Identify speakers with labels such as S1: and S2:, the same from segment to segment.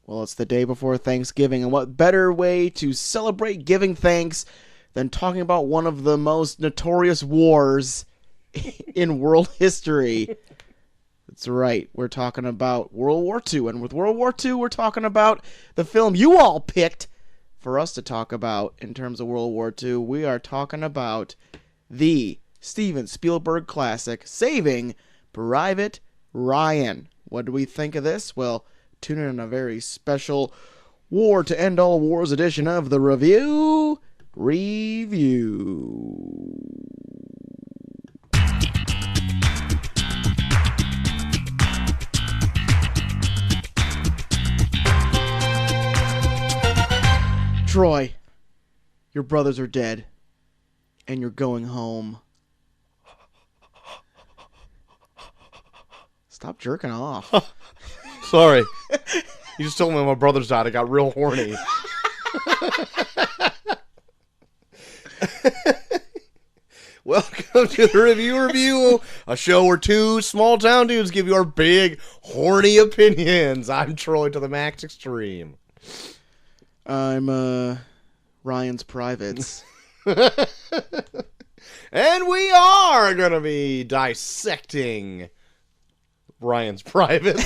S1: Well, it's the day before Thanksgiving, and what better way to celebrate giving thanks than talking about one of the most notorious wars in world history? That's right, we're talking about World War II, and with World War II, we're talking about the film you all picked for us to talk about in terms of World War II. We are talking about the Steven Spielberg classic, Saving Private Ryan. What do we think of this? Well, tune in on a very special War to End All Wars edition of the Review. Troy, your brothers are dead, and you're going home. Stop jerking off.
S2: Sorry. You just told me my brother's died. I got real horny. Welcome to the Review, a show where two small town dudes give you our big, horny opinions. I'm Troy to the max extreme.
S1: I'm, Ryan's Privates.
S2: And we are going to be dissecting Ryan's Privates.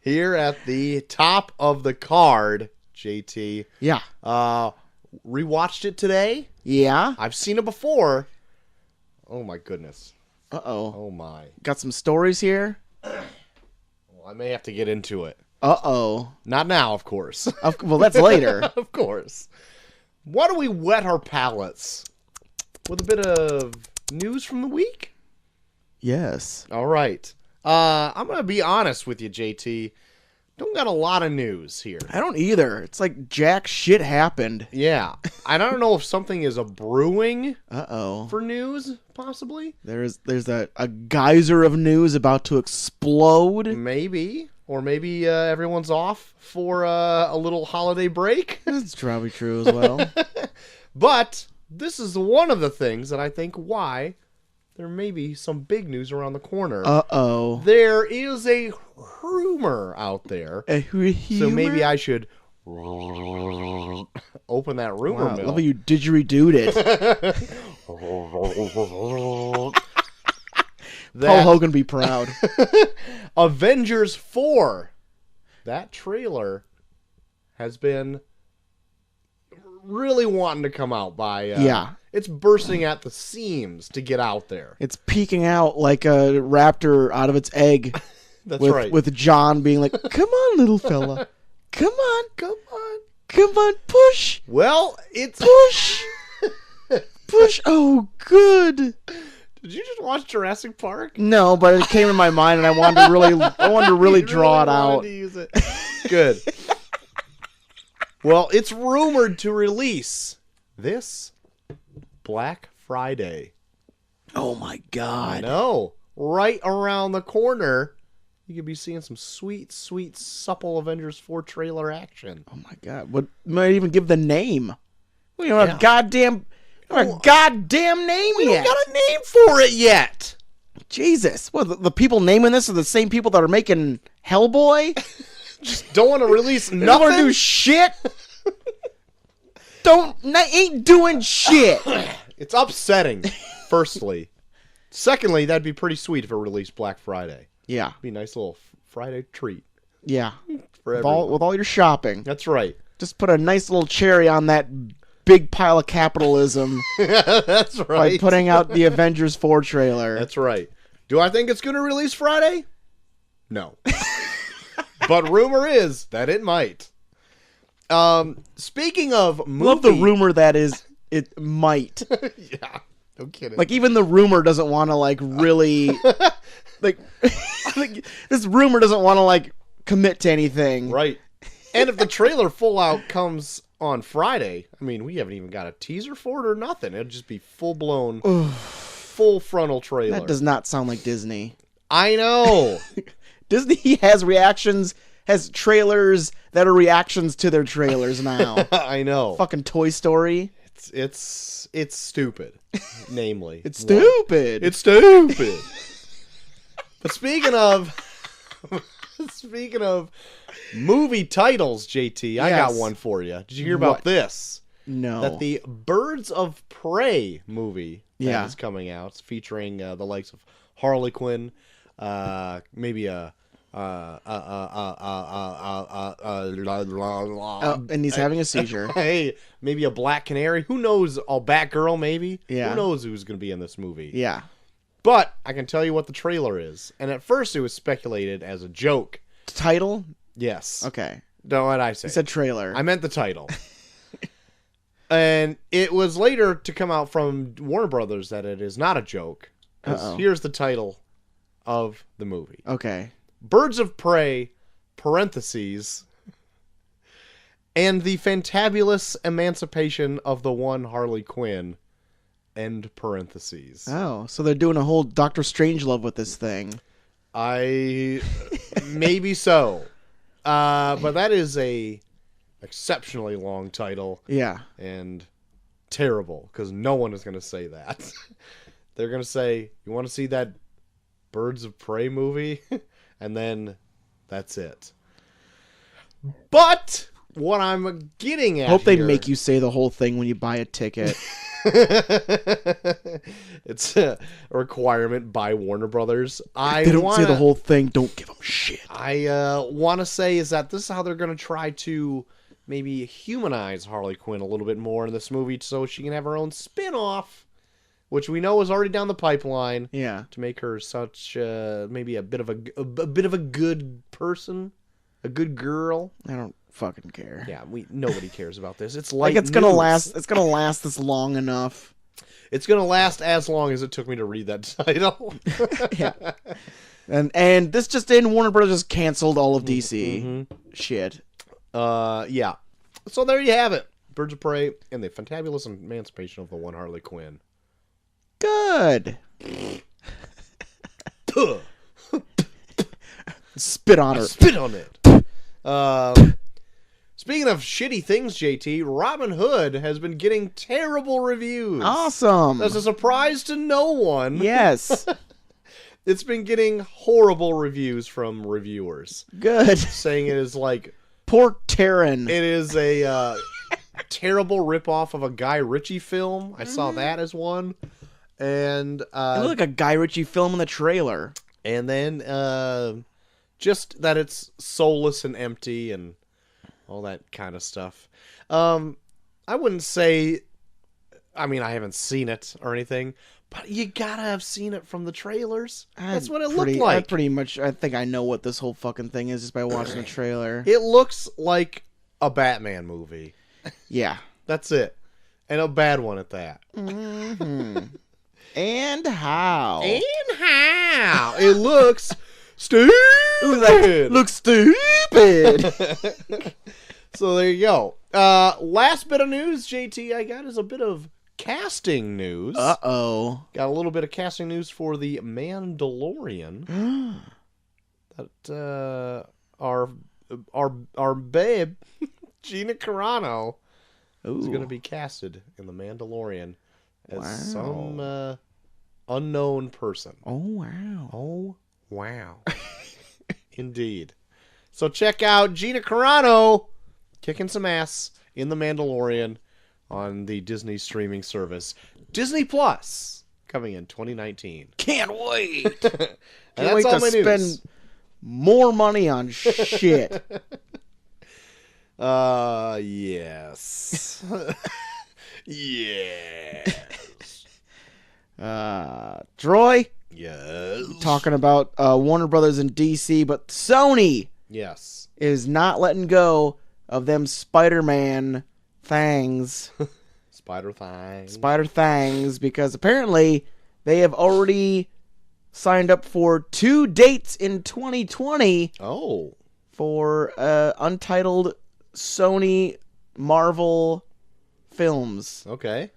S2: Here at the top of the card, JT.
S1: Yeah.
S2: Rewatched it today.
S1: Yeah?
S2: I've seen it before. Oh my goodness.
S1: Uh-oh.
S2: Oh my.
S1: Got some stories here?
S2: Well, I may have to get into it.
S1: Uh-oh.
S2: Not now, of course.
S1: Well, that's later.
S2: Of course. Why don't we wet our palates with a bit of news from the week?
S1: Yes.
S2: All right. I'm going to be honest with you, JT. Don't got a lot of news here.
S1: I don't either. It's like jack shit happened.
S2: Yeah. I don't know if something is a brewing
S1: Uh-oh.
S2: for news, possibly.
S1: There's a geyser of news about to explode.
S2: Maybe. Or maybe everyone's off for a little holiday break.
S1: That's probably true as well.
S2: But this is one of the things that I think why there may be some big news around the corner.
S1: Uh-oh.
S2: There is a rumor out there. So maybe I should open that rumor
S1: Wow,
S2: mill.
S1: love how you didgeridooed it. Paul Hogan be proud.
S2: Avengers 4, that trailer has been really wanting to come out by...
S1: Yeah.
S2: It's bursting at the seams to get out there.
S1: It's peeking out like a raptor out of its egg.
S2: That's
S1: with,
S2: right.
S1: With John being like, come on, little fella. Come on.
S2: Come on.
S1: Come on, push.
S2: Well, it's...
S1: Push. Push. Oh, good.
S2: Did you just watch Jurassic Park?
S1: No, but it came in my mind, and I wanted to really draw it out.
S2: To use it. Good. Well, it's rumored to release this Black Friday.
S1: Oh my God!
S2: I know. Right around the corner, you could be seeing some sweet, sweet, supple Avengers 4 trailer action.
S1: Oh my God! What might even give the name? We don't have
S2: Yeah.
S1: a goddamn name
S2: We
S1: yet.
S2: don't got a name for it yet.
S1: Jesus! Well, the people naming this are the same people that are making Hellboy.
S2: Just don't want to release
S1: They don't want to
S2: nothing.
S1: do shit. Ain't doing shit.
S2: It's upsetting, firstly. Secondly, that'd be pretty sweet if it released Black Friday.
S1: Yeah,
S2: Be a nice little Friday treat
S1: yeah.
S2: for
S1: With all your shopping,
S2: That's right.
S1: just put a nice little cherry on that big pile of capitalism
S2: That's
S1: by
S2: right.
S1: putting out the Avengers 4 trailer.
S2: That's right. Do I think it's going to release Friday? No. But rumor is that it might. Speaking of movie...
S1: Love the rumor that is it might.
S2: Yeah. No kidding.
S1: Like, even the rumor doesn't want to, like, really... like, this rumor doesn't want to, like, commit to anything.
S2: Right. And if the trailer full out comes on Friday, I mean, we haven't even got a teaser for it or nothing. It'll just be full-blown, full frontal trailer.
S1: That does not sound like Disney.
S2: I know.
S1: Disney has trailers that are reactions to their trailers now.
S2: I know.
S1: Fucking Toy Story.
S2: It's stupid. Namely,
S1: It's stupid.
S2: It's stupid. But speaking of Speaking of movie titles, JT, I got
S1: Yes.
S2: one for you. Did you hear about
S1: What?
S2: this?
S1: No.
S2: That the Birds of Prey movie
S1: Yeah.
S2: that is coming out, featuring the likes of Harley Quinn, maybe a
S1: And he's having a seizure.
S2: hey, maybe a Black Canary. Who knows? A Batgirl, maybe.
S1: Yeah.
S2: Who knows who's going to be in this movie?
S1: Yeah.
S2: But I can tell you what the trailer is. And at first, it was speculated as a joke.
S1: Title?
S2: Yes.
S1: Okay.
S2: No, what I say?
S1: You said trailer.
S2: I meant the title. And it was later to come out from Warner Brothers that it is not a joke. 'Cause
S1: Uh-oh.
S2: here's the title of the movie.
S1: Okay.
S2: Birds of Prey, parentheses, and the fantabulous emancipation of the one Harley Quinn, end parentheses.
S1: Oh, so they're doing a whole Doctor Strangelove with this thing.
S2: Maybe so. But that is a exceptionally long title
S1: Yeah.
S2: and terrible because no one is going to say that. They're going to say, you want to see that Birds of Prey movie? And then that's it. But what I'm getting at
S1: Hope they
S2: here-
S1: make you say the whole thing when you buy a ticket.
S2: It's a requirement by Warner Brothers.
S1: They don't say the whole thing. Don't give them shit.
S2: I want to say is that this is how they're going to try to maybe humanize Harley Quinn a little bit more in this movie so she can have her own spin-off, which we know is already down the pipeline,
S1: Yeah.
S2: to make her such maybe a bit of a bit of a good person, a good girl.
S1: I don't fucking care.
S2: Yeah, nobody cares about this. It's light
S1: Like it's gonna
S2: news.
S1: last. It's gonna last this long enough.
S2: It's gonna last as long as it took me to read that title.
S1: Yeah. And this just in, Warner Brothers just canceled all of DC.
S2: Mhm.
S1: Shit.
S2: Yeah. So there you have it. Birds of Prey and the fantabulous emancipation of the one Harley Quinn.
S1: Good.
S2: Puh.
S1: Spit on her.
S2: Spit on it. Speaking of shitty things, JT, Robin Hood has been getting terrible reviews.
S1: Awesome.
S2: That's a surprise to no one.
S1: Yes.
S2: It's been getting horrible reviews from reviewers,
S1: Good.
S2: saying it is like
S1: Poor Taryn.
S2: it is a terrible ripoff of a Guy Ritchie film. I saw that as one, and
S1: It looked like a Guy Ritchie film in the trailer.
S2: and then just that it's soulless and empty and all that kind of stuff. I wouldn't say, I mean, I haven't seen it or anything, but you gotta have seen it from the trailers. That's what it looked like.
S1: I think I know what this whole fucking thing is just by watching the trailer.
S2: It looks like a Batman movie.
S1: Yeah.
S2: That's it. And a bad one at that.
S1: And how?
S2: And how? It looks stupid.
S1: Looks stupid.
S2: So there you go. Last bit of news, JT, I got is a bit of casting news.
S1: Uh-oh.
S2: Got a little bit of casting news for the Mandalorian. That our babe Gina Carano is going to be casted in the Mandalorian as
S1: Wow.
S2: some unknown person.
S1: Oh, wow.
S2: Oh, wow. Indeed. So check out Gina Carano kicking some ass in The Mandalorian on the Disney streaming service. Disney Plus, coming in 2019.
S1: Can't wait.
S2: And
S1: Can't
S2: that's
S1: wait
S2: all
S1: to
S2: my
S1: spend
S2: news.
S1: more money on shit.
S2: Yes. Yes.
S1: Troy,
S2: Yes.
S1: talking about Warner Brothers and DC, but Sony
S2: Yes.
S1: is not letting go of them Spider-Man things,
S2: Spider thing.
S1: spider things, because apparently they have already signed up for 2 dates in 2020
S2: Oh.
S1: for untitled Sony Marvel films.
S2: Okay.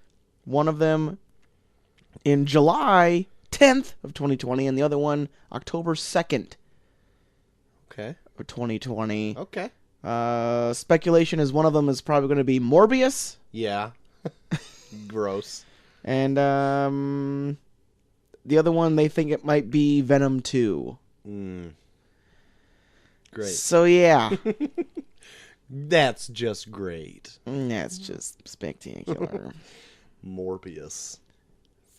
S1: One of them in July 10th of 2020 and the other one October 2nd
S2: Okay.
S1: of 2020.
S2: Okay.
S1: Speculation is one of them is probably going to be Morbius,
S2: Yeah. Gross.
S1: and the other one they think it might be Venom 2.
S2: Mm. Great.
S1: So yeah,
S2: That's just great.
S1: that's just spectacular.
S2: Morbius.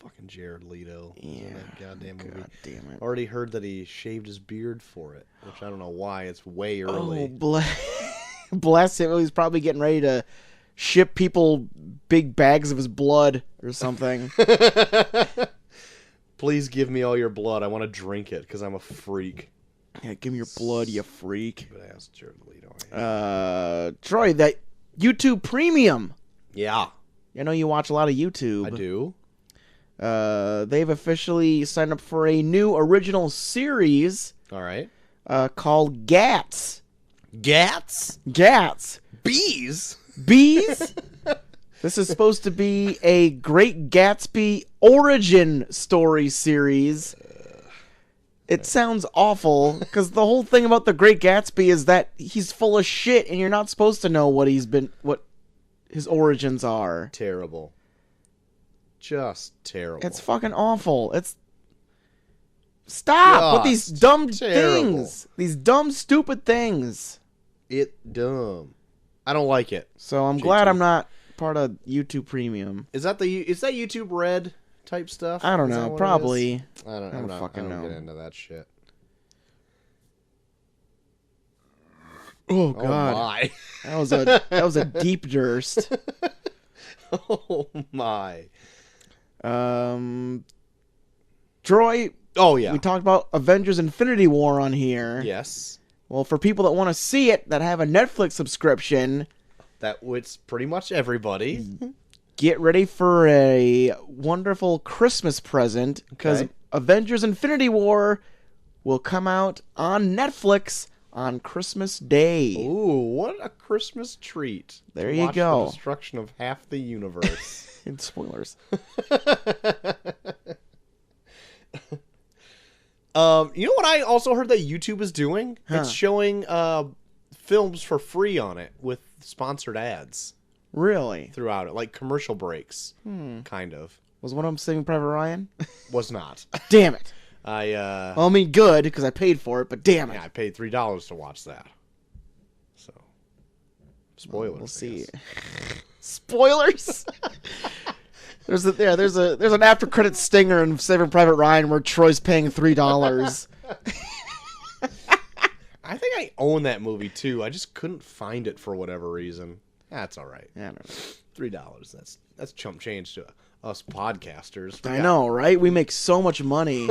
S2: Fucking Jared Leto. Was in that goddamn movie.
S1: God damn it.
S2: Already heard that he shaved his beard for it, which I don't know why. It's way
S1: Oh,
S2: early.
S1: bless him. He's probably getting ready to ship people big bags of his blood or something.
S2: Please give me all your blood. I want to drink it because I'm a freak.
S1: Yeah, give me your blood, you freak.
S2: But ask Jared Leto.
S1: Troy, that YouTube Premium.
S2: Yeah,
S1: I know you watch a lot of YouTube.
S2: I do.
S1: They've officially signed up for a new original series
S2: All right.
S1: called Gats.
S2: Gats?
S1: Gats.
S2: Bees?
S1: Bees? This is supposed to be a Great Gatsby origin story series. It sounds awful, because the whole thing about the Great Gatsby is that he's full of shit, and you're not supposed to know what his origins are.
S2: Terrible. Just terrible.
S1: It's fucking awful. Stop with these dumb
S2: terrible.
S1: things. These dumb, stupid things.
S2: dumb. I don't like it.
S1: So I'm glad I'm not part of YouTube Premium.
S2: Is that YouTube Red type stuff?
S1: I don't
S2: Is that
S1: know.
S2: what it
S1: Probably.
S2: is? I don't
S1: I don't
S2: know.
S1: fucking
S2: I don't
S1: know.
S2: get into that shit.
S1: Oh
S2: Oh
S1: god.
S2: my.
S1: That was a deep durst.
S2: Oh my.
S1: Troy,
S2: Oh yeah.
S1: we talked about Avengers Infinity War on here.
S2: Yes.
S1: Well, for people that want to see it that have a Netflix subscription,
S2: That was pretty much everybody.
S1: get ready for a wonderful Christmas present, because
S2: Okay.
S1: Avengers Infinity War will come out on Netflix on Christmas Day.
S2: Ooh, what a Christmas treat.
S1: There
S2: to
S1: you
S2: watch
S1: go.
S2: The destruction of half the universe.
S1: And spoilers.
S2: You know what I also heard that YouTube is doing?
S1: Huh.
S2: It's showing films for free on it with sponsored ads
S1: Really?
S2: throughout it, like commercial breaks, kind of.
S1: Was one of them Saving Private Ryan?
S2: Was not.
S1: Damn it.
S2: I
S1: Well, I mean, good, because I paid for it, but damn it.
S2: I paid $3 to watch that. So spoilers.
S1: We'll
S2: I
S1: see.
S2: guess.
S1: Spoilers. There's an after credit stinger in Saving Private Ryan where Troy's paying $3.
S2: I think I own that movie too. I just couldn't find it for whatever reason. That's all right.
S1: I don't know.
S2: $3. That's chump change to us podcasters.
S1: I know, right? We make so much money.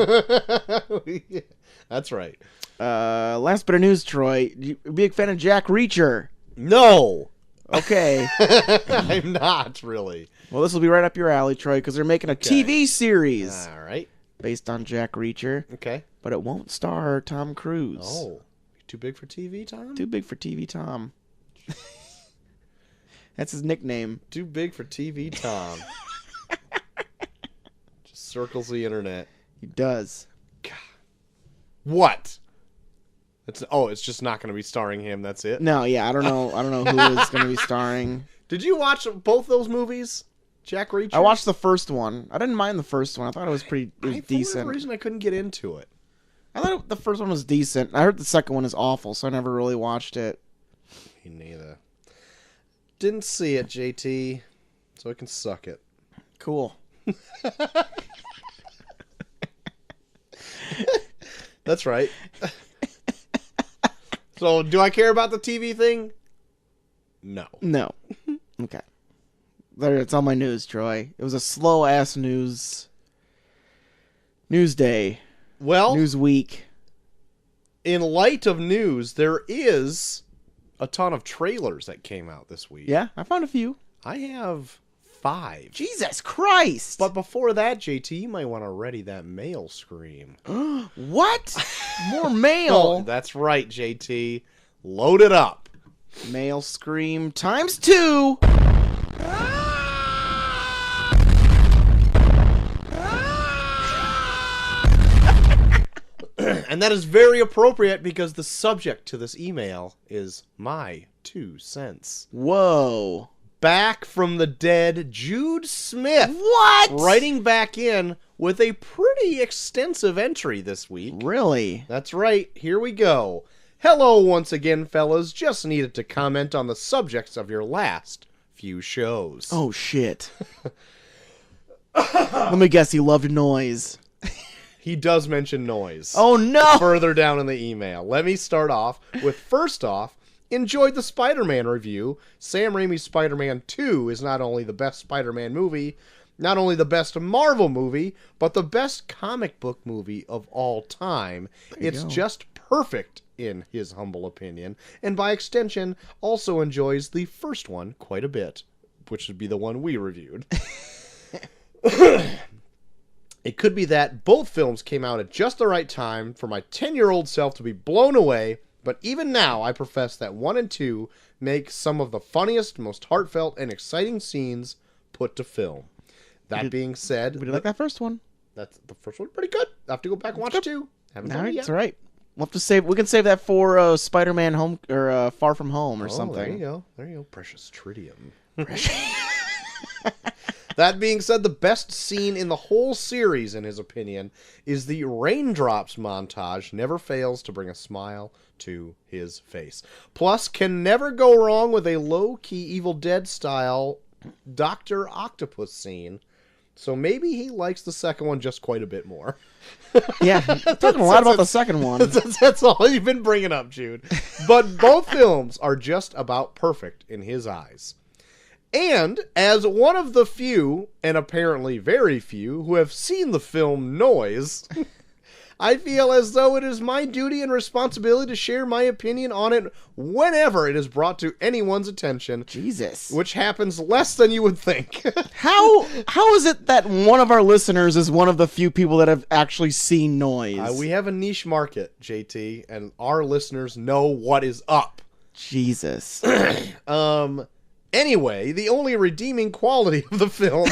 S2: That's right.
S1: Last bit of news, Troy. You a big fan of Jack Reacher?
S2: No,
S1: Okay.
S2: I'm not really.
S1: Well, this will be right up your alley, Troy, because they're making a TV series
S2: All right.
S1: based on Jack Reacher,
S2: Okay.
S1: but it won't star Tom Cruise.
S2: Oh, too big for TV, Tom?
S1: Too big for TV Tom. That's his nickname.
S2: Too big for TV, Tom. Just circles the internet.
S1: He does.
S2: What? It's just not going to be starring him. That's it.
S1: No, yeah, I don't know who is going to be starring.
S2: Did you watch both those movies, Jack Reacher?
S1: I watched the first one. I didn't mind the first one. I thought it was
S2: For whatever
S1: decent.
S2: reason, I couldn't get into it.
S1: I thought the first one was decent. I heard the second one is awful, so I never really watched it.
S2: Me neither. Didn't see it, JT, so I can suck it.
S1: Cool.
S2: That's right. So, do I care about the TV thing? No.
S1: No. Okay. There, it's all my news, Troy. It was a slow ass news day.
S2: Well,
S1: News week.
S2: in light of news, there is a ton of trailers that came out this week.
S1: Yeah, I found a few.
S2: I have 5.
S1: Jesus Christ!
S2: But before that, JT, you might want to ready that mail scream.
S1: What? More
S2: Oh,
S1: mail.
S2: that's right, JT. Load it up.
S1: Mail scream times 2.
S2: And that is very appropriate because the subject to this email is my 2 cents.
S1: Whoa.
S2: Back from the dead, Jude Smith.
S1: What?
S2: Writing back in with a pretty extensive entry this week.
S1: Really?
S2: That's right. Here we go. Hello once again, fellas. Just needed to comment on the subjects of your last few shows.
S1: Oh, shit. Let me guess, he loved noise.
S2: He does mention noise.
S1: Oh, no!
S2: Further down in the email. Let me start off with, first off, enjoyed the Spider-Man review. Sam Raimi's Spider-Man 2 is not only the best Spider-Man movie, not only the best Marvel movie, but the best comic book movie of all time. It's just perfect, in his humble opinion, and by extension, also enjoys the first one quite a bit, which would be the one we reviewed. It could be that both films came out at just the right time for my 10-year-old self to be blown away, but even now I profess that 1 and 2 make some of the funniest, most heartfelt, and exciting scenes put to film. That being said...
S1: We did like that first one.
S2: That's the first one. Pretty good. I have to go back and watch 2. Haven't done it yet.
S1: That's all right. We'll have to save... We can save that for Spider-Man Home... or Far From Home or something.
S2: There you go. There you go. Precious tritium. That being said, the best scene in the whole series, in his opinion, is the raindrops montage. Never fails to bring a smile to his face. Plus, can never go wrong with a low-key Evil Dead-style Dr. Octopus scene. So maybe he likes the second one just quite a bit more.
S1: Yeah, talking a lot about the second one.
S2: That's all you've been bringing up, Jude. But both films are just about perfect in his eyes. And as one of the few, and apparently very few, who have seen the film Noise, I feel as though it is my duty and responsibility to share my opinion on it whenever it is brought to anyone's attention.
S1: Jesus.
S2: Which happens less than you would think.
S1: How is it that one of our listeners is one of the few people that have actually seen Noise?
S2: We have a niche market, JT, and our listeners know what is up.
S1: Jesus.
S2: Anyway, the only redeeming quality of the film...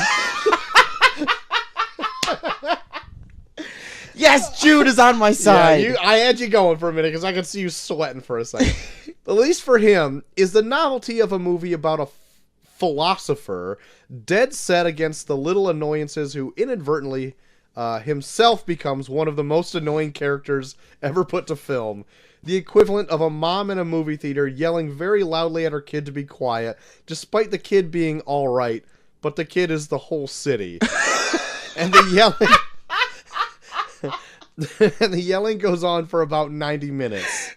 S1: Yes, Jude is on my side.
S2: Yeah, I had you going for a minute because I could see you sweating for a second. At least for him, is the novelty of a movie about a philosopher dead set against the little annoyances who inadvertently himself becomes one of the most annoying characters ever put to film. The equivalent of a mom in a movie theater yelling very loudly at her kid to be quiet, despite the kid being all right, but the kid is the whole city. And the yelling... and the yelling goes on for about 90 minutes.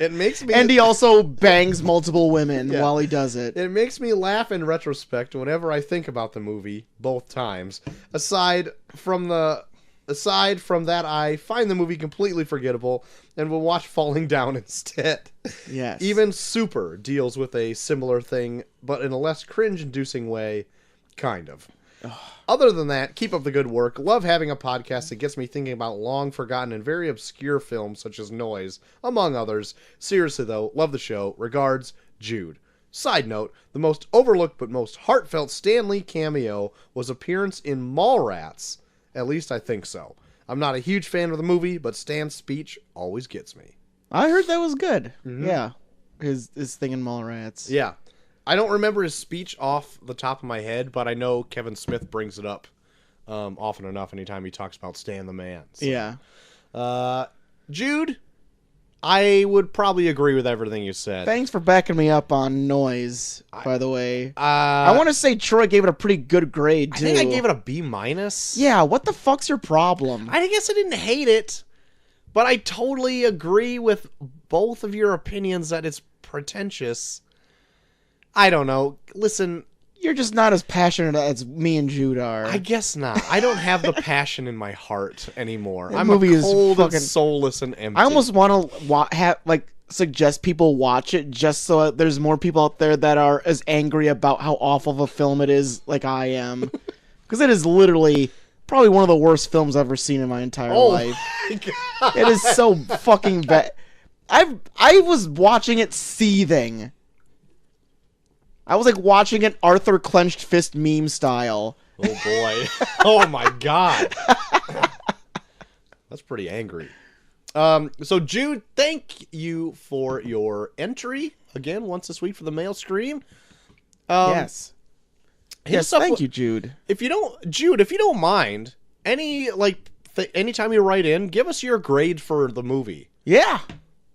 S2: It makes me...
S1: And he also bangs multiple women while he does it.
S2: It makes me laugh in retrospect whenever I think about the movie, both times. Aside from that, I find the movie completely forgettable and will watch Falling Down instead.
S1: Yes.
S2: Even Super deals with a similar thing, but in a less cringe-inducing way, kind of. Other than that, keep up the good work. Love having a podcast that gets me thinking about long-forgotten and very obscure films such as Noise, among others. Seriously, though, love the show. Regards, Jude. Side note, the most overlooked but most heartfelt Stan Lee cameo was appearance in Mallrats. At least I think so. I'm not a huge fan of the movie, but Stan's speech always gets me.
S1: I heard that was good.
S2: Mm-hmm.
S1: Yeah. His thing in Mallrats.
S2: Yeah. I don't remember his speech off the top of my head, but I know Kevin Smith brings it up often enough anytime he talks about Stan the Man. So.
S1: Yeah.
S2: Jude, I would probably agree with everything you said.
S1: Thanks for backing me up on Noise, by the way. I want to say Troy gave it a pretty good grade, too.
S2: I think I gave it a B-.
S1: Yeah, what the fuck's your problem?
S2: I guess I didn't hate it, but I totally agree with both of your opinions that it's pretentious. I don't know. Listen...
S1: You're just not as passionate as me and Jude are.
S2: I guess not. I don't have the passion in my heart anymore. I'm
S1: movie is
S2: cold
S1: fucking...
S2: and soulless and empty.
S1: I almost want to suggest people watch it just so there's more people out there that are as angry about how awful of a film it is like I am. Because it is literally probably one of the worst films I've ever seen in my entire life.
S2: My God.
S1: It is so fucking bad. I was watching it seething. I was like watching an Arthur clenched fist meme style.
S2: Oh boy. Oh my God. That's pretty angry. So Jude, thank you for your entry again once this week for the mail stream.
S1: Yes. Thank you, Jude.
S2: If you don't mind, anytime you write in, give us your grade for the movie.
S1: Yeah.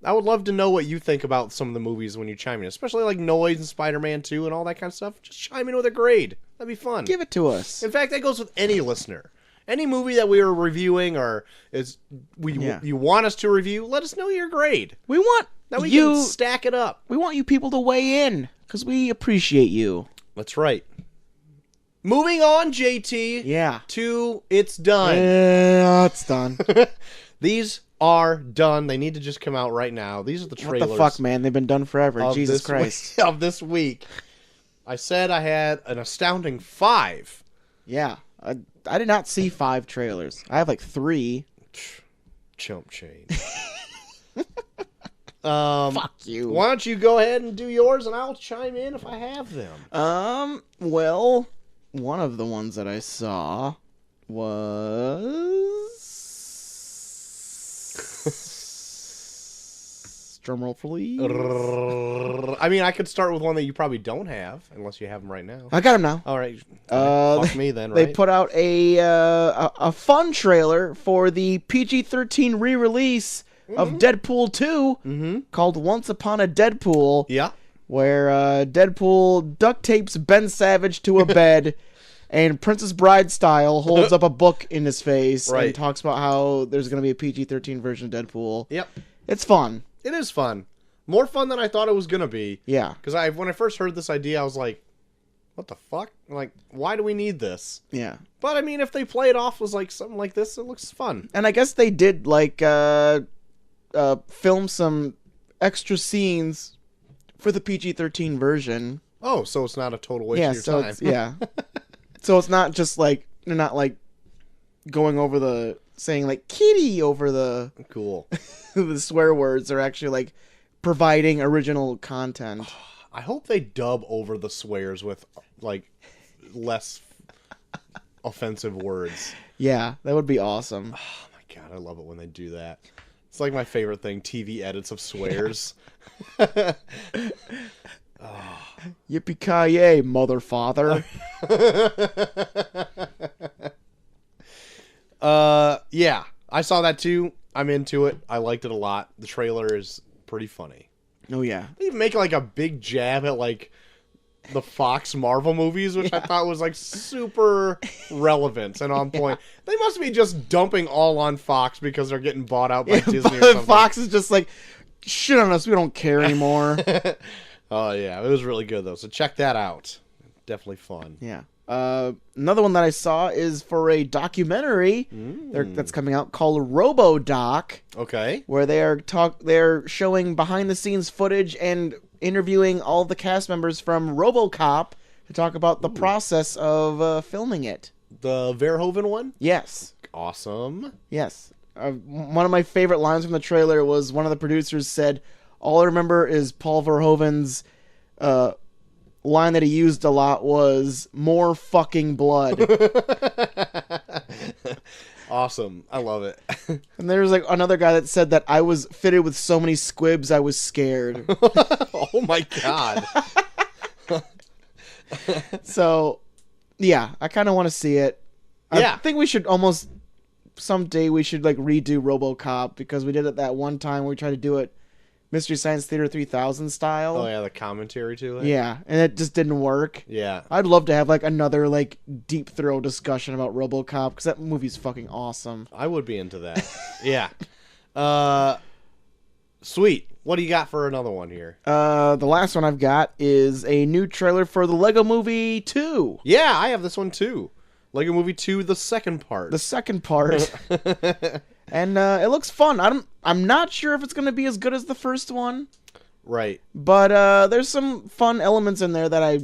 S2: I would love to know what you think about some of the movies when you chime in, especially like Noise and Spider-Man 2 and all that kind of stuff. Just chime in with a grade. That'd be fun.
S1: Give it to us.
S2: In fact, that goes with any listener. Any movie that we are reviewing or you want us to review, let us know your grade.
S1: We want
S2: Now we can stack it up.
S1: We want you people to weigh in because we appreciate you.
S2: That's right. Moving on, JT.
S1: Yeah.
S2: To It's Done.
S1: Yeah, it's done.
S2: These are done. They need to just come out right now. These are the trailers.
S1: What the fuck, man? They've been done forever. Jesus Christ.
S2: Of this week. I said I had an astounding 5.
S1: Yeah. I did not see 5 trailers. I have like 3.
S2: Chump chain.
S1: Fuck you.
S2: Why don't you go ahead and do yours, and I'll chime in if I have them.
S1: Well, one of the ones that I saw was... Drumroll, please.
S2: I mean, I could start with one that you probably don't have, unless you have them right now.
S1: I got them now.
S2: All right. Fuck me then, right?
S1: They put out a fun trailer for the PG-13 re-release of Deadpool 2 called Once Upon a Deadpool.
S2: Yeah.
S1: Where Deadpool duct tapes Ben Savage to a bed and Princess Bride style holds up a book in his face and talks about how there's going to be a PG-13 version of Deadpool.
S2: Yep.
S1: It's fun.
S2: It is fun. More fun than I thought it was going to be.
S1: Yeah.
S2: Because when I first heard this idea, I was like, what the fuck? Like, why do we need this?
S1: Yeah.
S2: But, I mean, if they play it off as, like, something like this, it looks fun.
S1: And I guess they did, like, film some extra scenes for the PG-13 version.
S2: Oh, so it's not a total waste of your time.
S1: Yeah. So it's not just, like, they're not, like, going over the... saying, like, kitty over the...
S2: Cool.
S1: the swear words. Are actually, like, providing original content.
S2: I hope they dub over the swears with, like, less offensive words.
S1: Yeah, that would be awesome.
S2: Oh, my God. I love it when they do that. It's, like, my favorite thing. TV edits of swears.
S1: Yippee-ki-yay, mother father.
S2: Yeah, I saw that too. I'm into it. I liked it a lot. The trailer is pretty funny.
S1: Oh yeah.
S2: They even make like a big jab at like the Fox Marvel movies, which I thought was like super relevant and on point. They must be just dumping all on Fox because they're getting bought out by Disney or something.
S1: Fox is just like, shit on us, we don't care anymore.
S2: Oh yeah, it was really good though. So check that out. Definitely fun.
S1: Yeah. Another one that I saw is for a documentary that's coming out called RoboDoc.
S2: Okay.
S1: Where they're showing behind the scenes footage and interviewing all the cast members from RoboCop to talk about the process of filming it.
S2: The Verhoeven one?
S1: Yes.
S2: Awesome.
S1: Yes. One of my favorite lines from the trailer was one of the producers said, "All I remember is Paul Verhoeven's line that he used a lot was more fucking blood."
S2: Awesome. I love it.
S1: And there's like another guy that said that I was fitted with so many squibs I was scared.
S2: Oh my God.
S1: So, yeah, I kind of want to see it.
S2: Yeah.
S1: I think we should almost someday we should like redo RoboCop because we did it that one time where we tried to do it Mystery Science Theater 3000 style.
S2: Oh yeah, the commentary to it.
S1: Yeah, and it just didn't work.
S2: Yeah.
S1: I'd love to have like another like deep throw discussion about RoboCop because that movie's fucking awesome.
S2: I would be into that. Yeah. Sweet. What do you got for another one here?
S1: The last one I've got is a new trailer for the Lego Movie 2.
S2: Yeah, I have this one too. Lego Movie 2, the second part.
S1: The second part. And it looks fun. I'm not sure if it's going to be as good as the first one.
S2: Right.
S1: But there's some fun elements in there that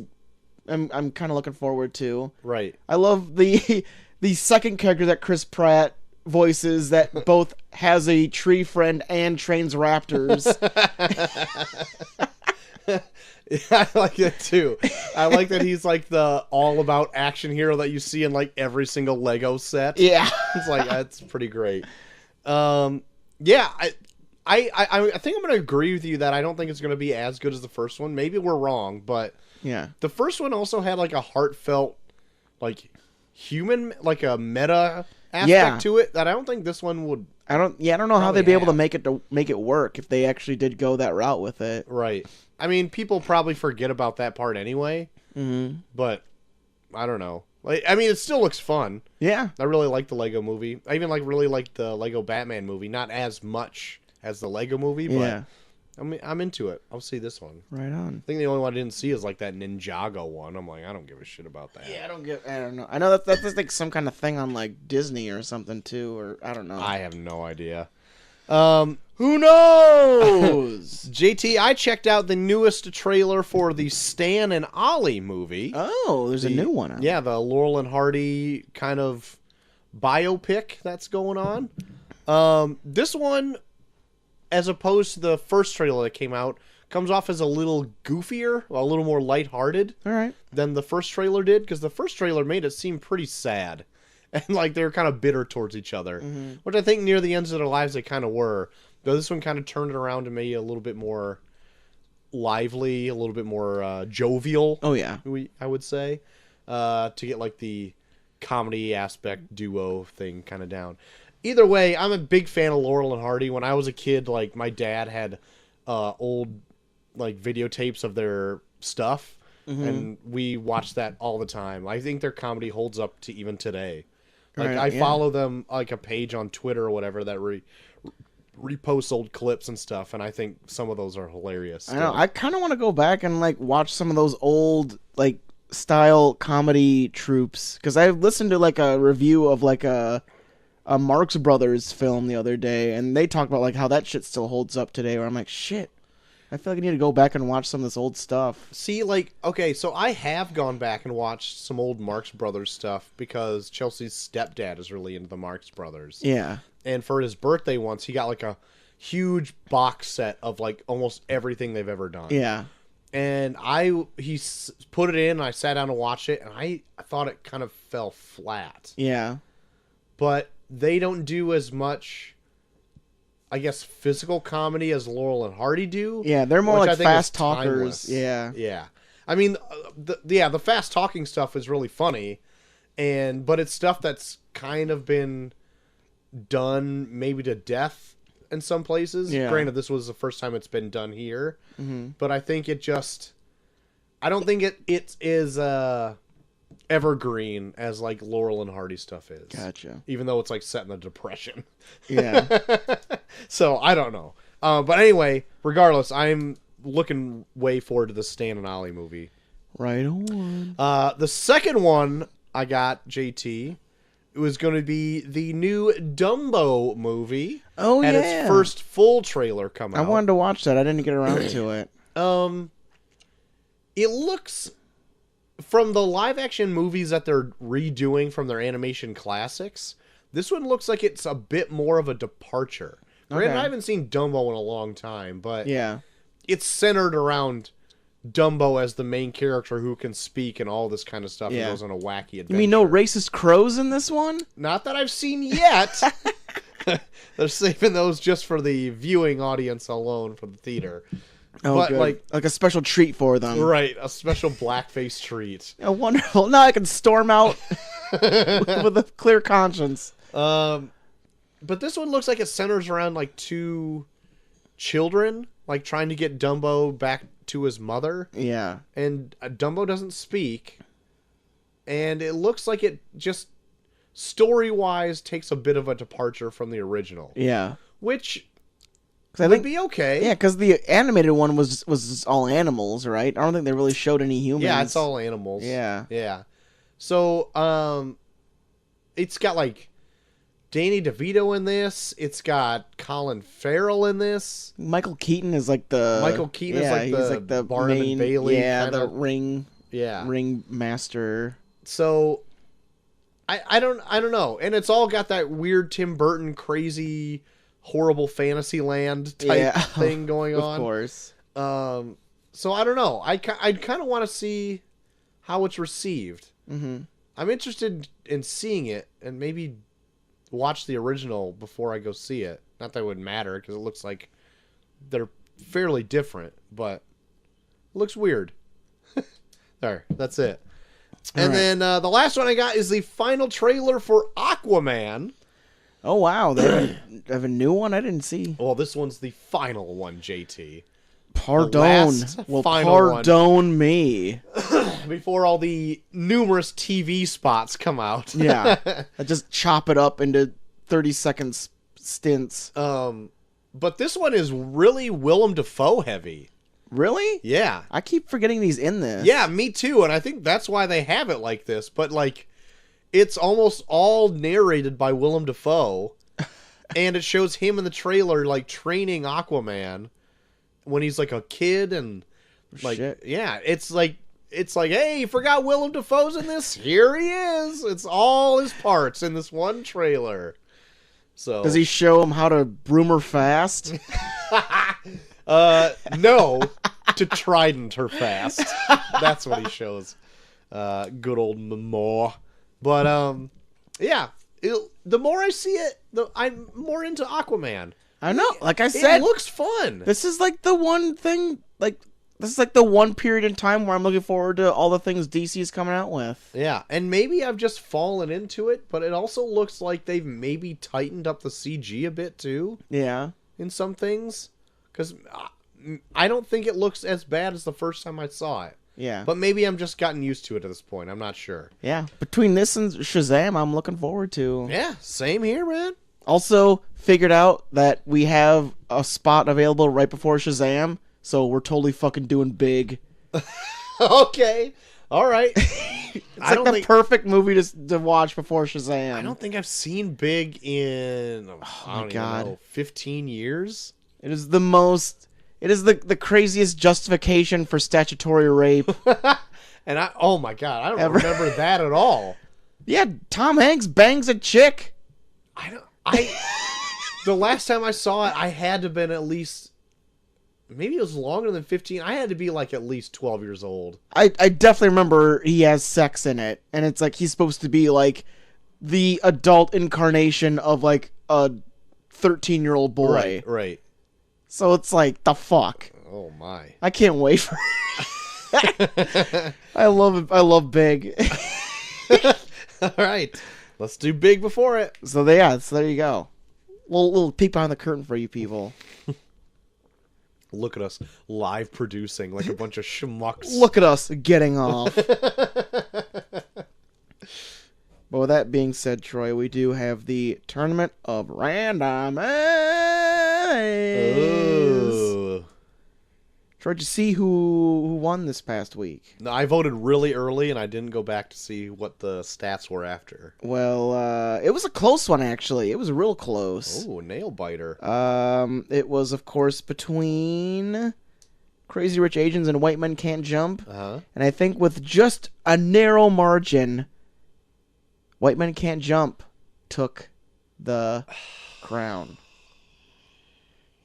S1: I'm kind of looking forward to.
S2: Right.
S1: I love the second character that Chris Pratt voices that both has a tree friend and trains raptors.
S2: Yeah, I like that too. I like that he's like the all about action hero that you see in like every single Lego set.
S1: Yeah.
S2: It's like that's pretty great. Yeah, I think I'm gonna agree with you that I don't think it's gonna be as good as the first one. Maybe we're wrong, but
S1: yeah,
S2: the first one also had like a heartfelt, like human, like a meta aspect to it that I don't think this one would.
S1: I don't know how
S2: Probably
S1: they'd be able
S2: have.
S1: to make it work if they actually did go that route with it.
S2: Right. I mean, people probably forget about that part anyway.
S1: Mm-hmm.
S2: But I don't know. Like, I mean, it still looks fun.
S1: Yeah.
S2: I really like the Lego movie. I even really like the Lego Batman movie. Not as much as the Lego movie, but
S1: Yeah.
S2: I'm into it. I'll see this one.
S1: Right on.
S2: I think the only one I didn't see is like that Ninjago one. I'm like, I don't give a shit about that.
S1: Yeah, I don't know. I know that's like some kind of thing on like Disney or something too, or I don't know.
S2: I have no idea.
S1: Who knows?
S2: JT, I checked out the newest trailer for the Stan and Ollie movie.
S1: Oh, there's a new one out.
S2: Yeah, the Laurel and Hardy kind of biopic that's going on. This one, as opposed to the first trailer that came out, comes off as a little goofier, a little more lighthearted
S1: All right.
S2: than the first trailer did, because the first trailer made it seem pretty sad. And like they were kind of bitter towards each other, which I think near the ends of their lives they kind of were. Though this one kind of turned it around to maybe a little bit more lively, a little bit more jovial.
S1: Oh yeah.
S2: I would say, to get like the comedy aspect duo thing kind of down. Either way, I'm a big fan of Laurel and Hardy. When I was a kid, like my dad had old like videotapes of their stuff, and we watched that all the time. I think their comedy holds up to even today. Like
S1: Right,
S2: I
S1: yeah.
S2: follow them like a page on Twitter or whatever that reposts old clips and stuff, and I think some of those are hilarious.
S1: I know. I kind of want to go back and like watch some of those old like style comedy troupes because I listened to like a review of like a Marx Brothers film the other day, and they talked about like how that shit still holds up today. Where I'm like, shit, I feel like I need to go back and watch some of this old stuff.
S2: See, like, okay, so I have gone back and watched some old Marx Brothers stuff because Chelsea's stepdad is really into the Marx Brothers.
S1: Yeah.
S2: And for his birthday once, he got like a huge box set of like almost everything they've ever done.
S1: Yeah.
S2: And he put it in, and I sat down to watch it, and I thought it kind of fell flat.
S1: Yeah.
S2: But they don't do as much, I guess, physical comedy as Laurel and Hardy do.
S1: Yeah, they're more
S2: which I
S1: like
S2: think is
S1: fast talkers.
S2: timeless.
S1: Yeah.
S2: Yeah. I mean, the fast talking stuff is really funny, but it's stuff that's kind of been done maybe to death in some places.
S1: Yeah.
S2: Granted, this was the first time it's been done here, but I think I don't think it is evergreen as like Laurel and Hardy stuff is.
S1: Gotcha.
S2: Even though it's like set in the Depression.
S1: Yeah.
S2: So I don't know. But anyway, regardless, I'm looking way forward to the Stan and Ollie movie.
S1: Right on.
S2: The second one I got, JT, it was going to be the new Dumbo movie.
S1: Oh,
S2: had
S1: yeah.
S2: its first full trailer come out.
S1: I wanted to watch that. I didn't get around to it.
S2: It looks, from the live action movies that they're redoing from their animation classics, this one looks like it's a bit more of a departure. Granted,
S1: Okay.
S2: I haven't seen Dumbo in a long time, but
S1: Yeah.
S2: it's centered around Dumbo as the main character who can speak and all this kind of stuff
S1: Yeah.
S2: and goes on a wacky adventure.
S1: You mean no racist crows in this one?
S2: Not that I've seen yet. They're saving those just for the viewing audience alone for the theater.
S1: Oh,
S2: But,
S1: good.
S2: like
S1: a special treat for them.
S2: Right, a special blackface treat.
S1: Oh, wonderful. Now I can storm out with a clear conscience.
S2: But this one looks like it centers around like two children, like trying to get Dumbo back to his mother.
S1: Yeah.
S2: And Dumbo doesn't speak. And it looks like it just story-wise takes a bit of a departure from the original.
S1: Yeah.
S2: Which
S1: Cause I
S2: would
S1: think,
S2: be okay.
S1: yeah, because the animated one was all animals, right? I don't think they really showed any humans.
S2: Yeah, it's all animals.
S1: Yeah.
S2: Yeah. So, it's got like Danny DeVito in this. It's got Colin Farrell in this.
S1: Michael Keaton is like the
S2: Michael Keaton is like
S1: he's
S2: the
S1: like the
S2: Barnum and
S1: main,
S2: Bailey
S1: yeah,
S2: kinda-
S1: the ring
S2: Yeah.
S1: master.
S2: So I don't know. And it's all got that weird Tim Burton crazy horrible Fantasyland type
S1: Yeah.
S2: thing going
S1: Of
S2: on.
S1: course.
S2: So I don't know. I'd kind of want to see how it's received.
S1: Mm-hmm.
S2: I'm interested in seeing it and maybe watch the original before I go see it. Not that it would matter because it looks like they're fairly different, but it looks weird. There, that's it. And
S1: All right.
S2: then the last one I got is the final trailer for Aquaman.
S1: Oh wow, they have a new one I didn't see.
S2: Well, this one's the final one, JT.
S1: Pardon.
S2: last
S1: Well,
S2: final one.
S1: pardon me.
S2: Before all the numerous TV spots come out.
S1: Yeah. I just chop it up into 30-second stints.
S2: But this one is really Willem Dafoe heavy.
S1: Really?
S2: Yeah.
S1: I keep forgetting he's in this.
S2: Yeah, me too. And I think that's why they have it like this. But, like, it's almost all narrated by Willem Dafoe. And it shows him in the trailer, like, training Aquaman when he's, like, a kid. And, like,
S1: Shit.
S2: yeah, it's like, hey, you forgot Willem Dafoe's in this? Here he is. It's all his parts in this one trailer. So
S1: Does he show him how to broomer fast?
S2: No, to trident her fast. That's what he shows. Good old Momoa. But yeah, the more I see it, I'm more into Aquaman.
S1: I know. Like I said,
S2: It looks fun.
S1: this is like the one thing. This is like the one period in time where I'm looking forward to all the things DC's coming out with.
S2: Yeah, and maybe I've just fallen into it, but it also looks like they've maybe tightened up the CG a bit too
S1: Yeah.
S2: in some things. Because I don't think it looks as bad as the first time I saw it.
S1: Yeah.
S2: But maybe I'm just gotten used to it at this point. I'm not sure.
S1: Yeah. Between this and Shazam, I'm looking forward to.
S2: Yeah, same here, man.
S1: Also, figured out that we have a spot available right before Shazam, so we're totally fucking doing big.
S2: Okay. All right.
S1: It's like the perfect movie to watch before Shazam.
S2: I don't think I've seen Big in
S1: my God.
S2: 15 years.
S1: It is the craziest justification for statutory rape.
S2: And oh my God, I don't
S1: Ever.
S2: remember that at all.
S1: Yeah, Tom Hanks bangs a chick.
S2: The last time I saw it, I had to have been at least, maybe it was longer than 15. I had to be like at least 12 years old.
S1: I definitely remember he has sex in it, and it's like he's supposed to be like the adult incarnation of like a 13-year-old boy.
S2: Right.
S1: So it's like, the fuck.
S2: Oh my.
S1: I can't wait for I love Big.
S2: All right. Let's do Big before it.
S1: So there you go. Little peek behind the curtain for you people.
S2: Look at us live producing like a bunch of schmucks.
S1: Look at us getting off. But with that being said, Troy, we do have the Tournament of Random
S2: Ooh.
S1: Troy, did you see who won this past week?
S2: No, I voted really early, and I didn't go back to see what the stats were after.
S1: Well, it was a close one, actually. It was real close.
S2: Oh, nail biter.
S1: It was, of course, between Crazy Rich Asians and White Men Can't Jump.
S2: Uh-huh.
S1: And I think with just a narrow margin, White Men Can't Jump took the crown.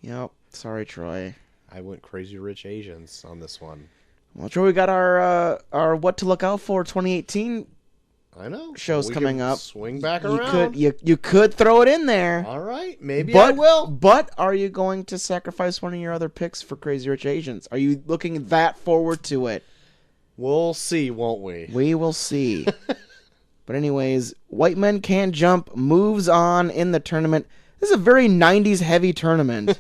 S1: Yep. Sorry, Troy.
S2: I went Crazy Rich Asians on this one.
S1: Well, Troy, we got our What to Look Out For 2018
S2: I know.
S1: shows
S2: We
S1: coming
S2: can
S1: up.
S2: Swing back around.
S1: You could throw it in there.
S2: All right. Maybe I will.
S1: But are you going to sacrifice one of your other picks for Crazy Rich Asians? Are you looking that forward to it?
S2: We'll see, won't we?
S1: We will see. But anyways, White Men Can't Jump moves on in the tournament. This is a very 90s heavy tournament.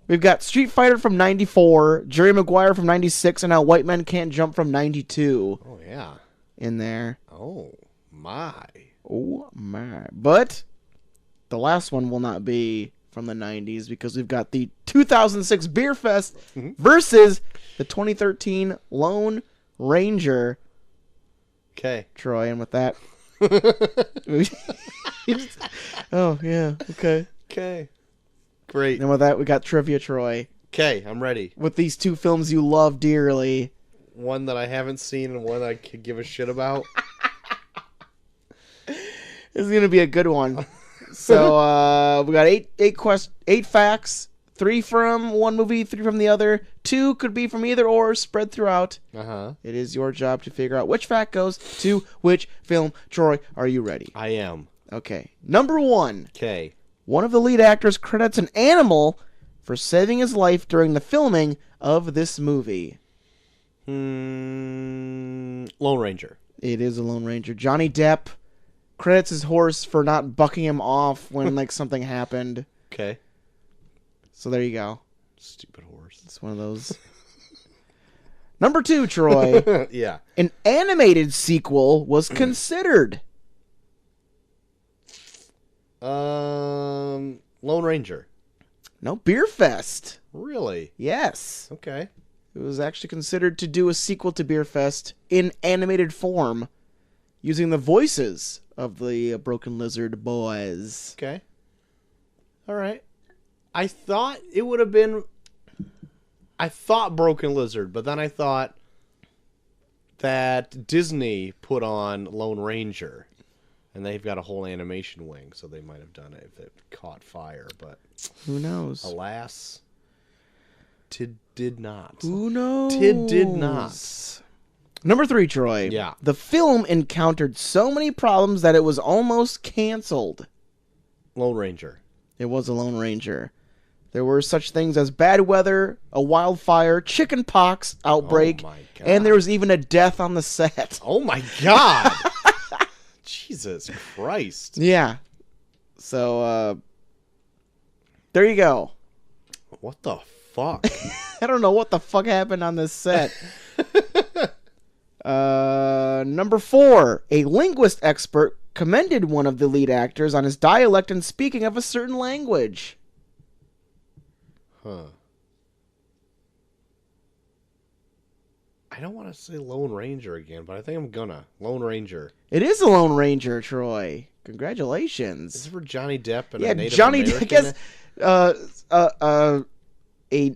S1: We've got Street Fighter from 94, Jerry Maguire from 96, and now White Men Can't Jump from 92
S2: Oh, yeah.
S1: in there.
S2: Oh, my.
S1: Oh, my. But the last one will not be from the 90s because we've got the 2006 Beer Fest versus the 2013 Lone Ranger.
S2: Okay.
S1: Troy, and with that... Oh, yeah, okay.
S2: Okay. Great.
S1: And with that, we got Trivia Troy.
S2: Okay, I'm ready.
S1: With these two films you love dearly.
S2: One that I haven't seen and one I could give a shit about.
S1: This is going to be a good one. So, we got eight facts. 3 from one movie, 3 from the other. 2 could be from either or, spread throughout.
S2: Uh-huh.
S1: It is your job to figure out which fact goes to which film. Troy, are you ready?
S2: I am.
S1: Okay. Number 1.
S2: Okay.
S1: One of the lead actors credits an animal for saving his life during the filming of this movie.
S2: Lone Ranger.
S1: It is a Lone Ranger. Johnny Depp credits his horse for not bucking him off when like something happened.
S2: Okay.
S1: So there you go.
S2: Stupid horse.
S1: It's one of those. Number 2, Troy.
S2: Yeah.
S1: An animated sequel was considered.
S2: Lone Ranger.
S1: No, Beer Fest.
S2: Really?
S1: Yes.
S2: Okay.
S1: It was actually considered to do a sequel to Beer Fest in animated form using the voices of the Broken Lizard boys.
S2: Okay. All right. I thought it would have been... I thought Broken Lizard, but then I thought that Disney put on Lone Ranger, and they've got a whole animation wing, so they might have done it if it caught fire, but
S1: Who knows?
S2: alas, Tid did not.
S1: Who knows?
S2: Tid did not.
S1: Number 3, Troy.
S2: Yeah.
S1: The film encountered so many problems that it was almost canceled.
S2: Lone Ranger.
S1: It was a Lone Ranger. There were such things as bad weather, a wildfire, chicken pox outbreak,
S2: Oh my God.
S1: and there was even a death on the set.
S2: Oh my God! Jesus Christ.
S1: Yeah. So, there you go.
S2: What the fuck?
S1: I don't know what the fuck happened on this set. Number 4, a linguist expert commended one of the lead actors on his dialect and speaking of a certain language.
S2: Huh. I don't want to say Lone Ranger again, but I think I'm gonna. Lone Ranger.
S1: It is a Lone Ranger, Troy.
S2: Is
S1: Congratulations.
S2: it for Johnny Depp and
S1: Yeah,
S2: a Native
S1: Johnny.
S2: American?
S1: I guess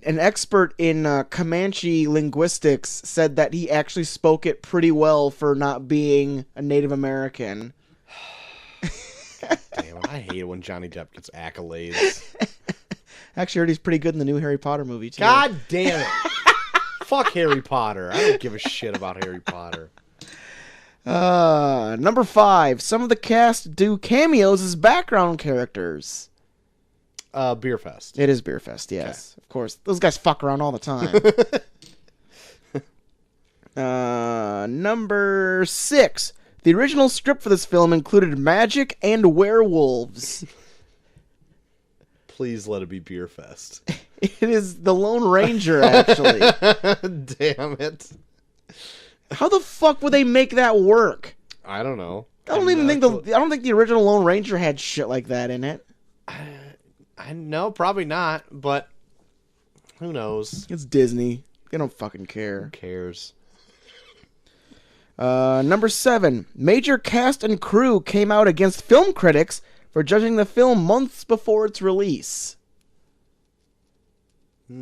S1: an expert in Comanche linguistics said that he actually spoke it pretty well for not being a Native American.
S2: Damn it, I hate it when Johnny Depp gets accolades.
S1: Actually, I heard he's pretty good in the new Harry Potter movie too.
S2: God damn it. Fuck Harry Potter. I don't give a shit about Harry Potter.
S1: Number 5. Some of the cast do cameos as background characters.
S2: Beer Fest.
S1: It is Beer Fest, yes. Of course. Those guys fuck around all the time. Number 6. The original script for this film included magic and werewolves.
S2: Please let it be Beer Fest.
S1: It is the Lone Ranger, actually.
S2: Damn it.
S1: How the fuck would they make that work?
S2: I don't know.
S1: I don't think the original Lone Ranger had shit like that in it.
S2: I know, probably not, but who knows?
S1: It's Disney. They don't fucking care.
S2: Who cares?
S1: Number 7. Major cast and crew came out against film critics for judging the film months before its release.
S2: Beer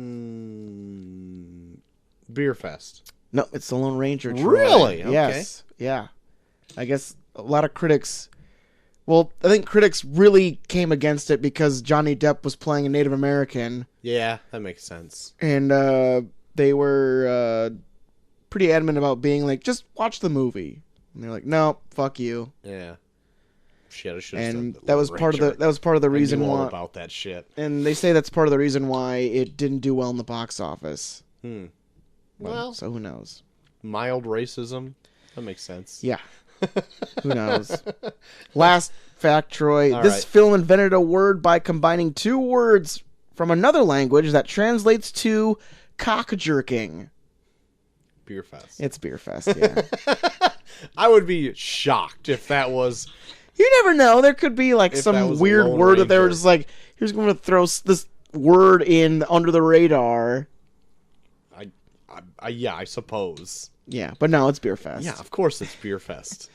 S2: Fest.
S1: No, it's the Lone Ranger. Troy.
S2: Really? Okay.
S1: Yes. Yeah. I guess a lot of critics... Well, I think critics really came against it because Johnny Depp was playing a Native American.
S2: Yeah, that makes sense.
S1: And they were pretty adamant about being like, just watch the movie. And they're like, no, fuck you.
S2: Yeah. Shit, I should have
S1: And
S2: said
S1: that was part of the reason
S2: I knew all
S1: why.
S2: about that shit.
S1: And they say that's part of the reason why it didn't do well in the box office.
S2: Well,
S1: So who knows?
S2: mild racism. That makes sense.
S1: Yeah. Who knows? Last fact, Troy.
S2: All
S1: This
S2: right.
S1: film invented a word by combining 2 words from another language that translates to cock jerking.
S2: Beer Fest.
S1: It's Beer Fest, yeah.
S2: I would be shocked if that was...
S1: You never know. There could be like
S2: If that
S1: some
S2: was a
S1: weird
S2: Lone
S1: word that they were
S2: Ranger.
S1: just like, here's going to throw this word in under the radar.
S2: Yeah, I suppose.
S1: Yeah, but no, it's Beer Fest.
S2: Yeah, of course it's Beer Fest.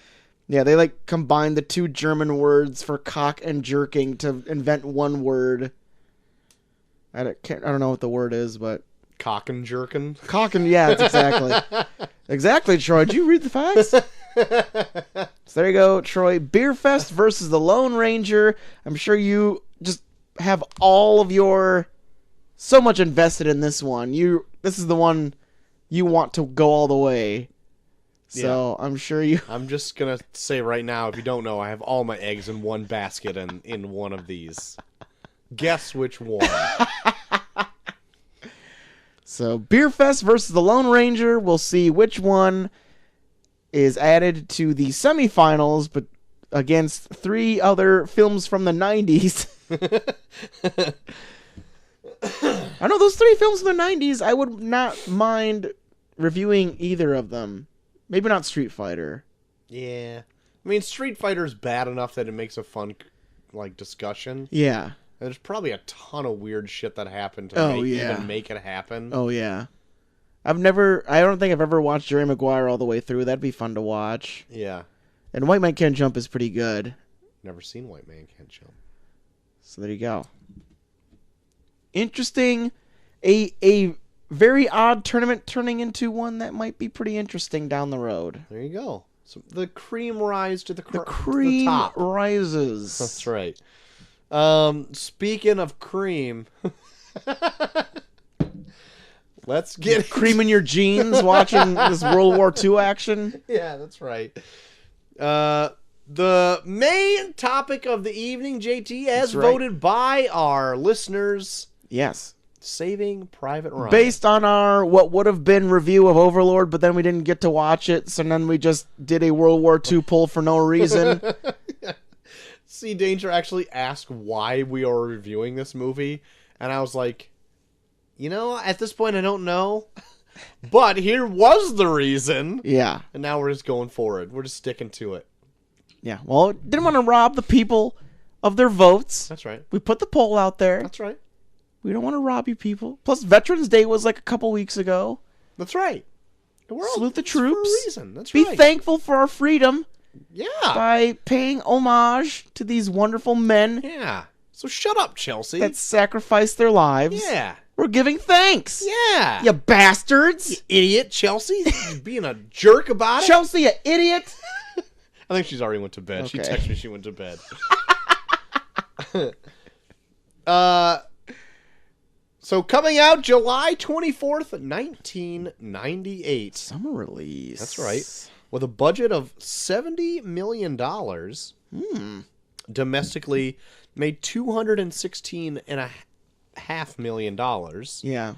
S1: Yeah, they like combined the 2 German words for cock and jerking to invent one word. I don't know what the word is, but
S2: Cock and jerkin.
S1: cock and yeah, it's exactly Troy. Did you read the facts? So there you go, Troy. Beer Fest versus the Lone Ranger. I'm sure you just have all of your so much invested in this one. This is the one you want to go all the way. So I'm sure you.
S2: I'm just gonna say right now, if you don't know, I have all my eggs in one basket and in one of these. Guess which one.
S1: So Beer Fest versus the Lone Ranger. We'll see which one is added to the semifinals, but against 3 other films from the 90s. I know those 3 films from the 90s, I would not mind reviewing either of them. Maybe not Street Fighter.
S2: Yeah. I mean, Street Fighter's bad enough that it makes a fun, discussion.
S1: Yeah.
S2: There's probably a ton of weird shit that happened to even make it happen.
S1: Oh, yeah. I don't think I've ever watched Jerry Maguire all the way through. That'd be fun to watch.
S2: Yeah.
S1: And White Man Can't Jump is pretty good.
S2: Never seen White Man Can't Jump.
S1: So there you go. Interesting. A very odd tournament turning into one that might be pretty interesting down the road.
S2: There you go. So the cream rise to the
S1: cream
S2: top.
S1: rises.
S2: That's right. Speaking of cream, let's get
S1: cream in your jeans watching this World War II action.
S2: Yeah, that's right. The main topic of the evening, JT, as voted by our listeners.
S1: Yes.
S2: Saving Private Ryan.
S1: Based on our what would have been review of Overlord, but then we didn't get to watch it, so then we just did a World War II poll for no reason.
S2: C. Danger actually asked why we are reviewing this movie, and I was like, at this point I don't know, but here was the reason.
S1: Yeah.
S2: And now we're just going forward. We're just sticking to it.
S1: Yeah. Well, didn't want to rob the people of their votes.
S2: That's right.
S1: We put the poll out there.
S2: That's right.
S1: We don't want to rob you people. Plus, Veterans Day was like a couple weeks ago.
S2: That's right.
S1: Salute the troops.
S2: For a reason. That's
S1: Be
S2: right.
S1: thankful for our freedom.
S2: Yeah.
S1: By paying homage to these wonderful men.
S2: Yeah. So shut up, Chelsea.
S1: That sacrificed their lives.
S2: Yeah.
S1: We're giving thanks.
S2: Yeah.
S1: You bastards.
S2: You idiot, Chelsea. You're being a jerk about it.
S1: Chelsea, you idiot.
S2: I think she's already went to bed.
S1: Okay.
S2: She texted me she went to bed. So coming out July 24th, 1998.
S1: Summer release.
S2: That's right. With a budget of $70 million, domestically made $216.5 million.
S1: Yeah.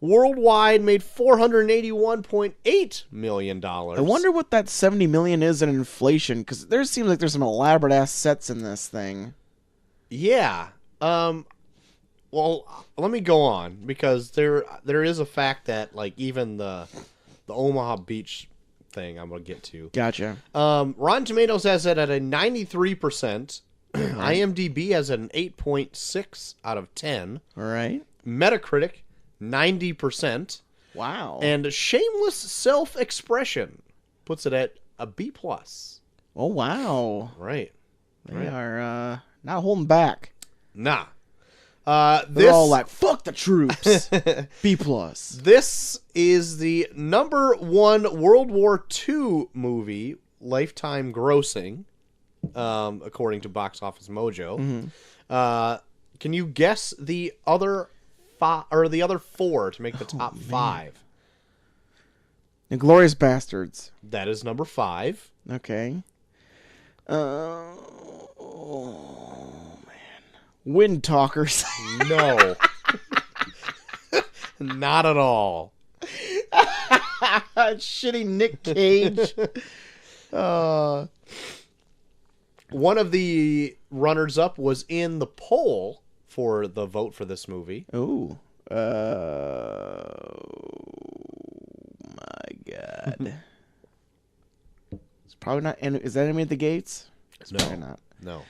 S2: Worldwide made $481.8 million.
S1: I wonder what that $70 million is in inflation, because there seems like there's some elaborate ass sets in this thing.
S2: Yeah. Well, let me go on, because there is a fact that even the Omaha Beach thing I'm going to get to.
S1: Gotcha.
S2: Rotten Tomatoes has it at a 93%. IMDb has an 8.6 out of 10.
S1: All right.
S2: Metacritic, 90%.
S1: Wow.
S2: And Shameless Self-Expression puts it at a B+.
S1: Oh, wow.
S2: Right.
S1: They are not holding back.
S2: Nah.
S1: They're all like, fuck the troops. B+.
S2: This is the #1 World War II movie, lifetime grossing, according to Box Office Mojo.
S1: Mm-hmm.
S2: Can you guess the other the other 4 to make the top 5?
S1: Inglourious Bastards.
S2: That is number 5.
S1: Okay. Wind Talkers.
S2: No. Not at all.
S1: Shitty Nick Cage.
S2: One of the runners-up was in the poll for the vote for this movie.
S1: Oh. My God. It's probably not. Is that Enemy at the Gates? It's probably not.
S2: No.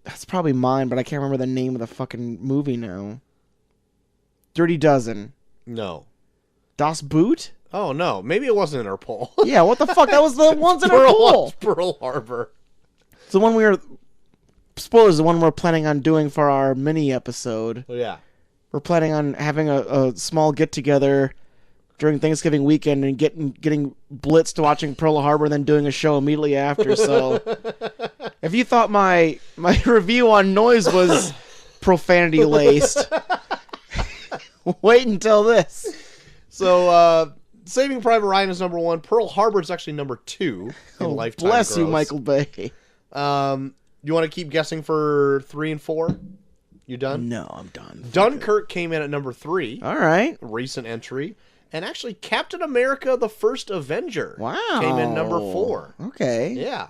S1: That's probably mine, but I can't remember the name of the fucking movie now. Dirty Dozen.
S2: No.
S1: Das Boot?
S2: Oh, no. Maybe it wasn't in our poll.
S1: Yeah, what the fuck? That was the ones in our poll.
S2: Pearl Harbor.
S1: It's the one we were... Spoilers, the one we're planning on doing for our mini episode.
S2: Oh, yeah.
S1: We're planning on having a small get-together during Thanksgiving weekend and getting blitzed watching Pearl Harbor and then doing a show immediately after. So if you thought my review on Noise was profanity-laced, wait until this.
S2: So, Saving Private Ryan is #1. Pearl Harbor is actually #2 in lifetime
S1: Bless
S2: gross.
S1: you, Michael Bay.
S2: You want to keep guessing for 3 and 4? You done?
S1: No, I'm done.
S2: Dunkirk came in at #3.
S1: All right.
S2: Recent entry. And actually, Captain America: The First Avenger
S1: Wow.
S2: came in #4.
S1: Okay.
S2: Yeah.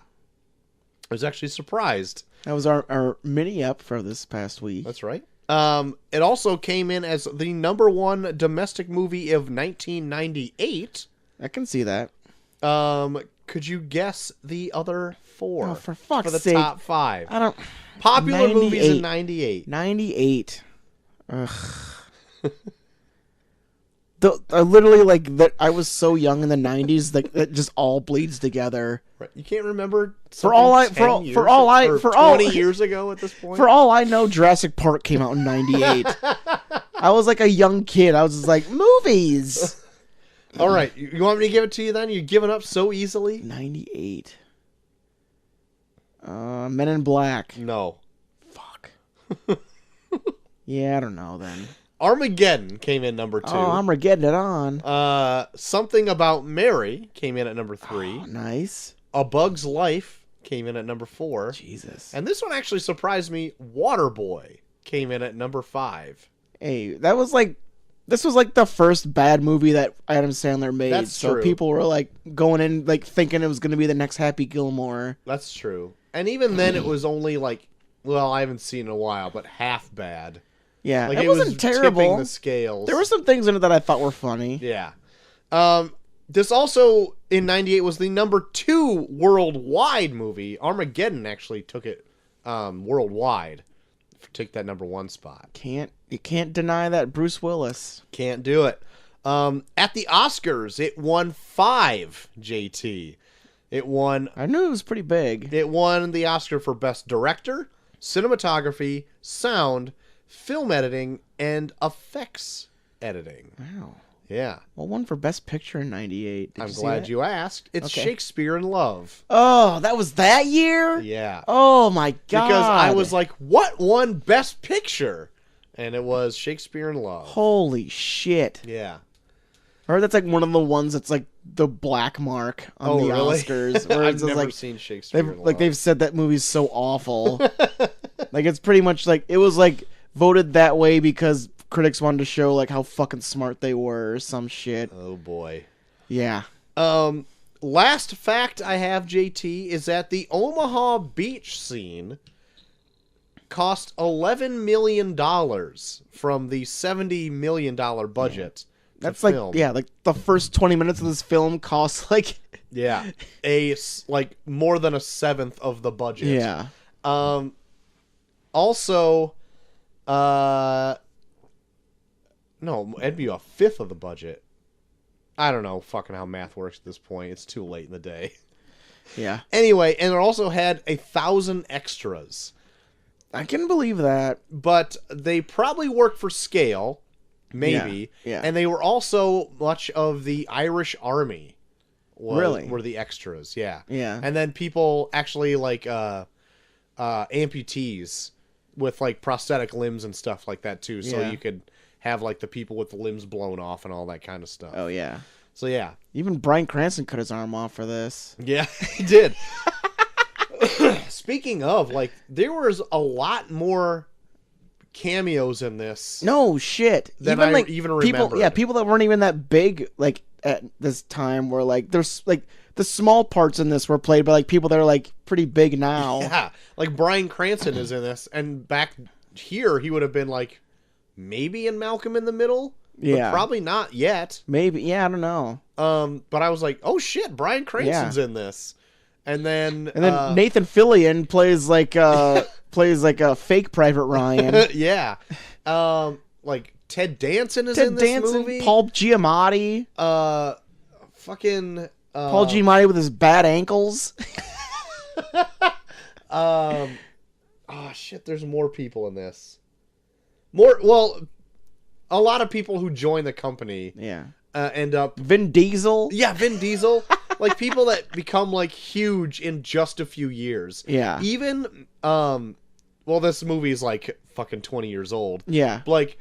S2: I was actually surprised.
S1: That was our mini up for this past week.
S2: That's right. It also came in as the number one domestic movie of 1998.
S1: I can see that.
S2: Could you guess the other four?
S1: Oh, for fuck's
S2: for the
S1: sake.
S2: top five.
S1: I don't.
S2: Popular movies in 98.
S1: 98. Ugh. I literally like that. I was so young in the 90s that it just all bleeds together.
S2: Right. You can't remember
S1: For all I- for all- for all I-
S2: or
S1: for all-
S2: 20 years ago at this point.
S1: For all I know, Jurassic Park came out in 98. I was like a young kid. I was just like, movies.
S2: All right, you want me to give it to you then? You're giving up so easily?
S1: 98. Men in Black.
S2: No.
S1: Fuck. Yeah, I don't know then.
S2: Armageddon came in number 2.
S1: Oh, I'm getting it on.
S2: Something About Mary came in at number 3.
S1: Oh, nice.
S2: A Bug's Life came in at number 4.
S1: Jesus.
S2: And this one actually surprised me. Waterboy came in at number 5.
S1: Hey, this was like the first bad movie that Adam Sandler made.
S2: That's
S1: so
S2: true.
S1: people were like going in like thinking it was going to be the next Happy Gilmore.
S2: That's true. And even then, it was only like, well, I haven't seen it in a while, but half bad.
S1: Yeah,
S2: Like
S1: it
S2: was
S1: wasn't
S2: tipping
S1: terrible.
S2: the scales.
S1: There were some things in it that I thought were funny.
S2: Yeah. This also, in 98, was the number 2 worldwide movie. Armageddon actually took it worldwide. Take that number 1 spot.
S1: You can't deny that Bruce Willis.
S2: Can't do it. At the Oscars, it won 5, JT. It won
S1: I knew it was pretty big.
S2: the Oscar for Best Director, Cinematography, Sound, Film Editing, and Effects Editing.
S1: Wow.
S2: Yeah.
S1: Well, one for Best Picture in 98.
S2: I'm glad you asked. It's
S1: Okay.
S2: Shakespeare in Love.
S1: Oh, that was that year?
S2: Yeah.
S1: Oh my god.
S2: Because I was like, what won Best Picture? And it was Shakespeare in Love.
S1: holy shit.
S2: Yeah.
S1: I heard that's like one of the ones that's like the black mark on the
S2: really?
S1: Oscars. Where
S2: I've
S1: it's just
S2: never
S1: like
S2: seen Shakespeare in Love.
S1: they've said that movie's so awful. Like it's pretty much like it was like voted that way because critics wanted to show like how fucking smart they were or some shit.
S2: Oh boy.
S1: Yeah.
S2: Last fact I have, JT, is that the Omaha beach scene cost $11 million from the $70 million budget. to
S1: That's like
S2: film.
S1: like the first 20 minutes of this film costs like
S2: Yeah. Like more than a seventh of the budget.
S1: yeah.
S2: Also, no, it'd be a fifth of the budget. I don't know fucking how math works at this point. It's too late in the day.
S1: Yeah.
S2: Anyway, and it also had 1,000 extras.
S1: I can believe that.
S2: But they probably worked for scale, maybe.
S1: Yeah.
S2: And they were also much of the Irish Army.
S1: Really?
S2: Were the extras, yeah.
S1: Yeah.
S2: And then people actually like amputees with like prosthetic limbs and stuff like that too. So
S1: Yeah.
S2: you could have like the people with the limbs blown off and all that kind of stuff.
S1: Oh yeah.
S2: So yeah.
S1: Even Bryan Cranston cut his arm off for this.
S2: Yeah, he did. Speaking of, like, there was a lot more cameos in this.
S1: No shit.
S2: Than I even
S1: people,
S2: remembered.
S1: yeah, people that weren't even that big like at this time were like there's like the small parts in this were played by like people that are like pretty big now.
S2: Yeah, like Bryan Cranston is in this, and back here he would have been like maybe in Malcolm in the Middle.
S1: Yeah.
S2: But probably not yet.
S1: Maybe, yeah, I don't know.
S2: But I was like, oh shit, Bryan Cranston's in this. And then
S1: Nathan Fillion plays like a fake Private Ryan.
S2: yeah. Like Ted Danson is
S1: Ted
S2: in this
S1: Danson,
S2: movie.
S1: Paul Giamatti.
S2: Fucking
S1: Paul Giamatti with his bad ankles.
S2: oh shit, there's more people in this. Well, a lot of people who join the company
S1: Yeah.
S2: end up
S1: Vin Diesel.
S2: yeah, Vin Diesel, like people that become like huge in just a few years.
S1: Yeah.
S2: Even well, this movie is like fucking 20 years old.
S1: Yeah.
S2: Like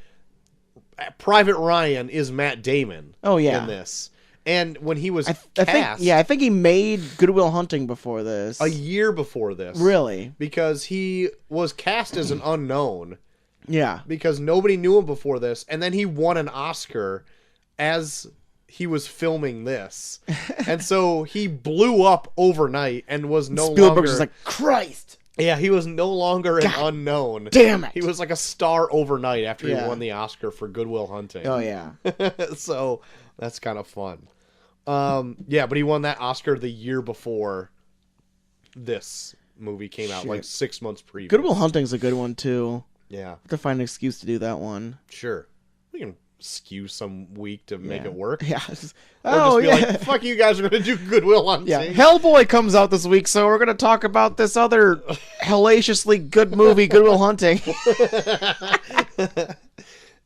S2: Private Ryan is Matt Damon.
S1: Oh, yeah.
S2: In this. And when he was
S1: I
S2: cast
S1: think he made Good Will Hunting before this.
S2: a year before this.
S1: Really?
S2: Because he was cast as an unknown
S1: Yeah.
S2: because nobody knew him before this, and then he won an Oscar as he was filming this. And so he blew up overnight and was no
S1: Spielberg's
S2: longer...
S1: just like, Christ!
S2: Yeah, he was no longer an unknown.
S1: Damn it!
S2: He was like a star overnight after
S1: Yeah.
S2: he won the Oscar for Good Will Hunting.
S1: Oh, yeah.
S2: So that's kind of fun. Yeah, but he won that Oscar the year before this movie came out,
S1: Shit.
S2: like 6 months previous.
S1: Good Will Hunting's a good one, too.
S2: Yeah,
S1: Have to find an excuse to do that one.
S2: sure. We can skew some week to make
S1: Yeah.
S2: it work.
S1: Yeah.
S2: Or
S1: Oh,
S2: just be
S1: yeah.
S2: like, fuck you guys are going to do Good Will Hunting.
S1: Yeah, Hellboy comes out this week, so we're going to talk about this other hellaciously good movie, Good Will Hunting.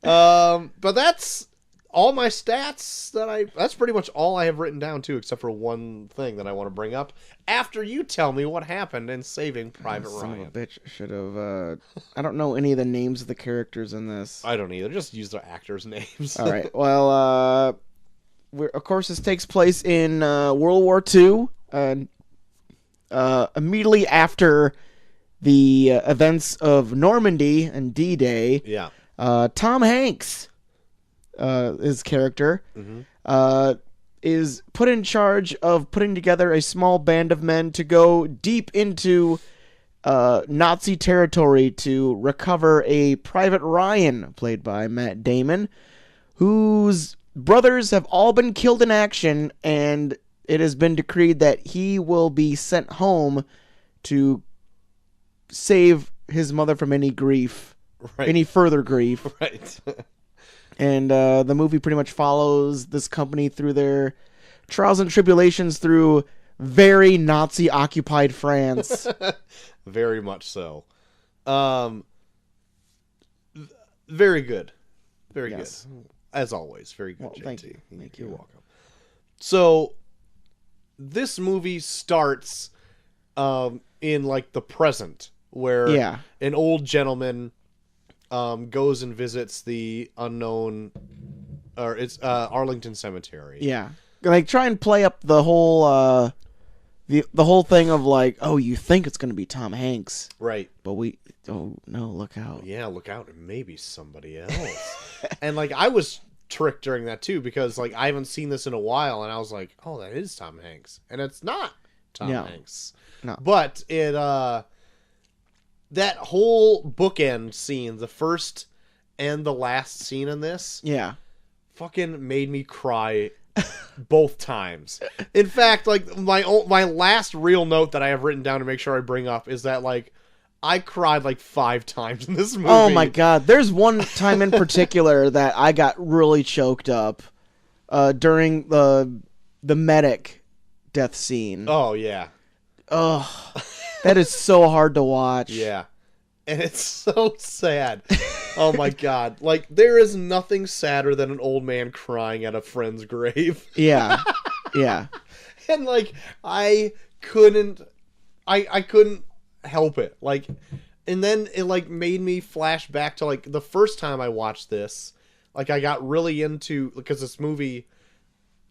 S2: But that's all my stats that's pretty much all I have written down too, except for one thing that I want to bring up after you tell me what happened in Saving Private
S1: Son
S2: Ryan.
S1: of a bitch. Should have. I don't know any of the names of the characters in this.
S2: I don't either. Just use the actors' names.
S1: All right. Well, of course, this takes place in World War II. Immediately after the events of Normandy and D-Day,
S2: Yeah.
S1: Tom Hanks, his character, is put in charge of putting together a small band of men to go deep into Nazi territory to recover a Private Ryan, played by Matt Damon, whose brothers have all been killed in action, and it has been decreed that he will be sent home to save his mother from any grief,
S2: Right.
S1: any further grief.
S2: Right.
S1: And the movie pretty much follows this company through their trials and tribulations through very Nazi-occupied France.
S2: Very much so. Very good. Very
S1: Yes.
S2: good. As always, very good,
S1: Well,
S2: JT.
S1: thank you. Thank
S2: You're
S1: you.
S2: welcome. So, this movie starts in, like, the present, where
S1: Yeah.
S2: an old gentleman goes and visits the unknown, or it's Arlington Cemetery.
S1: Yeah. Like, try and play up the whole the whole thing of like, oh, you think it's going to be Tom Hanks,
S2: Right.
S1: but oh no, look out.
S2: Yeah, look out, it may be somebody else. And, like, I was tricked during that, too, because, like, I haven't seen this in a while, and I was like, oh, that is Tom Hanks. And it's not Tom
S1: No.
S2: Hanks.
S1: No.
S2: But it, that whole bookend scene, the first and the last scene in this,
S1: Yeah.
S2: fucking made me cry both times. In fact, like, my last real note that I have written down to make sure I bring up is that, like, I cried like 5 times in this movie.
S1: Oh my god, there's one time in particular that I got really choked up during the medic death scene.
S2: Oh yeah.
S1: Oh, that is so hard to watch.
S2: Yeah. And it's so sad. Oh my god. Like, there is nothing sadder than an old man crying at a friend's grave.
S1: Yeah. Yeah.
S2: And, like, I couldn't help it. Like, and then it, like, made me flash back to, like, the first time I watched this. Like, I got really into, because this movie,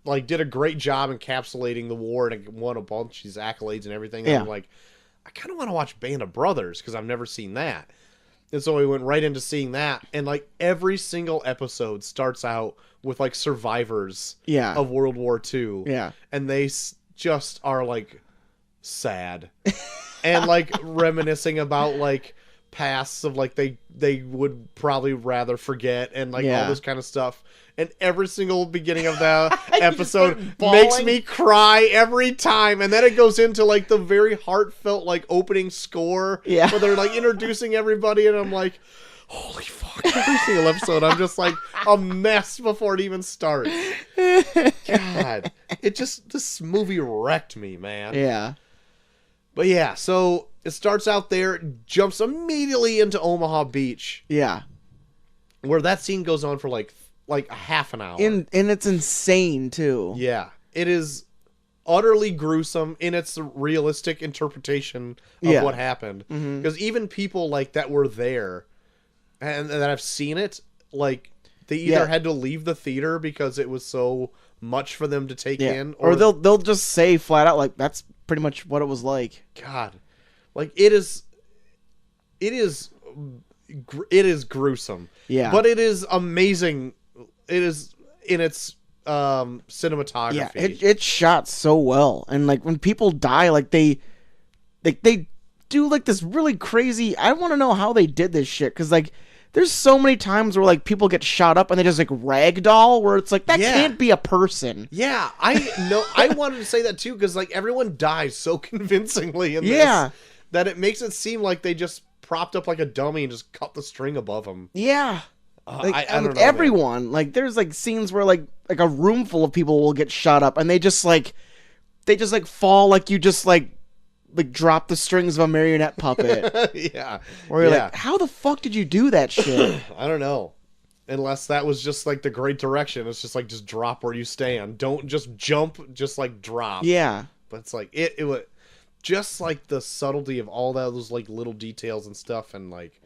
S2: like, did a great job encapsulating the war, and it won a bunch of these accolades and everything. And
S1: Yeah.
S2: I'm like, I kind of want to watch Band of Brothers, because I've never seen that. And so we went right into seeing that, and, like, every single episode starts out with, like, survivors
S1: Yeah.
S2: of World War II.
S1: Yeah.
S2: And they just are, like, sad. And, like, reminiscing about, like, pasts of, like, they would probably rather forget, and, like,
S1: Yeah.
S2: all this kind of stuff. And every single beginning of the
S1: You
S2: episode
S1: start
S2: makes
S1: bawling.
S2: me cry every time. And then it goes into, like, the very heartfelt, like, opening score.
S1: Yeah.
S2: Where they're, like, introducing everybody, and I'm like, holy fuck. Every single episode, I'm just, like, a mess before it even starts. God. This movie wrecked me, man.
S1: Yeah.
S2: But yeah, so it starts out there, jumps immediately into Omaha Beach,
S1: Yeah.
S2: where that scene goes on for like a half an hour.
S1: And it's insane too.
S2: Yeah, it is utterly gruesome in its realistic interpretation of
S1: Yeah.
S2: what happened. Because even people like that were there and that have seen it, like, they either
S1: Yeah.
S2: had to leave the theater because it was so much for them to take
S1: Yeah.
S2: in,
S1: Or they'll just say flat out like that's pretty much what it was like.
S2: God, like, it is gruesome.
S1: Yeah.
S2: But it is amazing. It is in its cinematography.
S1: Yeah, it's shot so well, and like when people die, like they do like this really crazy. I want to know how they did this shit, because like there's so many times where like people get shot up and they just like ragdoll, where it's like that can't be a person.
S2: Yeah, I know. I wanted to say that too, because like everyone dies so convincingly in this that it makes it seem like they just propped up like a dummy and just cut the string above them.
S1: Yeah. Like,
S2: I don't know,
S1: everyone,
S2: man.
S1: like there's like scenes where like a room full of people will get shot up and they just fall, like you just like drop the strings of a marionette puppet.
S2: Yeah.
S1: Where you're like, how the fuck did you do that shit?
S2: I don't know. Unless that was just like the great direction. It's just like, just drop where you stand. Don't just jump, just like drop.
S1: Yeah.
S2: But it's like, it was just like the subtlety of all those like little details and stuff, and like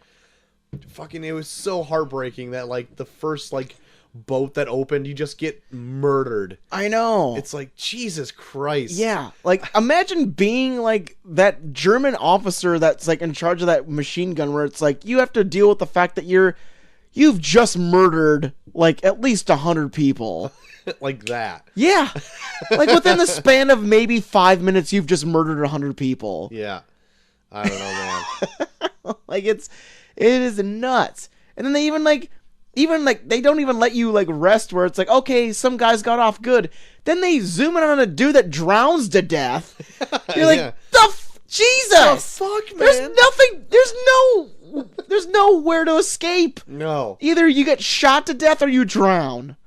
S2: fucking, it was so heartbreaking that like the first like boat that opened, you just get murdered.
S1: I know.
S2: It's like, Jesus Christ.
S1: Yeah. Like imagine being like that German officer that's like in charge of that machine gun, where it's like you have to deal with the fact that you've just murdered like at least 100 people.
S2: Like that. Yeah.
S1: Like within the span of maybe 5 minutes, you've just murdered 100 people.
S2: Yeah. I don't know, man.
S1: Like it is nuts. And then they even they don't even let you like rest, where it's like, okay, some guys got off good. Then they zoom in on a dude that drowns to death. You're like, Jesus!
S2: The fuck, man?
S1: There's nowhere to escape.
S2: No.
S1: Either you get shot to death or you drown.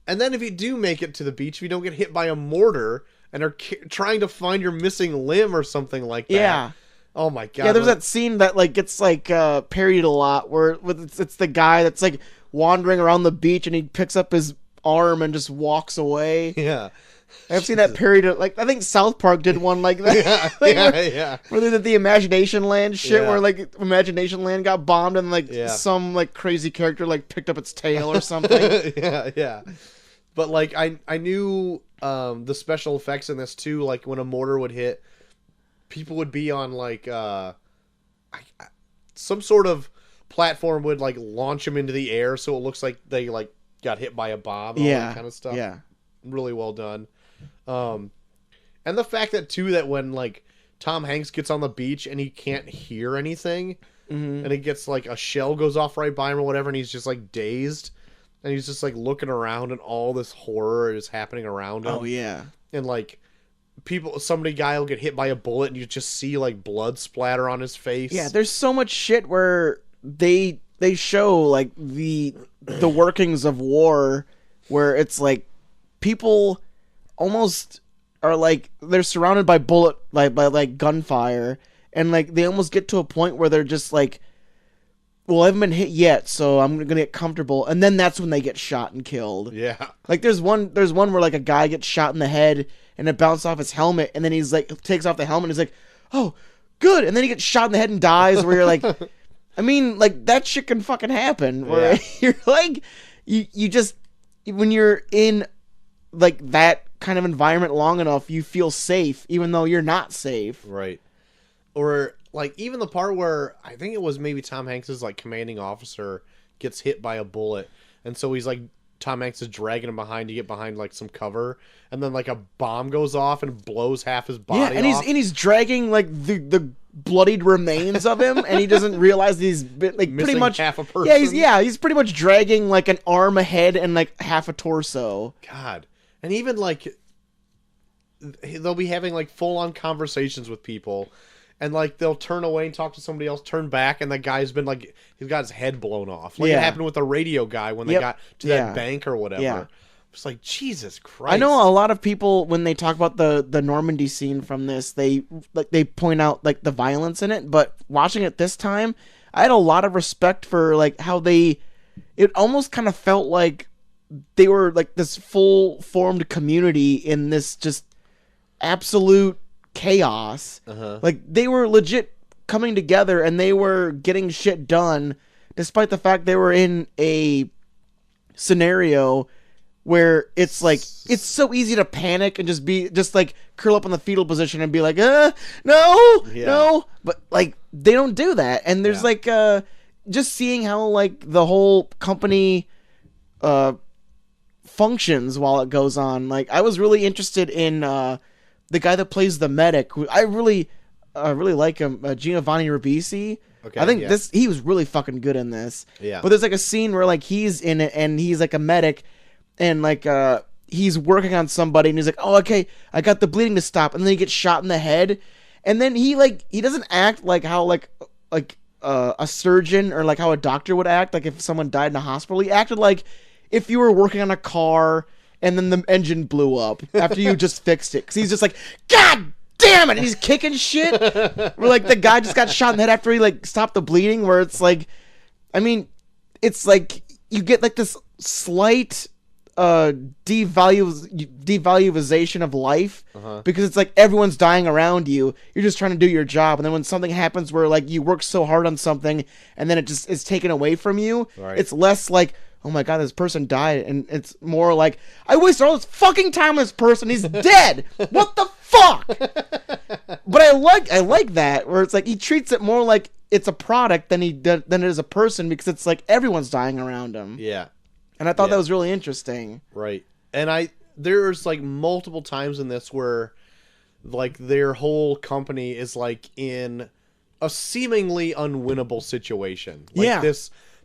S2: And then if you do make it to the beach, if you don't get hit by a mortar and are trying to find your missing limb or something like that.
S1: Yeah.
S2: Oh my God.
S1: Yeah, there's that scene that like gets like parodied a lot, where it's the guy that's like wandering around the beach and he picks up his arm and just walks away.
S2: Yeah.
S1: I've seen that parody. Like I think South Park did one like that.
S2: Yeah,
S1: where they did the Imagination Land shit, where like Imagination Land got bombed and like some like crazy character like picked up its tail or something.
S2: Yeah. But like I knew the special effects in this too. Like when a mortar would hit, people would be on like some sort of platform would like launch them into the air, so it looks like they like got hit by a bomb. And all that kind of stuff.
S1: Yeah.
S2: Really well done. And the fact that too, that when like Tom Hanks gets on the beach and he can't hear anything, and it gets like a shell goes off right by him or whatever, and he's just like dazed, and he's just like looking around, and all this horror is happening around him.
S1: Oh yeah.
S2: And like guy will get hit by a bullet, and you just see like blood splatter on his face.
S1: Yeah, there's so much shit where they show like the workings of war, where it's like people almost are like they're surrounded by by gunfire, and like they almost get to a point where they're just like, well, I haven't been hit yet, so I'm gonna get comfortable, and then that's when they get shot and killed.
S2: Yeah.
S1: Like there's one where like a guy gets shot in the head and it bounced off his helmet, and then he's like takes off the helmet and he's like, oh, good, and then he gets shot in the head and dies. Where you're like, I mean, like that shit can fucking happen. Where you're like, you just when you're in like that kind of environment long enough, you feel safe, even though you're not safe.
S2: Right. Or like even the part where I think it was maybe Tom Hanks's like commanding officer gets hit by a bullet, and so he's like, Tom Hanks is dragging him behind to get behind like some cover, and then like a bomb goes off and blows half his body off.
S1: And he's dragging like the bloodied remains of him, and he doesn't realize that he's like
S2: missing
S1: pretty much
S2: half a person.
S1: He's pretty much dragging like an arm, a head, and like half a torso.
S2: God. And even like they'll be having like full on conversations with people, and like they'll turn away and talk to somebody else, turn back, and the guy's been like, he's got his head blown off. Like it happened with the radio guy when they got to that bank or whatever.
S1: Yeah.
S2: It's like, Jesus Christ.
S1: I know a lot of people, when they talk about the Normandy scene from this, they point out like the violence in it, but watching it this time, I had a lot of respect for like how it almost kind of felt like they were like this full formed community in this just absolute chaos. Like they were legit coming together and they were getting shit done, despite the fact they were in a scenario where it's like it's so easy to panic and just like curl up in the fetal position and be like, no, but like they don't do that. And there's like just seeing how like the whole company functions while it goes on. Like, I was really interested in the guy that plays the medic. I really like him, Giovanni Ribisi.
S2: Okay,
S1: I think
S2: yeah.
S1: he was really fucking good in this.
S2: Yeah.
S1: But there's like a scene where like he's in it and he's like a medic and like he's working on somebody and he's like, "Oh, okay, I got the bleeding to stop." And then he gets shot in the head. And then he doesn't act like how like a surgeon or like how a doctor would act like if someone died in a hospital. He acted like if you were working on a car and then the engine blew up after you just fixed it. Cuz he's just like, "God damn it!" And he's kicking shit. Where like the guy just got shot in the head after he like stopped the bleeding. Where it's like, I mean, it's like you get like this slight devaluation of life because it's like everyone's dying around you. You're just trying to do your job, and then when something happens where like you work so hard on something and then it just is taken away from you,
S2: Right.
S1: it's less like, "Oh my god, this person died," and it's more like, "I wasted all this fucking time on this person. He's dead. What the fuck?" But I like that where it's like he treats it more like it's a product than it is a person, because it's like everyone's dying around him.
S2: Yeah.
S1: And I thought
S2: Yeah.
S1: that was really interesting.
S2: Right. And there's like multiple times in this where like their whole company is like in a seemingly unwinnable situation. Like
S1: Yeah.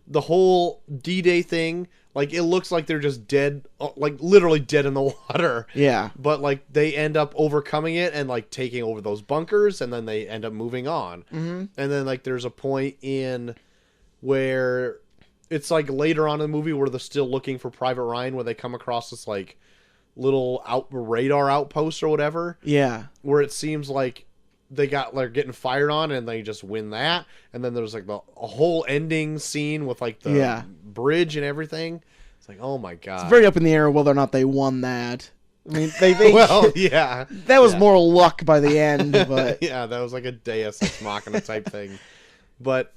S2: the whole D-Day thing, like it looks like they're just dead, like literally dead in the water.
S1: Yeah.
S2: But like they end up overcoming it and like taking over those bunkers, and then they end up moving on.
S1: Mm-hmm.
S2: And then like there's a point in where it's like later on in the movie where they're still looking for Private Ryan, where they come across this like little radar outpost or whatever,
S1: Yeah.
S2: where it seems like they're getting fired on and they just win that. And then there's like a whole ending scene with like the
S1: Yeah.
S2: bridge and everything. It's like, oh my god.
S1: It's very up in the air whether or not they won that. I mean, they
S2: well, yeah.
S1: that was
S2: Yeah.
S1: more luck by the end, but
S2: Yeah, that was like a Deus Ex Machina type thing. But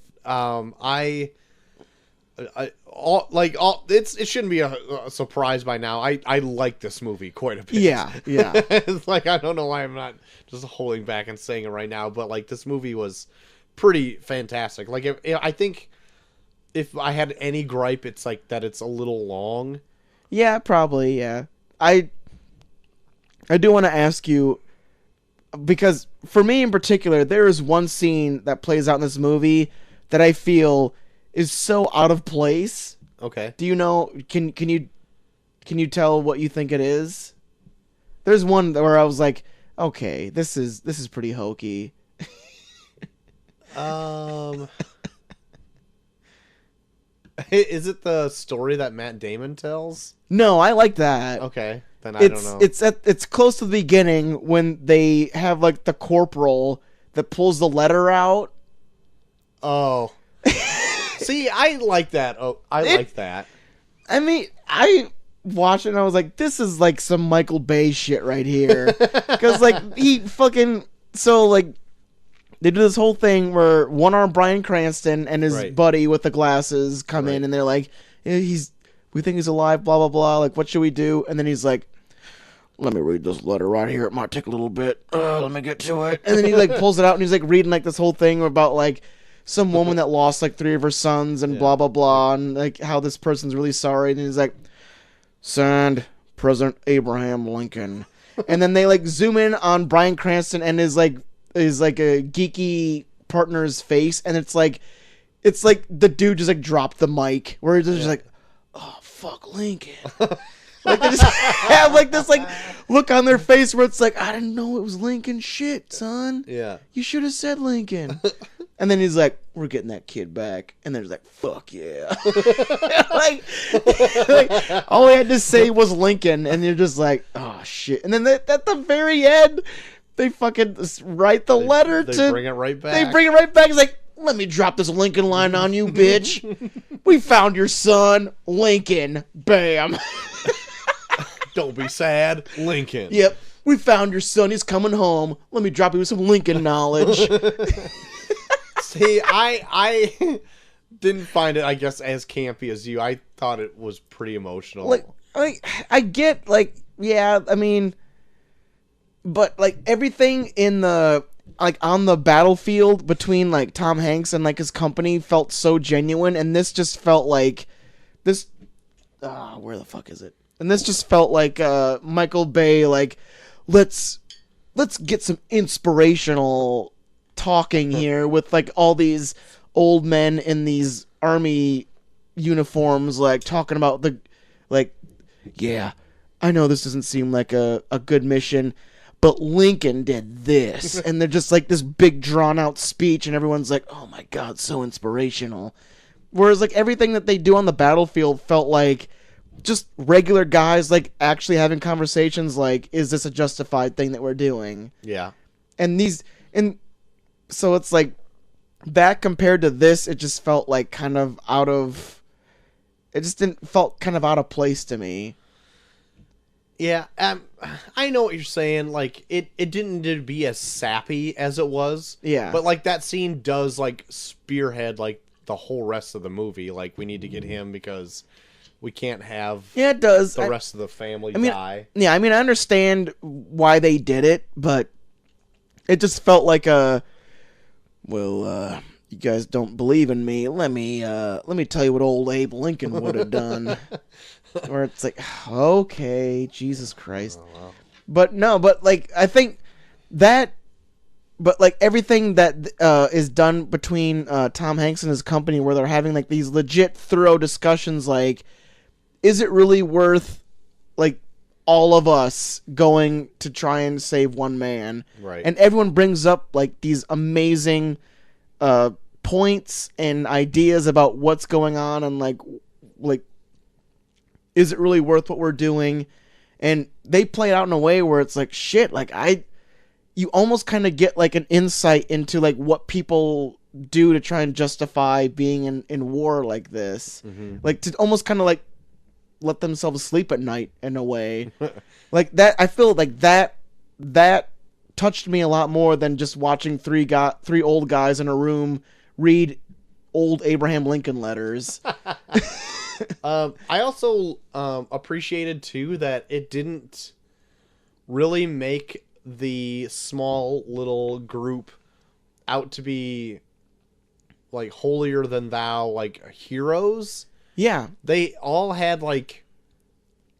S2: it shouldn't be a surprise by now. I like this movie quite a bit.
S1: yeah.
S2: It's like, I don't know why I'm not just holding back and saying it right now, but like this movie was pretty fantastic. Like I think if I had any gripe, it's like that it's a little long.
S1: Yeah, probably, yeah. I do want to ask you, because for me in particular, there is one scene that plays out in this movie that I feel is so out of place.
S2: Okay.
S1: Do you know? Can you tell what you think it is? There's one where I was like, okay, this is pretty hokey.
S2: Is it the story that Matt Damon tells?
S1: No, I like that.
S2: Okay, then I don't know.
S1: It's close to the beginning when they have like the corporal that pulls the letter out.
S2: Oh. See, I like that. Oh, like that.
S1: I mean, I watched it and I was like, this is like some Michael Bay shit right here. Because like he fucking, so like they do this whole thing where one-armed Bryan Cranston and his
S2: Right.
S1: buddy with the glasses come
S2: Right.
S1: in and they're like, "Yeah, we think he's alive, blah blah blah, like what should we do?" And then he's like, "Let me read this letter right here, it might take a little bit, let me get to it." And then he like pulls it out and he's like reading like this whole thing about like some woman that lost like 3 of her sons and blah blah blah, and like how this person's really sorry. And he's like, "Signed, President Abraham Lincoln." And then they like zoom in on Bryan Cranston and his like a geeky partner's face, and it's like the dude just like dropped the mic, where he's just like, "Oh fuck, Lincoln." Like they just have like this like look on their face where it's like, "I didn't know it was Lincoln. Shit, son.
S2: Yeah.
S1: You should have said Lincoln." And then he's like, "We're getting that kid back." And they're just like, "Fuck yeah." like all he had to say was Lincoln, and you're just like, "Oh shit." And then at the very end, they fucking write the letter
S2: They bring it right back.
S1: They bring it right back. It's like, "Let me drop this Lincoln line on you, bitch. We found your son, Lincoln. Bam."
S2: Don't be sad, Lincoln.
S1: Yep. "We found your son. He's coming home. Let me drop you with some Lincoln knowledge."
S2: See, I didn't find it, I guess, as campy as you. I thought it was pretty emotional.
S1: Like I get, like, yeah, I mean, but like everything in the like on the battlefield between like Tom Hanks and like his company felt so genuine, and this just felt like this. Where the fuck is it? And this just felt like Michael Bay, like, let's get some inspirational talking here with like all these old men in these army uniforms, like talking about yeah, I know this doesn't seem like a good mission, but Lincoln did this. And they're just like this big drawn out speech, and everyone's like, oh my God, so inspirational. Whereas like everything that they do on the battlefield felt like just regular guys like actually having conversations like, is this a justified thing that we're doing?
S2: Yeah.
S1: And so it's like that compared to this, it just felt like kind of felt kind of out of place to me.
S2: Yeah, I know what you're saying. Like, it didn't need to be as sappy as it was.
S1: Yeah.
S2: But, like, that scene does, like, spearhead, like, the whole rest of the movie. Like, we need to get him because we can't have
S1: it does.
S2: the rest of the family
S1: I
S2: die.
S1: Yeah, I mean, I understand why they did it, but it just felt like you guys don't believe in me. Let me tell you what old Abe Lincoln would have done. Where it's like, okay, Jesus Christ.
S2: Oh, wow.
S1: But like I think that, but like everything that is done between Tom Hanks and his company, where they're having like these legit thorough discussions, like, is it really worth like all of us going to try and save one man?
S2: Right.
S1: And everyone brings up like these amazing points and ideas about what's going on, and like is it really worth what we're doing? And they play it out in a way where it's like, shit, like you almost kind of get like an insight into like what people do to try and justify being in war like this.
S2: Mm-hmm.
S1: Like to almost kind of like let themselves sleep at night in a way. Like that, I feel like that touched me a lot more than just watching three old guys in a room read old Abraham Lincoln letters.
S2: I also appreciated too that it didn't really make the small little group out to be like holier than thou, like heroes.
S1: Yeah.
S2: They all had like,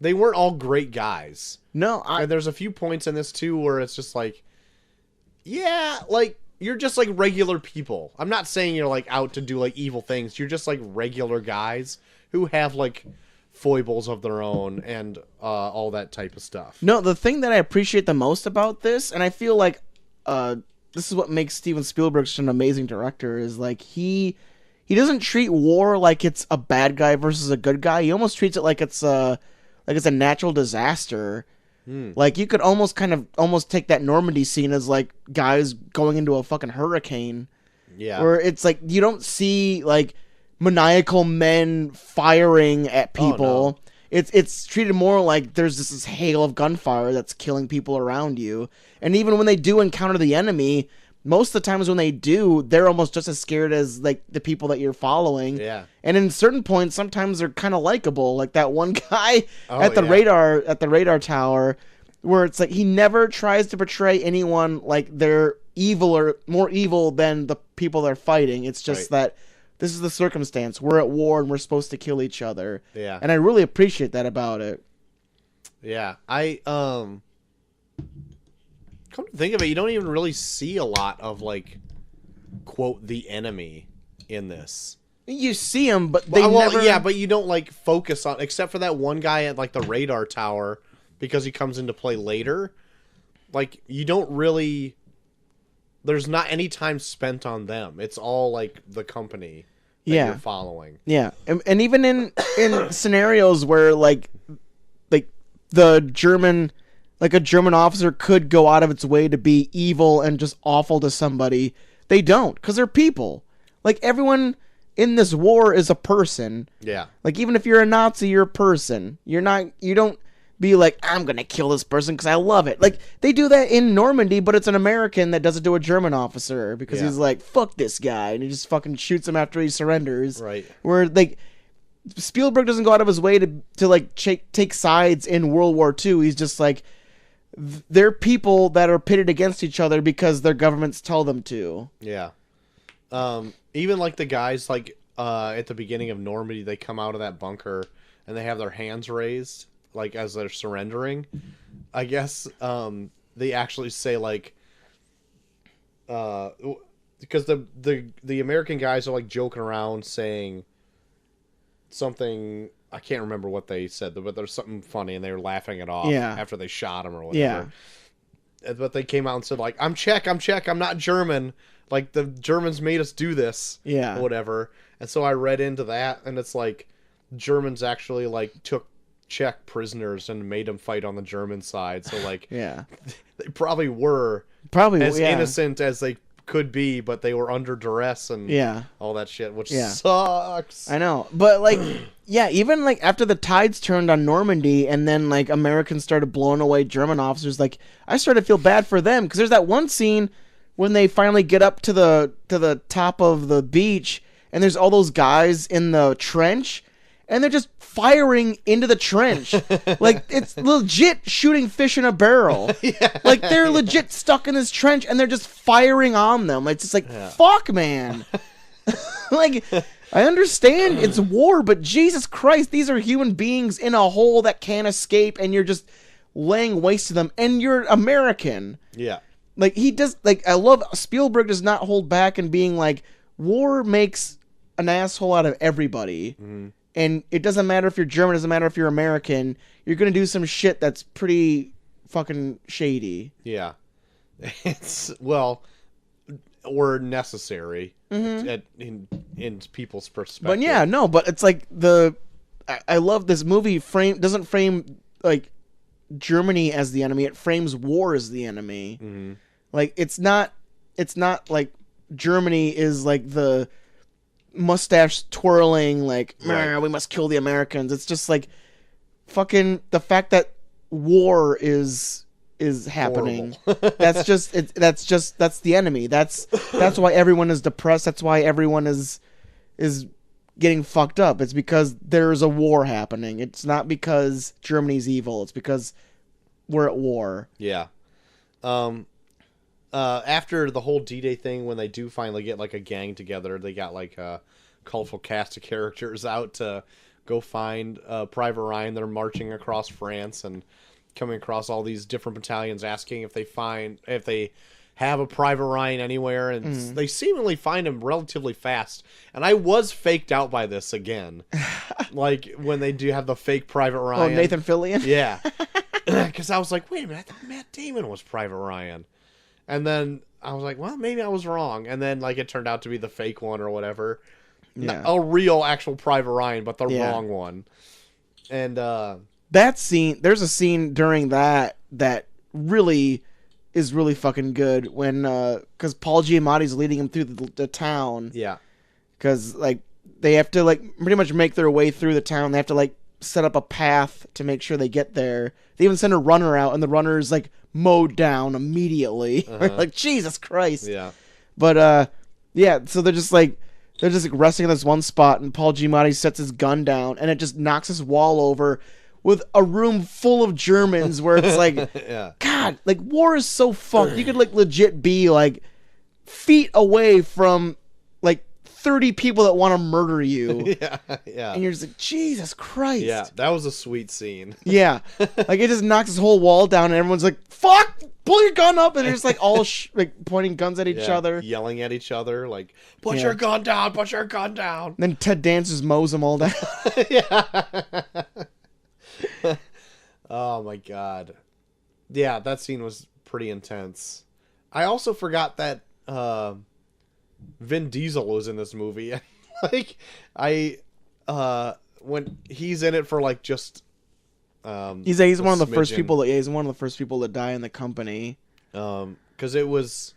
S2: they weren't all great guys.
S1: No,
S2: And there's a few points in this too where it's just like, yeah, like you're just like regular people. I'm not saying you're like out to do like evil things. You're just like regular guys who have like foibles of their own and all that type of stuff.
S1: No, the thing that I appreciate the most about this, and I feel like this is what makes Steven Spielberg such an amazing director, is like he doesn't treat war like it's a bad guy versus a good guy. He almost treats it like it's a natural disaster. Like you could almost take that Normandy scene as like guys going into a fucking hurricane.
S2: Yeah.
S1: Where it's like you don't see like maniacal men firing at people.
S2: Oh, no.
S1: It's treated more like there's this hail of gunfire that's killing people around you. And even when they do encounter the enemy, most of the times when they do, they're almost just as scared as like the people that you're following.
S2: Yeah.
S1: And in certain points, sometimes they're kind of likable, like that one guy
S2: Oh,
S1: at the
S2: yeah.
S1: radar tower, where it's like he never tries to portray anyone like they're evil or more evil than the people they're fighting. It's just
S2: Right.
S1: that this is the circumstance. We're at war and we're supposed to kill each other.
S2: Yeah.
S1: And I really appreciate that about it.
S2: Yeah. I come to think of it, you don't even really see a lot of like quote the enemy in this.
S1: You see them, but they
S2: Well,
S1: never.
S2: yeah, but you don't like focus on, except for that one guy at like the radar tower, because he comes into play later. Like you don't really. There's not any time spent on them. It's all like the company that
S1: Yeah.
S2: you're following.
S1: Yeah, and even in scenarios where like the German, like a German officer could go out of its way to be evil and just awful to somebody, they don't, because they're people. Like everyone in this war is a person.
S2: Yeah.
S1: Like even if you're a Nazi, you're a person. You don't be like, I'm gonna kill this person because I love it. Like they do that in Normandy, but it's an American that does it to a German officer because
S2: Yeah.
S1: he's like, fuck this guy, and he just fucking shoots him after he surrenders.
S2: Right.
S1: Where like Spielberg doesn't go out of his way to like take sides in World War II. He's just like, they're people that are pitted against each other because their governments tell them to.
S2: Yeah. Even like the guys like at the beginning of Normandy, they come out of that bunker and they have their hands raised. like as they're surrendering, I guess they actually say like because the American guys are like joking around saying something. I can't remember what they said, but there's something funny, and they were laughing it off after they shot him or whatever. Yeah. But they came out and said like, I'm Czech, I'm not German. Like the Germans made us do this.
S1: Yeah.
S2: Or whatever. And so I read into that, and it's like Germans actually like took Czech prisoners and made them fight on the German side. So like,
S1: yeah,
S2: they probably were as innocent as they could be, but they were under duress and all that shit, which sucks.
S1: I know, but like, yeah, even like after the tides turned on Normandy, and then like Americans started blowing away German officers, like I started to feel bad for them, because there's that one scene when they finally get up to the top of the beach, and there's all those guys in the trench, and they're just firing into the trench. Like, it's legit shooting fish in a barrel. Like, they're legit stuck in this trench, and they're just firing on them. It's just like, fuck, man. Like, I understand it's war, but Jesus Christ, these are human beings in a hole that can't escape, and you're just laying waste to them, and you're American.
S2: Yeah.
S1: Like, he does, like, I love, Spielberg does not hold back in being like, war makes an asshole out of everybody. Mm-hmm. And it doesn't matter if you're German, it doesn't matter if you're American, you're going to do some shit that's pretty fucking shady.
S2: Yeah. It's, well, or necessary in people's perspective.
S1: But yeah, no, but it's like I love this movie doesn't frame like Germany as the enemy, it frames war as the enemy. Mm-hmm. Like, it's not like Germany is like the mustache twirling, like, we must kill the Americans. It's just like fucking the fact that war is happening. That's the enemy. That's why everyone is depressed. That's why everyone is getting fucked up. It's because there's a war happening. It's not because Germany's evil. It's because we're at war.
S2: Yeah. After the whole D-Day thing, when they do finally get like a gang together, they got like a colorful cast of characters out to go find Private Ryan. They're marching across France and coming across all these different battalions, asking if they have a Private Ryan anywhere, and they seemingly find him relatively fast. And I was faked out by this again, like when they do have the fake Private Ryan.
S1: Oh, Nathan Fillion.
S2: Yeah, because I was like, wait a minute, I thought Matt Damon was Private Ryan. And then I was like, well, maybe I was wrong. And then, like, it turned out to be the fake one or whatever. Yeah. A real, actual Private Ryan, but the wrong one. And,
S1: that scene, there's a scene during that really is really fucking good when, because Paul Giamatti's leading him through the town.
S2: Yeah.
S1: Because, like, they have to, like, pretty much make their way through the town. They have to, like, set up a path to make sure they get there. They even send a runner out, and the runner's, like, mowed down immediately. Like, Jesus Christ.
S2: Yeah.
S1: But yeah, so they're just resting in this one spot, and Paul Giamatti sets his gun down, and it just knocks his wall over with a room full of Germans where it's like, God, like, war is so fucked. You could, like, legit be like feet away from like 30 people that want to murder you.
S2: Yeah.
S1: And you're just like, Jesus Christ.
S2: Yeah, that was a sweet scene.
S1: Yeah. Like, it just knocks his whole wall down, and everyone's like, fuck, pull your gun up, and they're just like all like pointing guns at each other.
S2: Yelling at each other, like, put your gun down, put your gun down.
S1: And then Ted Dances mows them all down.
S2: Oh my God. Yeah, that scene was pretty intense. I also forgot that Vin Diesel was in this movie. Like, when he's in it for like just
S1: he's one of the first people he's one of the first people to die in the company.
S2: Because it was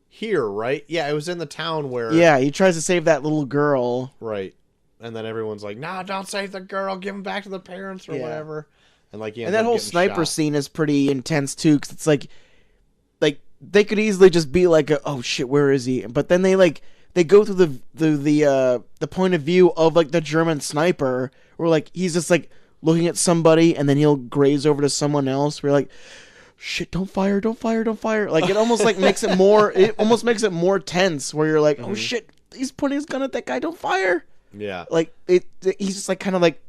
S2: here, right? Yeah, it was in the town where
S1: he tries to save that little girl.
S2: Right. And then everyone's like, nah, don't save the girl, give him back to the parents or whatever. And like,
S1: and that whole sniper scene is pretty intense too, because it's like they could easily just be like, oh shit, where is he? But then they go through the point of view of like the German sniper, where like he's just like looking at somebody, and then he'll graze over to someone else. We're like, shit, don't fire. Like, it almost like makes it more. It almost makes it more tense, where you're like, oh shit, he's pointing his gun at that guy. Don't fire.
S2: Yeah.
S1: Like he's just like kind of like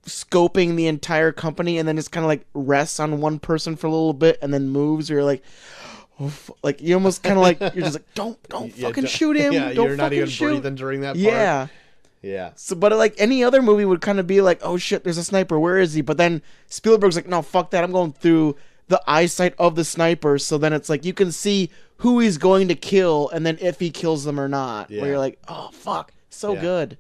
S1: scoping the entire company and then just kind of like rests on one person for a little bit and then moves. Or you're like, like you almost kind of like you're just like don't fucking shoot him.
S2: Yeah,
S1: don't
S2: you're not
S1: fucking
S2: even
S1: shoot.
S2: breathing during that part.
S1: Yeah.
S2: Yeah.
S1: So, but like any other movie would kind of be like, oh shit, there's a sniper. Where is he? But then Spielberg's like, no, fuck that. I'm going through the eyesight of the sniper. So then it's like you can see who he's going to kill and then if he kills them or not.
S2: Yeah.
S1: Where you're like, oh fuck, so
S2: Yeah.
S1: good.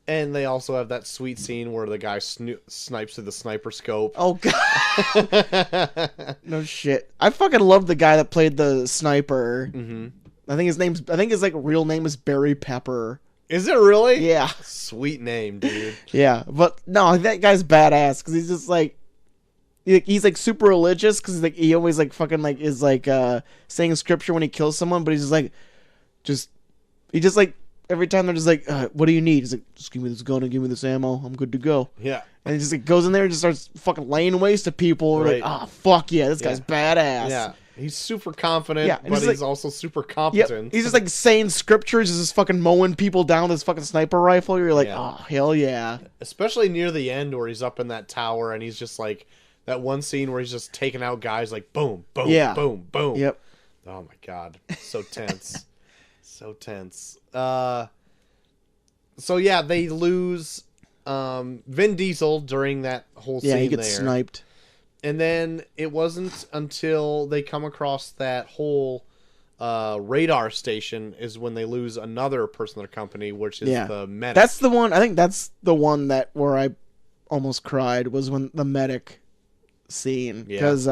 S2: And they also have that sweet scene where the guy snipes through the sniper scope.
S1: Oh god. No shit. I fucking love the guy that played the sniper.
S2: Mm-hmm.
S1: I think his like real name is Barry Pepper.
S2: Is it really?
S1: Yeah.
S2: Sweet name, dude.
S1: Yeah, but no, that guy's badass because he's just like, he's like super religious because like he always like fucking like is like saying scripture when he kills someone, but he's just like, he just like every time they're just like, what do you need? He's like, just give me this gun and give me this ammo, I'm good to go.
S2: Yeah.
S1: And he just like goes in there and just starts fucking laying waste to people. We're
S2: Right.
S1: like, oh fuck yeah, this guy's badass.
S2: Yeah. He's super confident,
S1: Yeah, and
S2: but
S1: he's
S2: he's
S1: like-
S2: also super
S1: Yep.
S2: competent.
S1: He's just like saying scriptures, just fucking mowing people down with his fucking sniper rifle. You're like,
S2: Yeah.
S1: oh hell yeah.
S2: Especially near the end where he's up in that tower and he's just like that one scene where he's just taking out guys like boom, boom,
S1: Yeah.
S2: boom, boom.
S1: Yep.
S2: Oh my god. So tense. So tense. So yeah, they lose Vin Diesel during that whole scene
S1: Yeah, he gets
S2: there.
S1: sniped.
S2: And then it wasn't until they come across that whole radar station is when they lose another person in their company, which is
S1: Yeah.
S2: the medic.
S1: That's the one. I think that's the one that where I almost cried was when the medic scene
S2: Yeah.
S1: because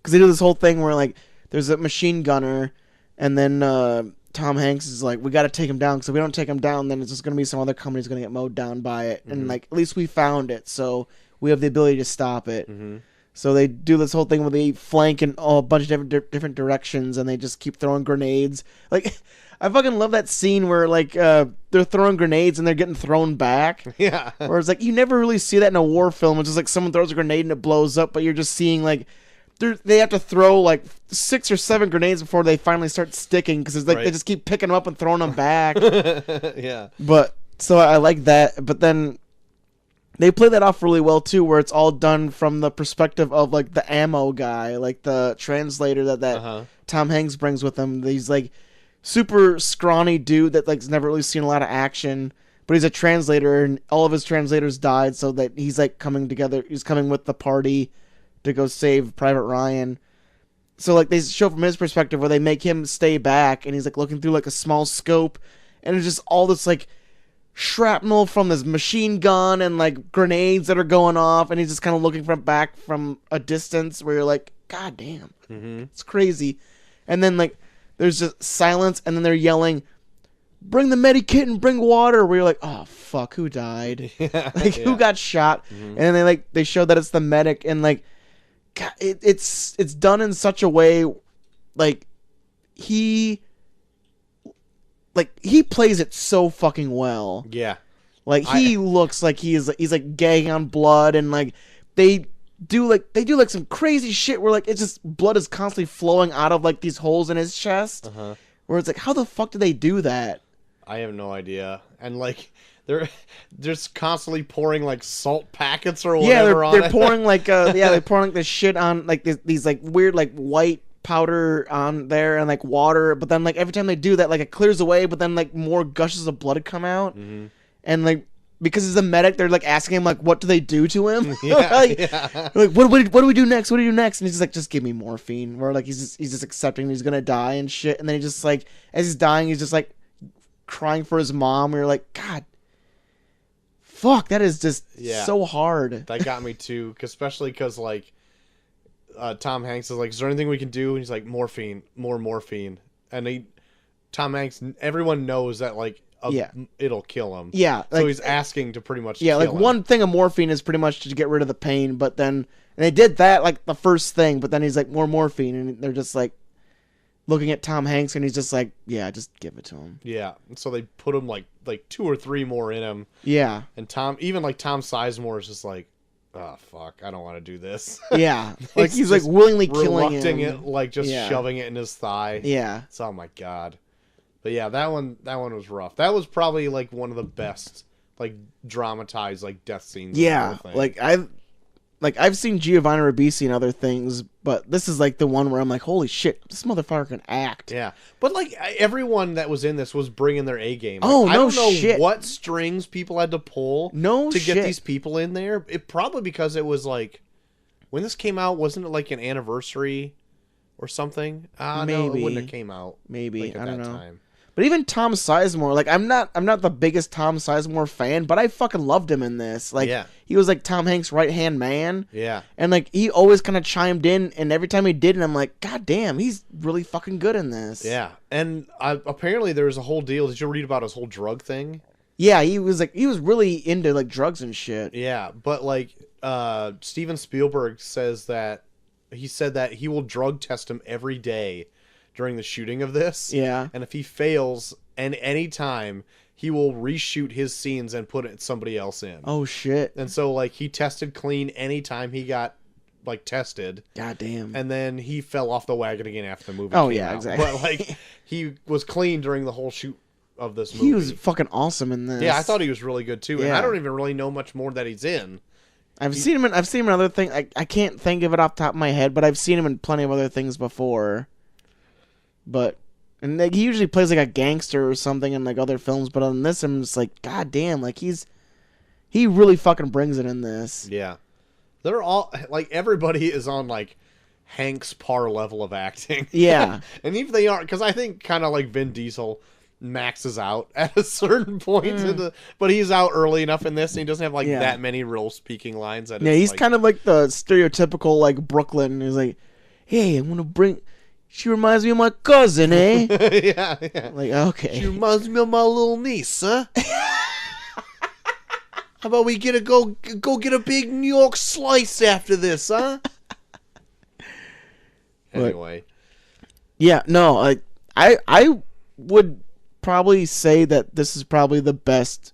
S1: they do this whole thing where like there's a machine gunner and then Tom Hanks is like, we got to take him down because if we don't take him down, then it's just gonna be some other company's gonna get mowed down by it, and like at least we found it, so we have the ability to stop it.
S2: Mm-hmm.
S1: So they do this whole thing where they flank in a bunch of different directions, and they just keep throwing grenades. Like, I fucking love that scene where like they're throwing grenades and they're getting thrown back.
S2: Yeah.
S1: Where it's like you never really see that in a war film. It's just like someone throws a grenade and it blows up, but you're just seeing like they have to throw like 6 or 7 grenades before they finally start sticking because it's like they
S2: Right.
S1: just keep picking them up and throwing them back.
S2: Yeah.
S1: But so I like that. But then they play that off really well too, where it's all done from the perspective of like the ammo guy, like the translator that
S2: Uh-huh.
S1: Tom Hanks brings with him. He's like super scrawny dude that like's never really seen a lot of action, but he's a translator and all of his translators died, so that he's like coming together. He's coming with the party to go save Private Ryan. So like they show from his perspective where they make him stay back and he's like looking through like a small scope and it's just all this like shrapnel from this machine gun and like grenades that are going off and he's just kind of looking from back from a distance where you're like, god damn, it's crazy. And then like there's just silence and then they're yelling, bring the medikit and bring water, where you're like, oh fuck, who died? Like who got shot? And then they show that it's the medic and like God, it's done in such a way like he plays it so fucking well.
S2: Yeah.
S1: Like he looks like he's like gagging on blood and like they do like some crazy shit where like it's just blood is constantly flowing out of like these holes in his chest.
S2: Uh-huh.
S1: Where it's like, how the fuck did they do that?
S2: I have no idea. And like they're just constantly pouring like salt packets or whatever on
S1: they're
S2: it.
S1: pouring like they're pouring like this shit on like these like weird like white powder on there and like water, but then like every time they do that, like it clears away, but then like more gushes of blood come out. And like because he's a medic, they're like asking him like, what do they do to him? Like what do we do next? What do we do next? And he's just like, just give me morphine. Where like he's just accepting he's gonna die and shit. And then he just like as he's dying, he's just like crying for his mom. We're like, God, fuck, that is just so hard.
S2: That got me too, especially because like Tom Hanks is like, is there anything we can do? And he's like, morphine, more morphine. And Tom Hanks, everyone knows that like it'll kill him.
S1: Yeah,
S2: so
S1: like,
S2: he's asking to pretty much
S1: like
S2: kill him.
S1: one thing of morphine is pretty much to get rid of the pain, but then and they did that like the first thing, but then he's like more morphine, and they're just like looking at Tom Hanks, and he's just like, yeah, just give it to him.
S2: Yeah, and so they put him like 2 or 3 more in him.
S1: Yeah,
S2: and Tom Sizemore is just like, oh fuck, I don't want to do this.
S1: Yeah, like he's like willingly killing him.
S2: it, like just shoving it in his thigh.
S1: Yeah.
S2: Oh my god. But yeah, that one was rough. That was probably like one of the best like dramatized like death scenes.
S1: Yeah, I've seen Giovanni Ribisi and other things, but this is like the one where I'm like, holy shit, this motherfucker can act.
S2: Yeah, but like everyone that was in this was bringing their A game. Like,
S1: Oh, no
S2: I don't know
S1: shit.
S2: what strings people had to pull
S1: No
S2: to
S1: shit.
S2: get these people in there. It probably because it was like when this came out, wasn't it like an anniversary or something? No, it
S1: Maybe.
S2: wouldn't have came out.
S1: Maybe,
S2: like, at
S1: I don't
S2: that
S1: know.
S2: time.
S1: But even Tom Sizemore, like I'm not the biggest Tom Sizemore fan, but I fucking loved him in this. Like
S2: Yeah.
S1: he was like Tom Hanks' right hand man.
S2: Yeah,
S1: And like he always kind of chimed in, and every time he did, and I'm like, God damn, he's really fucking good in this.
S2: yeah. And apparently there was a whole deal. Did you read about his whole drug thing?
S1: Yeah, he was really into like drugs and shit.
S2: Yeah, but like Steven Spielberg said that he will drug test him every day during the shooting of this.
S1: Yeah.
S2: And if he fails and any time, he will reshoot his scenes and put somebody else in.
S1: Oh shit.
S2: And so like he tested clean anytime he got like tested,
S1: God damn.
S2: and then he fell off the wagon again after the movie
S1: Oh,
S2: came
S1: yeah,
S2: out.
S1: exactly.
S2: But like he was clean during the whole shoot of this movie.
S1: He was fucking awesome in this.
S2: Yeah, I thought he was really good too. And
S1: Yeah.
S2: I don't even really know much more that he's in.
S1: I've seen him in other things. I can't think of it off the top of my head, but I've seen him in plenty of other things before. But and like, he usually plays like a gangster or something in like other films, but on this I'm just like, God damn, like he really fucking brings it in this.
S2: Yeah. They're all like everybody is on like Hank's par level of acting.
S1: Yeah.
S2: And if they aren't, because I think kind of like Vin Diesel maxes out at a certain point, but he's out early enough in this, and he doesn't have like
S1: Yeah.
S2: that many real speaking lines. That
S1: Yeah,
S2: it's,
S1: he's
S2: like,
S1: kind of like the stereotypical like Brooklyn. He's like, hey, I'm gonna bring. She reminds me of my cousin, eh?
S2: yeah, yeah.
S1: Like, okay.
S2: She reminds me of my little niece, huh? How about we go get a big New York slice after this, huh? Anyway,
S1: Yeah, no, I would probably say that this is probably the best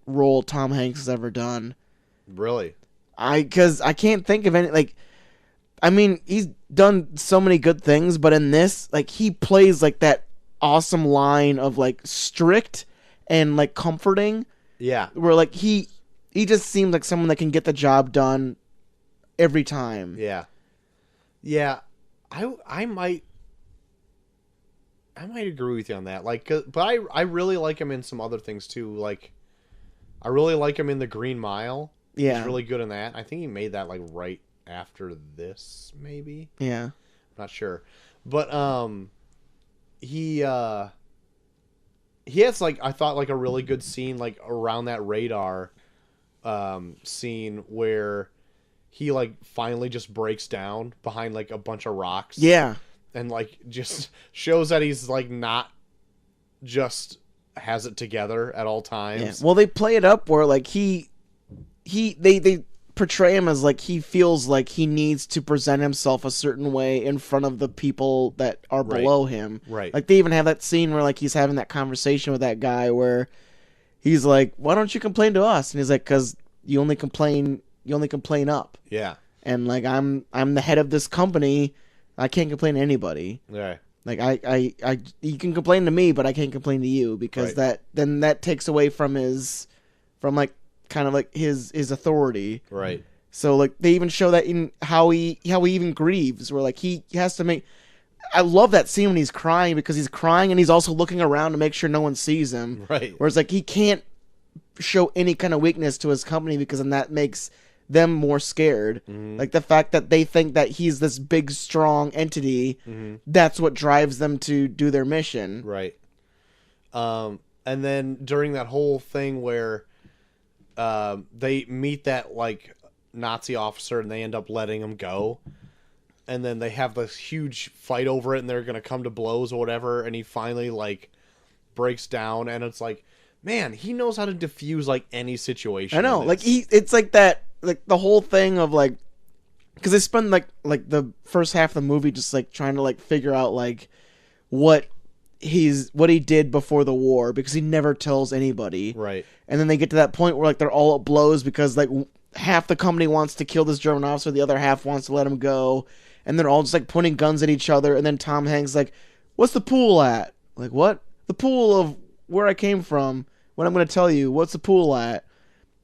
S1: role Tom Hanks has ever done.
S2: really,
S1: Because I can't think of any, like, I mean, he's done so many good things, but in this, like, he plays, like, that awesome line of, like, strict and, like, comforting,
S2: yeah,
S1: where, like, he just seems like someone that can get the job done every time.
S2: yeah, yeah. I might agree with you on that. Like, but I really like him in some other things too. Like, I really like him in The Green Mile.
S1: Yeah.
S2: He's really good in that. I think he made that like right after this, maybe.
S1: Yeah.
S2: Not sure, but he has like I thought like a really good scene like around that radar scene where he like finally just breaks down behind like a bunch of rocks.
S1: Yeah.
S2: And like just shows that he's like not just has it together at all times.
S1: Yeah. Well, they play it up where like they portray him as like he feels like he needs to present himself a certain way in front of the people that are
S2: Right.
S1: below him.
S2: Right.
S1: Like they even have that scene where like he's having that conversation with that guy where he's like, "Why don't you complain to us?" And he's like, "'Cause you only complain up."
S2: Yeah.
S1: And like I'm the head of this company. I can't complain to anybody.
S2: Yeah.
S1: Like I you can complain to me, but I can't complain to you because
S2: Right.
S1: that takes away from like kind of like his authority.
S2: Right.
S1: So like they even show that in how he even grieves, where like he has to make. I love that scene when he's crying because he's crying and he's also looking around to make sure no one sees him.
S2: Right.
S1: Whereas like he can't show any kind of weakness to his company because then that makes them more scared. Like the fact that they think that he's this big strong entity, that's what drives them to do their mission.
S2: Right. And then during that whole thing where they meet that like Nazi officer and they end up letting him go, and then they have this huge fight over it and they're gonna come to blows or whatever, and he finally like breaks down, and it's like, man, he knows how to diffuse like any situation.
S1: I know,
S2: in
S1: like
S2: this.
S1: it's like that, like the whole thing of like, because they spend like the first half of the movie just like trying to like figure out like what he did before the war, because he never tells anybody.
S2: Right.
S1: And then they get to that point where like they're all at blows because like half the company wants to kill this German officer, the other half wants to let him go, and they're all just like pointing guns at each other. And then Tom Hanks like, "What's the pool at?" Like, what? The pool of where I came from. what I'm going to tell you. What's the pool at?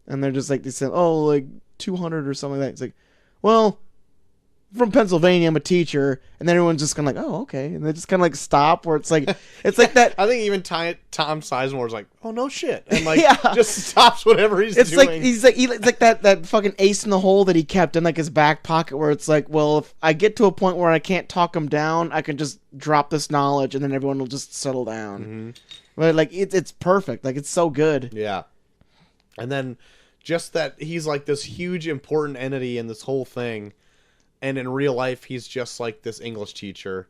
S1: And they're just like, they said, oh, like 200 or something like that. It's like, well, from Pennsylvania, I'm a teacher. And then everyone's just kind of like, oh, okay. And they just kind of like stop where it's like that.
S2: I think even Tom Sizemore's like, oh, no shit. And like,
S1: Yeah.
S2: just stops whatever he's
S1: It's
S2: doing.
S1: like, it's like that fucking ace in the hole that he kept in like his back pocket where it's like, well, if I get to a point where I can't talk him down, I can just drop this knowledge and then everyone will just settle down.
S2: Mm-hmm.
S1: But like, it's perfect. Like, it's so good.
S2: Yeah. And then just that he's like this huge important entity in this whole thing, and in real life he's just like this English teacher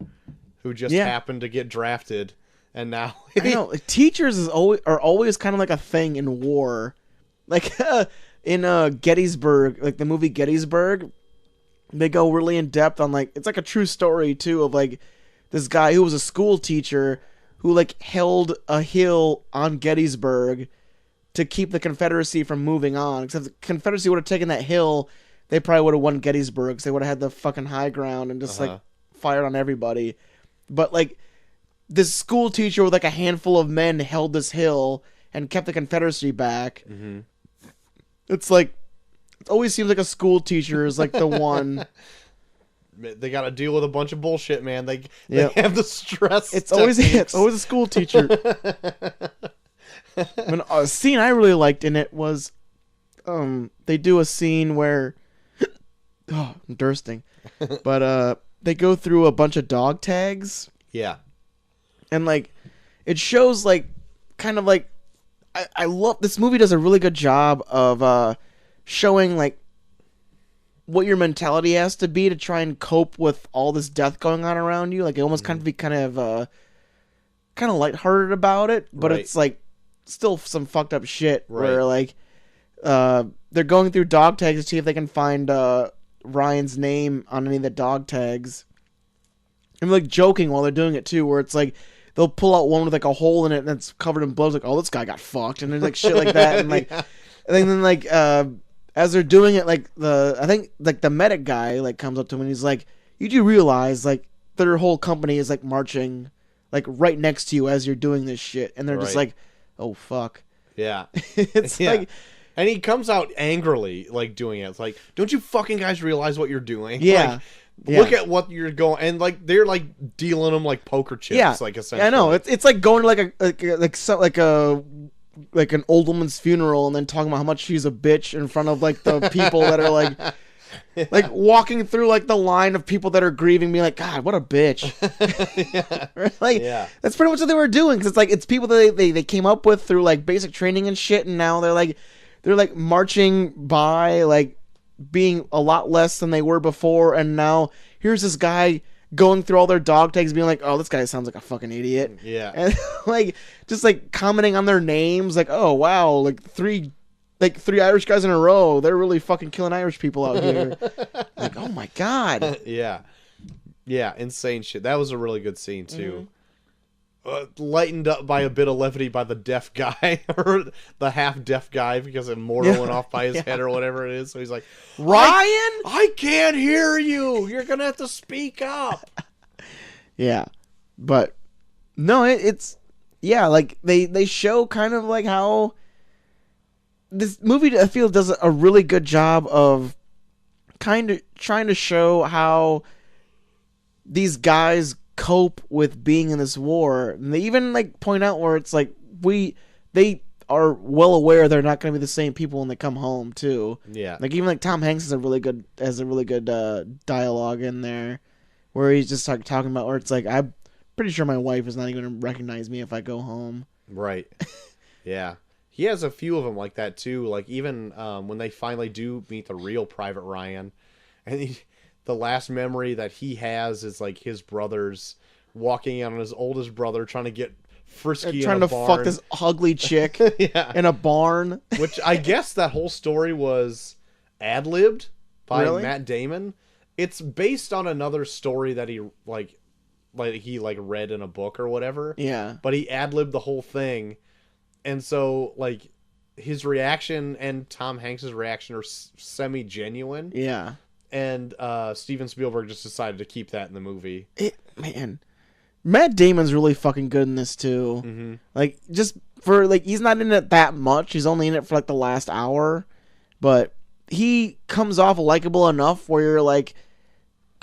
S2: who just happened to get drafted, and now
S1: I know, like, teachers are always kind of like a thing in war. Like in Gettysburg, like the movie Gettysburg, they go really in depth on like, it's like a true story too of like this guy who was a school teacher who like held a hill on Gettysburg to keep the Confederacy from moving on. Except the Confederacy would have taken that hill, they probably would have won Gettysburg because they would have had the fucking high ground and just like fired on everybody. But like this school teacher with like a handful of men held this hill and kept the Confederacy back.
S2: Mm-hmm.
S1: It's like, it always seems like a school teacher is like the one.
S2: They got to deal with a bunch of bullshit, man. They have the stress.
S1: It's always a school teacher. But a scene I really liked in it was, they do a scene where, oh, I'm thirsting, but they go through a bunch of dog tags.
S2: Yeah,
S1: and like, it shows like, kind of like, I love this movie does a really good job of showing like what your mentality has to be to try and cope with all this death going on around you. Like, it almost kind of lighthearted about it, but it's like still some fucked up shit where like they're going through dog tags to see if they can find Ryan's name on any of the dog tags. And like joking while they're doing it too, where it's like they'll pull out one with like a hole in it that's covered in blood. It's like, oh, this guy got fucked, and there's like shit like that, and like, and then like as they're doing it, like I think like the medic guy like comes up to him and he's like, you do realize like their whole company is like marching like right next to you as you're doing this shit, and they're just like, oh fuck.
S2: Yeah.
S1: It's like,
S2: and he comes out angrily like doing it. It's like, don't you fucking guys realize what you're doing?
S1: Yeah.
S2: Like, look at what you're going, and like they're like dealing them like poker chips, like essentially.
S1: Yeah, I know. It's like going to like an old woman's funeral and then talking about how much she's a bitch in front of like the people that are like like walking through like the line of people that are grieving, being like, God, what a bitch. Like, that's pretty much what they were doing, because it's like, it's people that they came up with through like basic training and shit, and now they're like marching by like being a lot less than they were before, and now here's this guy going through all their dog tags being like, oh, this guy sounds like a fucking idiot.
S2: Yeah.
S1: And like just like commenting on their names, like, oh wow, like three Irish guys in a row, they're really fucking killing Irish people out here. Like, oh my God.
S2: Yeah, insane shit. That was a really good scene too. Lightened up by a bit of levity by the deaf guy, or the half deaf guy, because a mortar went off by his head or whatever it is. So he's like,
S1: Ryan,
S2: I can't hear you. You're gonna have to speak up.
S1: Yeah, but no, it's like they show kind of like how this movie, I feel, does a really good job of kind of trying to show how these guys cope with being in this war. And they even like point out where it's like they are well aware they're not going to be the same people when they come home too.
S2: Yeah.
S1: Like, even like Tom Hanks has a really good dialogue in there where he's just like talking about where it's like, I'm pretty sure my wife is not even going to recognize me if I go home.
S2: Right. Yeah. He has a few of them like that too. Like, even when they finally do meet the real Private Ryan, and the last memory that he has is like his brothers walking on his oldest brother trying to get frisky,
S1: trying to fuck this ugly chick in a barn.
S2: Which I guess that whole story was ad-libbed by Matt Damon. It's based on another story that he he read in a book or whatever.
S1: Yeah. But
S2: he ad-libbed the whole thing. And so, like, his reaction and Tom Hanks' reaction are semi-genuine.
S1: Yeah.
S2: And Steven Spielberg just decided to keep that in the movie.
S1: Matt Damon's really fucking good in this too.
S2: Mm-hmm.
S1: Like, just for, like, he's not in it that much. He's only in it for, like, the last hour. But he comes off likable enough where you're like,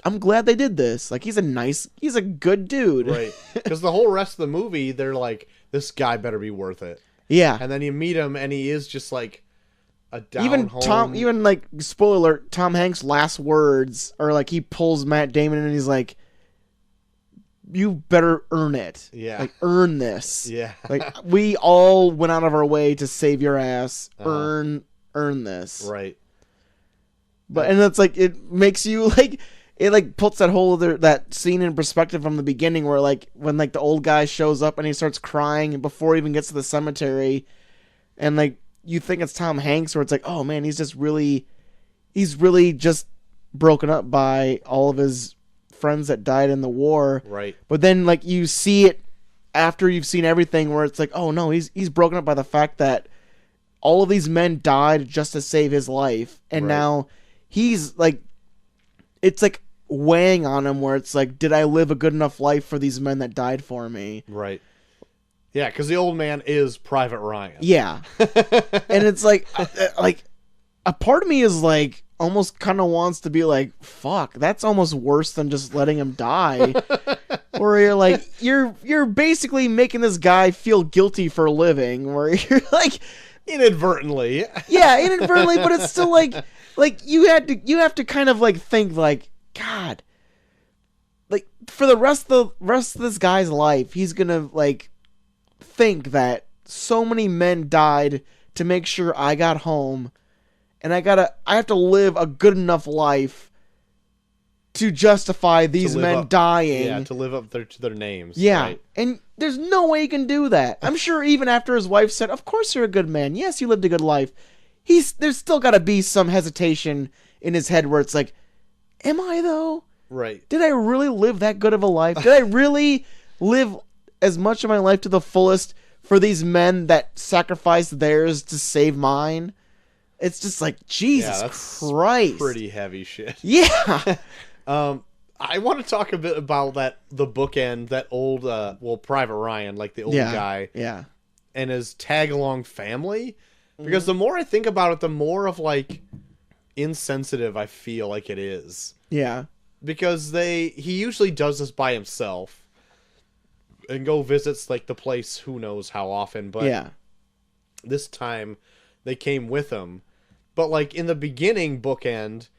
S1: I'm glad they did this. Like, he's a good dude.
S2: Right. Because the whole rest of the movie, they're like, this guy better be worth it.
S1: Yeah.
S2: And then you meet him, and he is just like a down home.
S1: Even like, spoiler alert, Tom Hanks' last words are like, he pulls Matt Damon in and he's like, you better earn it.
S2: Yeah.
S1: Like, earn this.
S2: Yeah.
S1: Like, we all went out of our way to save your ass. Earn this.
S2: Right.
S1: But and it's like, it makes you like, it like puts that whole other, that scene in perspective from the beginning where like when like the old guy shows up and he starts crying before he even gets to the cemetery, and like you think it's Tom Hanks, where it's like, oh man, he's really just broken up by all of his friends that died in the war.
S2: Right.
S1: But then like you see it after you've seen everything, where it's like, oh no, he's broken up by the fact that all of these men died just to save his life, and now he's like, it's like weighing on him where it's like, did I live a good enough life for these men that died for me?
S2: Right. Yeah, because the old man is Private Ryan.
S1: Yeah. And it's like a part of me is like, almost kind of wants to be like, fuck, that's almost worse than just letting him die. Where you're like, you're basically making this guy feel guilty for living, where you're like,
S2: inadvertently.
S1: Yeah, inadvertently, but it's still like you have to kind of like think like, God, like for the rest of this guy's life, he's gonna like think that so many men died to make sure I got home, and I have to live a good enough life to justify these men dying.
S2: Yeah, to live up to their names.
S1: Yeah,
S2: right?
S1: And there's no way he can do that. I'm sure even after his wife said, of course you're a good man. Yes, you lived a good life. There's still got to be some hesitation in his head where it's like, am I though?
S2: Right.
S1: Did I really live that good of a life? Did I really live as much of my life to the fullest for these men that sacrificed theirs to save mine? It's just like, Jesus Christ.
S2: Pretty heavy shit.
S1: Yeah.
S2: I want to talk a bit about the bookend, that old, Private Ryan, like the old guy.
S1: Yeah.
S2: And his tag-along family. Because the more I think about it, the more of, like, insensitive I feel like it is.
S1: Yeah.
S2: Because he usually does this by himself. And go visits, like, the place who knows how often. But this time, they came with him. But, like, in the beginning bookend,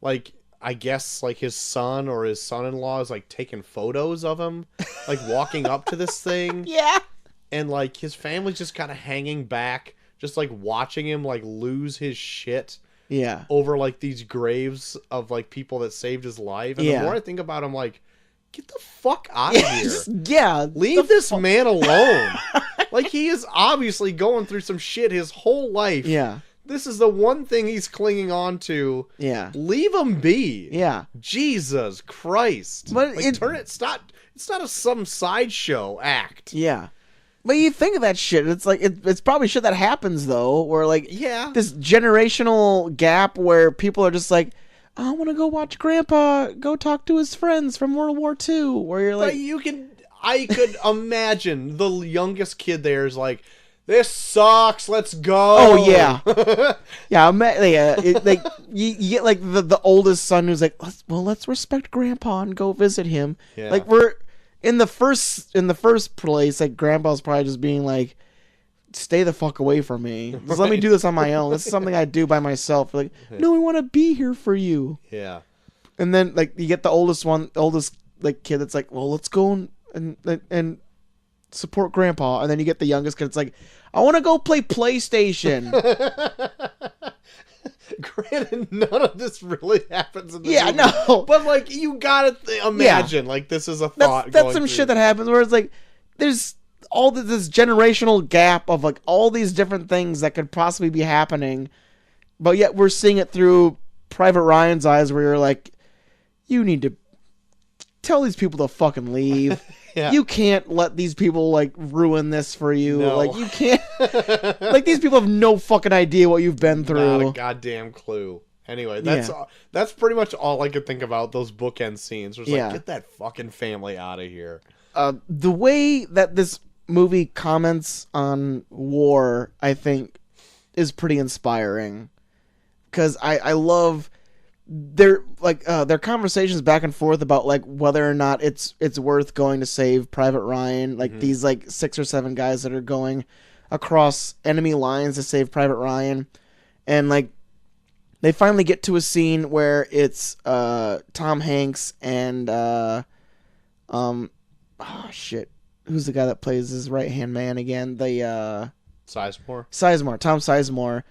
S2: like, I guess, like, his son or his son-in-law is, like, taking photos of him. Like, walking up to this thing.
S1: Yeah.
S2: And, like, his family's just kind of hanging back. Just, like, watching him, like, lose his shit.
S1: Yeah.
S2: Over, like, these graves of, like, people that saved his life. And the more I think about him, like, get the fuck out of here. Leave this man alone. Like, he is obviously going through some shit his whole life.
S1: Yeah.
S2: This is the one thing he's clinging on to.
S1: Yeah.
S2: Leave him be.
S1: Yeah.
S2: Jesus Christ.
S1: But
S2: like, it's not some sideshow act.
S1: Yeah. But you think of that shit, it's like, it's probably shit that happens, though, where, like, this generational gap where people are just like, I want to go watch Grandpa go talk to his friends from World War II, where you're like...
S2: I could imagine the youngest kid there is like, this sucks, let's go.
S1: Oh, yeah. Like, you get, like, the oldest son who's like, let's respect Grandpa and go visit him.
S2: Yeah.
S1: Like, we're... In the first place, like, Grandpa's probably just being like, stay the fuck away from me. Just let me do this on my own. This is something I do by myself. Like, no, we want to be here for you.
S2: Yeah.
S1: And then, like, you get the oldest like, kid that's like, well, let's go and support Grandpa. And then you get the youngest kid that's like, I want to go play PlayStation.
S2: Granted, none of this really happens in the movie.
S1: No.
S2: But, like, you gotta imagine, like, this is a thought
S1: That's some shit that happens where it's like, there's all this generational gap of, like, all these different things that could possibly be happening, but yet we're seeing it through Private Ryan's eyes, where you're like, you need to tell these people to fucking leave.
S2: Yeah.
S1: You can't let these people, like, ruin this for you.
S2: No.
S1: Like, you can't... like, these people have no fucking idea what you've been through.
S2: Not a goddamn clue. Anyway, that's pretty much all I could think about, those bookend scenes. It was like, get that fucking family out of here.
S1: The way that this movie comments on war, I think, is pretty inspiring. Because I love their conversations back and forth about like whether or not it's worth going to save Private Ryan. Like these like 6 or 7 guys that are going across enemy lines to save Private Ryan, and like they finally get to a scene where it's Tom Hanks and who's the guy that plays his right hand man again? The
S2: Sizemore.
S1: Tom Sizemore,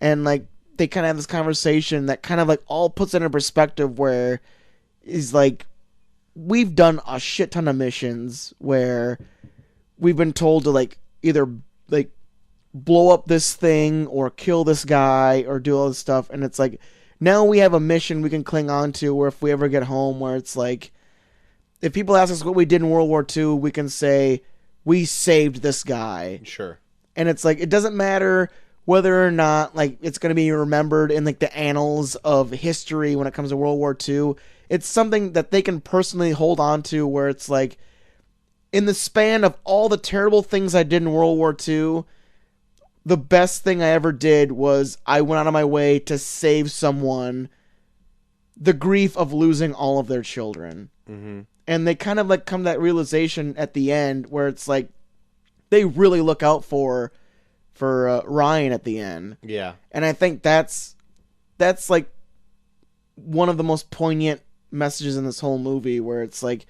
S1: and like they kind of have this conversation that kind of like all puts it in perspective where he's like, we've done a shit ton of missions where we've been told to like either like blow up this thing or kill this guy or do all this stuff, and it's like now we have a mission we can cling on to where if we ever get home, where it's like if people ask us what we did in World War II, we can say we saved this guy.
S2: Sure.
S1: And it's like it doesn't matter whether or not like it's going to be remembered in like the annals of history when it comes to World War II. It's something that they can personally hold on to, where it's like in the span of all the terrible things I did in World War II, the best thing I ever did was I went out of my way to save someone the grief of losing all of their children.
S2: Mm-hmm.
S1: And they kind of like come to that realization at the end where it's like they really look out for Ryan at the end.
S2: Yeah.
S1: And I think that's like one of the most poignant messages in this whole movie, where it's like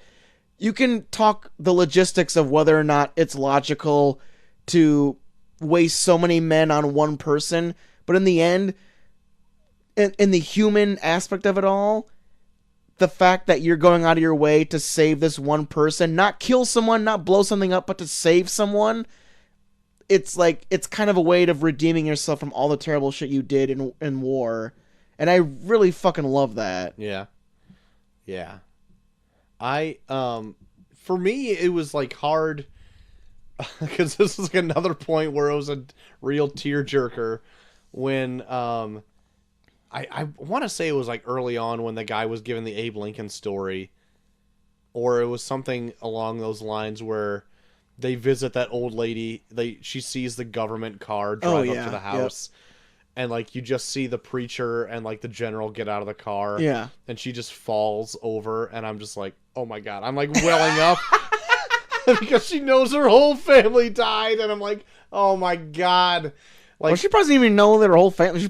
S1: you can talk the logistics of whether or not it's logical to waste so many men on one person, but in the end, in the human aspect of it all, the fact that you're going out of your way to save this one person, not kill someone, not blow something up, but to save someone, it's like it's kind of a way of redeeming yourself from all the terrible shit you did in war. And I really fucking love that.
S2: Yeah. Yeah. For me, it was like hard because this is another point where it was a real tearjerker when I want to say it was like early on when the guy was given the Abe Lincoln story, or it was something along those lines where they visit that old lady. She sees the government car drive up to the house, and like you just see the preacher and like the general get out of the car, and she just falls over, and I'm just like, oh my god, I'm like welling up because she knows her whole family died, and I'm like, oh my god. Like,
S1: well, she probably doesn't even know that her whole family. She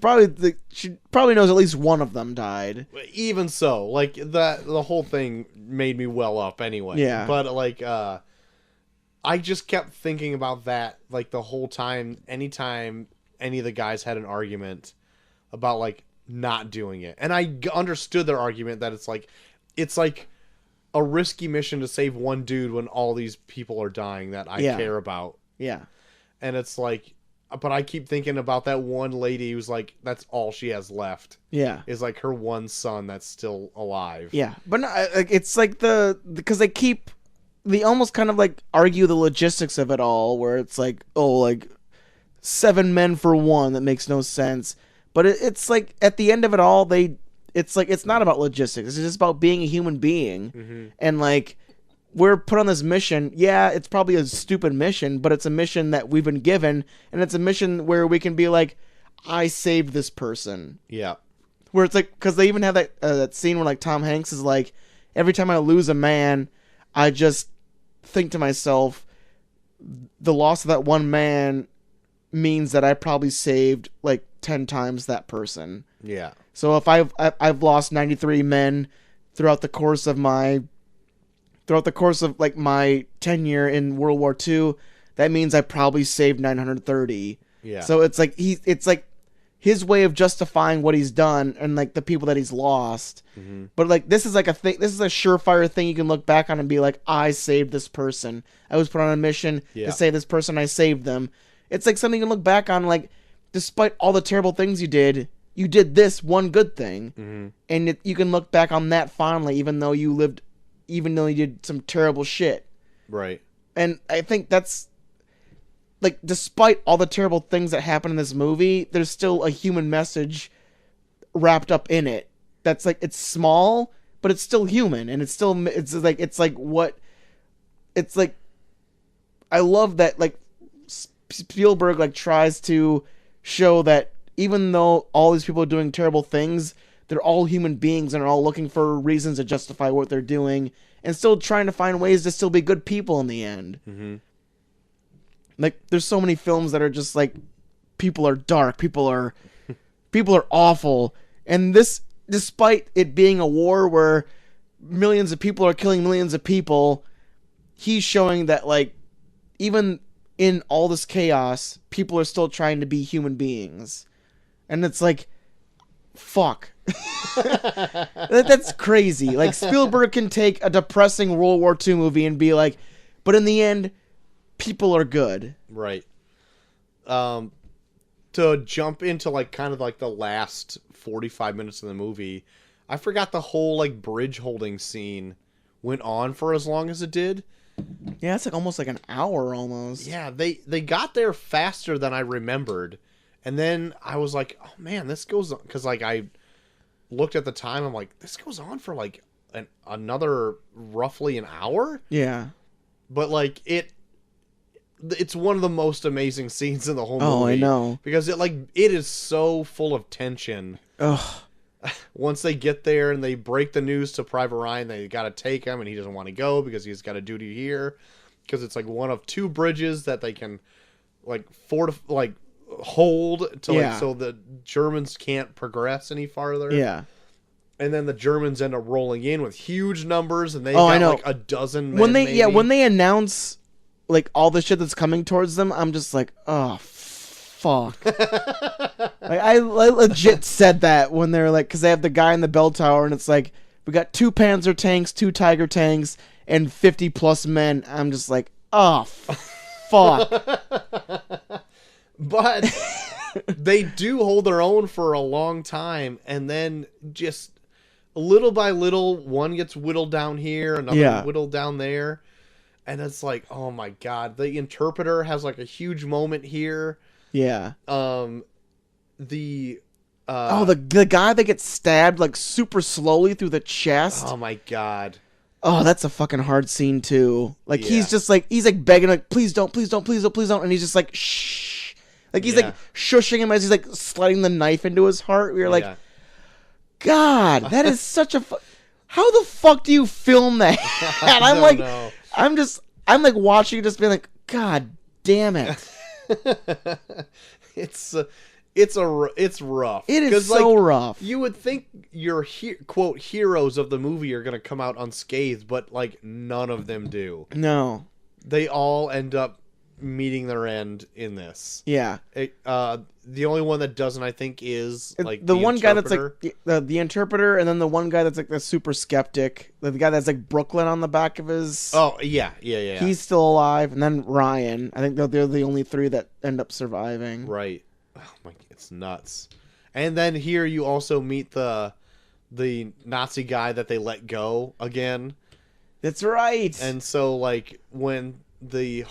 S1: probably knows at least one of them died.
S2: Even so, like the whole thing made me well up anyway.
S1: Yeah.
S2: But like, I just kept thinking about that like the whole time. Anytime any of the guys had an argument about like not doing it, and I understood their argument that it's like a risky mission to save one dude when all these people are dying that I care about.
S1: Yeah.
S2: And it's like. But I keep thinking about that one lady who's like, that's all she has left.
S1: Yeah.
S2: Is like her one son that's still alive.
S1: Yeah. But no, it's like because they almost kind of like argue the logistics of it all, where it's like, oh, like 7 men for one, that makes no sense. But it's like at the end of it all, it's like, it's not about logistics. It's just about being a human being.
S2: Mm-hmm.
S1: And like, we're put on this mission. Yeah, it's probably a stupid mission, but it's a mission that we've been given, and it's a mission where we can be like, I saved this person.
S2: Yeah.
S1: Where it's like, because they even have that scene where like Tom Hanks is like, every time I lose a man, I just think to myself, the loss of that one man means that I probably saved like 10 times that person.
S2: Yeah.
S1: So if I've lost 93 men throughout the course of like my tenure in World War II, that means I probably saved 930.
S2: Yeah.
S1: So it's like it's like his way of justifying what he's done and like the people that he's lost.
S2: Mm-hmm.
S1: But like this is like this is a surefire thing you can look back on and be like, I saved this person. I was put on a mission to save this person. I saved them. It's like something you can look back on, like despite all the terrible things you did this one good thing.
S2: Mm-hmm.
S1: And you can look back on that fondly, even though you did some terrible shit.
S2: Right.
S1: And I think that's, like, despite all the terrible things that happen in this movie, there's still a human message wrapped up in it. That's, like, it's small, but it's still human. And it's like what it's like, I love that, like, Spielberg, like, tries to show that even though all these people are doing terrible things, they're all human beings and are all looking for reasons to justify what they're doing and still trying to find ways to still be good people in the end.
S2: Mm-hmm.
S1: Like, there's so many films that are just like, people are dark, people are awful, and this, despite it being a war where millions of people are killing millions of people, he's showing that, like, even in all this chaos, people are still trying to be human beings. And it's like, fuck. That's crazy. Like, Spielberg can take a depressing World War II movie and be like, but in the end, people are good.
S2: Right. To jump into, like, kind of like the last 45 minutes of the movie, I forgot the whole, like, bridge holding scene went on for as long as it did.
S1: Yeah, it's like almost like an hour almost.
S2: Yeah, they got there faster than I remembered. And then I was like, oh man, this goes on. Because, like, I looked at the time, I'm like, this goes on for, like, another roughly an hour?
S1: Yeah.
S2: But, like, it's one of the most amazing scenes in the whole movie.
S1: Oh, I know.
S2: Because it is so full of tension.
S1: Ugh.
S2: Once they get there and they break the news to Private Ryan, they got to take him, and he doesn't want to go because he's got a duty here. Because it's like one of two bridges that they can, like, hold to, like, so the Germans can't progress any farther.
S1: Yeah.
S2: And then the Germans end up rolling in with huge numbers, and they
S1: got
S2: like a dozen men.
S1: When they announce, like, all the shit that's coming towards them, I'm just like, oh, fuck. Like, I legit said that when they're like, because they have the guy in the bell tower, and it's like, we got 2 Panzer tanks, 2 Tiger tanks, and 50 plus men. I'm just like, oh, fuck.
S2: But they do hold their own for a long time, and then just little by little, one gets whittled down here, another whittled down there, and it's like, oh my god. The interpreter has, like, a huge moment here.
S1: Yeah.
S2: The
S1: guy that gets stabbed, like, super slowly through the chest.
S2: Oh my god.
S1: Oh, that's a fucking hard scene too. Like, he's just like, he's like begging, like, please don't, please don't, please don't, please don't, and he's just like, shh. Like, he's like shushing him as he's like sliding the knife into his heart. We were like, God, that is such a. How the fuck do you film that? And I'm like, know. I'm like watching, just being like, God damn it.
S2: It's rough.
S1: It is so, like, rough.
S2: You would think your quote heroes of the movie are gonna come out unscathed, but, like, none of them do.
S1: No,
S2: they all end up meeting their end in this.
S1: Yeah.
S2: The only one that doesn't, I think, is, like,
S1: the one guy that's like the interpreter, and then the one guy that's like the super skeptic, the guy that's like Brooklyn on the back of his.
S2: Oh yeah.
S1: He's still alive, and then Ryan. I think they're the only 3 that end up surviving.
S2: Right. Oh my, it's nuts. And then here you also meet the Nazi guy that they let go again.
S1: That's right.
S2: And so, like, when they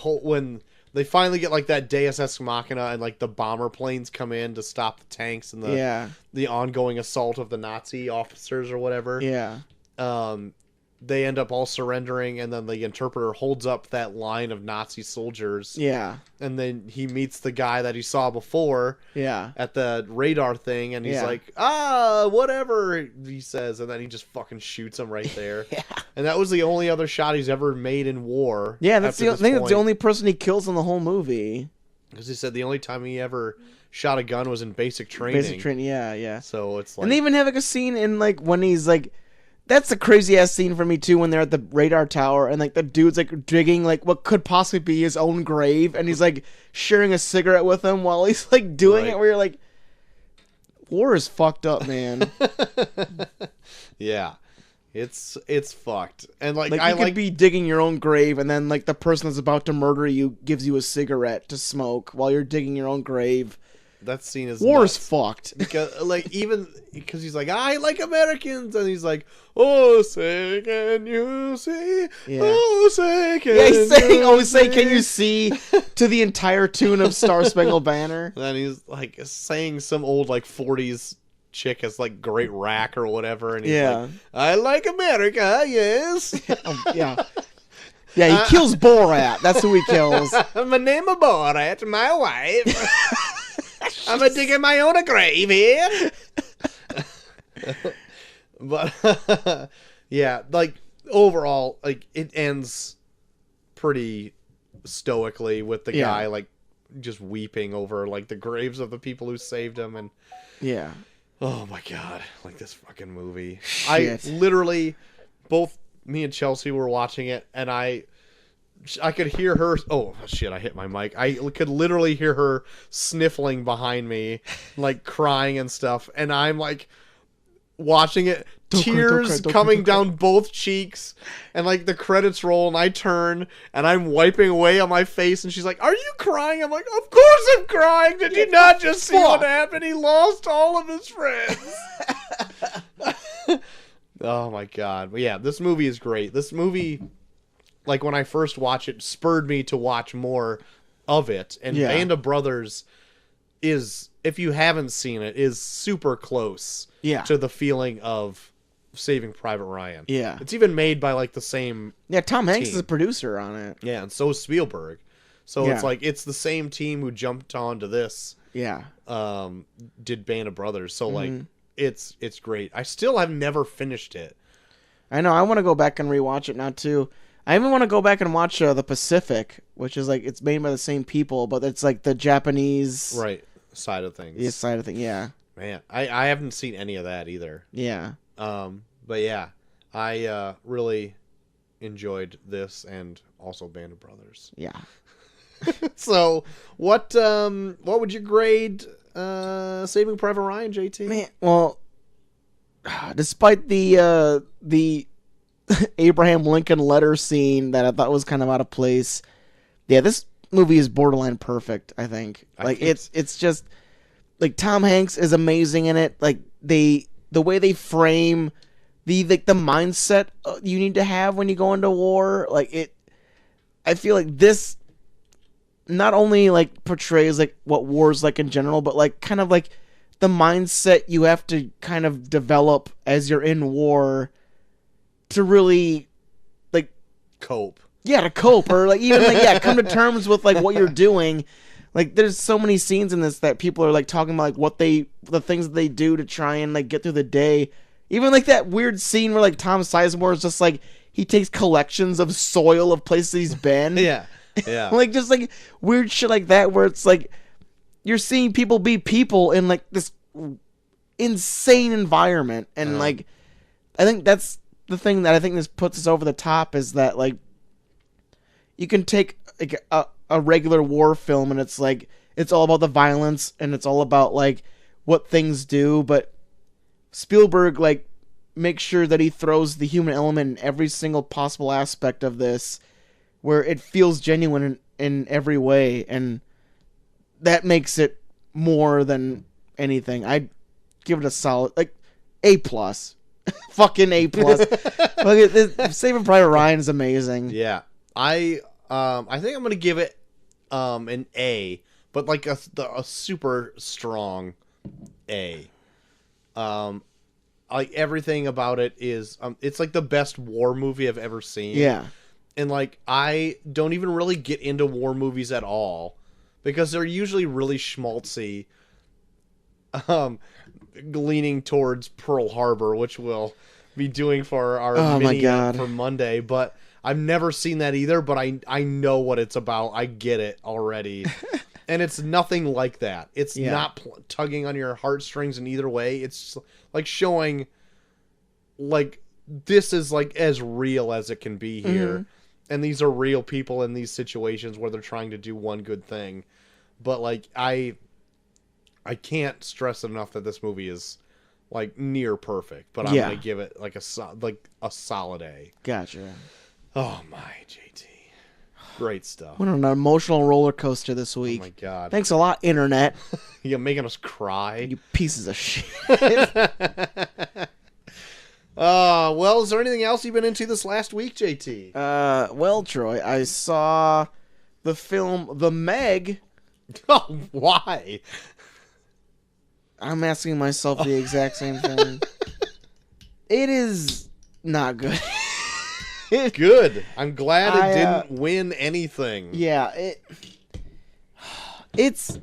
S2: finally get, like, that Deus Ex Machina, and, like, the bomber planes come in to stop the tanks and the ongoing assault of the Nazi officers or whatever.
S1: Yeah.
S2: They end up all surrendering, and then the interpreter holds up that line of Nazi soldiers.
S1: Yeah.
S2: And then he meets the guy that he saw before.
S1: Yeah.
S2: At the radar thing, and he's like, whatever, he says, and then he just fucking shoots him right there.
S1: Yeah.
S2: And that was the only other shot he's ever made in war.
S1: Yeah, I think that's the only person he kills in the whole movie.
S2: Because he said the only time he ever shot a gun was in basic training.
S1: Yeah.
S2: So it's like...
S1: And they even have, like, a scene in, like, when he's, like... That's a crazy-ass scene for me, too, when they're at the radar tower, and, like, the dude's, like, digging, like, what could possibly be his own grave, and he's, like, sharing a cigarette with him while he's, like, doing it, where you're like, war is fucked up, man.
S2: Yeah. It's fucked. And, like,
S1: you could be digging your own grave, and then, like, the person that's about to murder you gives you a cigarette to smoke while you're digging your own grave.
S2: That scene is
S1: war
S2: nuts.
S1: Is fucked.
S2: Because, like, even because he's like, I like Americans, and he's like, oh, say can you see?
S1: Yeah.
S2: Oh, say can
S1: he's saying,
S2: you
S1: say can you see to the entire tune of Star Spangled Banner.
S2: And then he's like saying some old, like, 40s chick as, like, great rack or whatever, and he's like, I like America, yes.
S1: Yeah. Yeah, he kills Borat. That's who he kills.
S2: My name is Borat, my wife. I'm a digging my own grave here. But yeah, like overall, like it ends pretty stoically with the
S1: Yeah.
S2: guy like just weeping over like the graves of the people who saved him, and
S1: Yeah.
S2: oh my god, like this fucking movie.
S1: Shit.
S2: I literally, both me and Chelsea were watching it, and I could hear her. Oh shit! I hit my mic. I could literally hear her sniffling behind me, like crying and stuff. And I'm like watching it,
S1: Don't cry, don't
S2: tears
S1: cry, don't
S2: coming
S1: cry, don't
S2: down both cheeks, and like the credits roll, and I turn and I'm wiping away on my face, and she's like, "Are you crying?" I'm like, "Of course I'm crying. Did you not just see what happened? He lost all of his friends." Oh my god. But yeah, this movie is great. This movie, like when I first watched it, spurred me to watch more of it. And
S1: Yeah.
S2: Band of Brothers is, if you haven't seen it, is super close
S1: Yeah.
S2: to the feeling of Saving Private Ryan.
S1: Yeah.
S2: It's even made by like the same,
S1: Yeah, Tom Hanks
S2: Team.
S1: is a producer on it.
S2: yeah, and so is Spielberg. So
S1: Yeah.
S2: it's like it's the same team who jumped onto this,
S1: Yeah.
S2: did Band of Brothers. So like
S1: Mhm.
S2: it's great. I still have never finished it.
S1: I know. I want to go back and rewatch it now too. I even want to go back and watch The Pacific, which is like it's made by the same people, but it's like the Japanese
S2: Right. Side of things.
S1: side of thing. Yeah,
S2: Man, I haven't seen any of that either.
S1: yeah,
S2: But yeah, I really enjoyed this and also Band of Brothers.
S1: yeah.
S2: So, what would you grade Saving Private Ryan, JT?
S1: Man, well, despite the Abraham Lincoln letter scene that I thought was kind of out of place, yeah, this movie is borderline perfect. I think like
S2: think
S1: it's just like Tom Hanks is amazing in it. Like the way they frame the mindset you need to have when you go into war. Like it, I feel like this not only like portrays like what war's like in general, but like kind of like the mindset you have to kind of develop as you're in war to really like
S2: Cope.
S1: to cope or like even like come to terms with like what you're doing. Like there's so many scenes in this that people are like talking about like the things that they do to try and like get through the day. Even like that weird scene where like Tom Sizemore is just like he takes collections of soil of places he's been.
S2: Yeah. Yeah.
S1: Like just like weird shit like that where it's like you're seeing people be people in like this insane environment, and like I think that's the thing that I think this puts us over the top is that like you can take like a regular war film and it's like it's all about the violence and it's all about like what things do, but Spielberg like makes sure that he throws the human element in every single possible aspect of this where it feels genuine in every way, and that makes it more than anything. I'd give it a solid like A+. Fucking A+. Like, Saving Private Ryan is amazing.
S2: Yeah. I think I'm gonna give it an A, but like a super strong A. Like everything about it is it's like the best war movie I've ever seen.
S1: Yeah.
S2: And like I don't even really get into war movies at all because they're usually really schmaltzy, leaning towards Pearl Harbor, which we'll be doing for our mini for Monday. But I've never seen that either. But I know what it's about. I get it already, and it's nothing like that. It's not tugging on your heartstrings in either way. It's like showing like this is like as real as it can be here. Mm-hmm. And these are real people in these situations where they're trying to do one good thing. But like I can't stress enough that this movie is like near perfect, but I'm going to give it like a solid A.
S1: Gotcha.
S2: Oh my JT. Great stuff.
S1: What an emotional roller coaster this week.
S2: Oh my god.
S1: Thanks a lot, internet.
S2: You're making us cry.
S1: You pieces of shit.
S2: Well, is there anything else you've been into this last week, JT?
S1: Well, Troy, I saw the film The Meg.
S2: Oh, why?
S1: I'm asking myself the exact same thing. It is not good.
S2: Good. I'm glad it
S1: I,
S2: didn't win anything.
S1: Yeah, it's.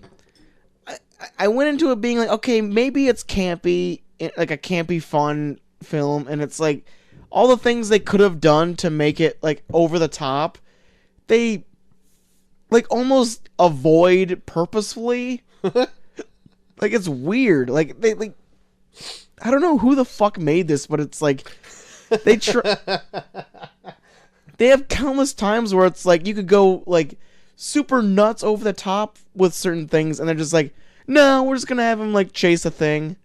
S1: I went into it being like, okay, maybe it's campy, like a campy fun film, and it's like all the things they could have done to make it like over the top, they like almost avoid purposefully. Like it's weird. Like they like I don't know who the fuck made this, but it's like they they have countless times where it's like you could go like super nuts over the top with certain things, and they're just like, no, we're just gonna have him like chase a thing,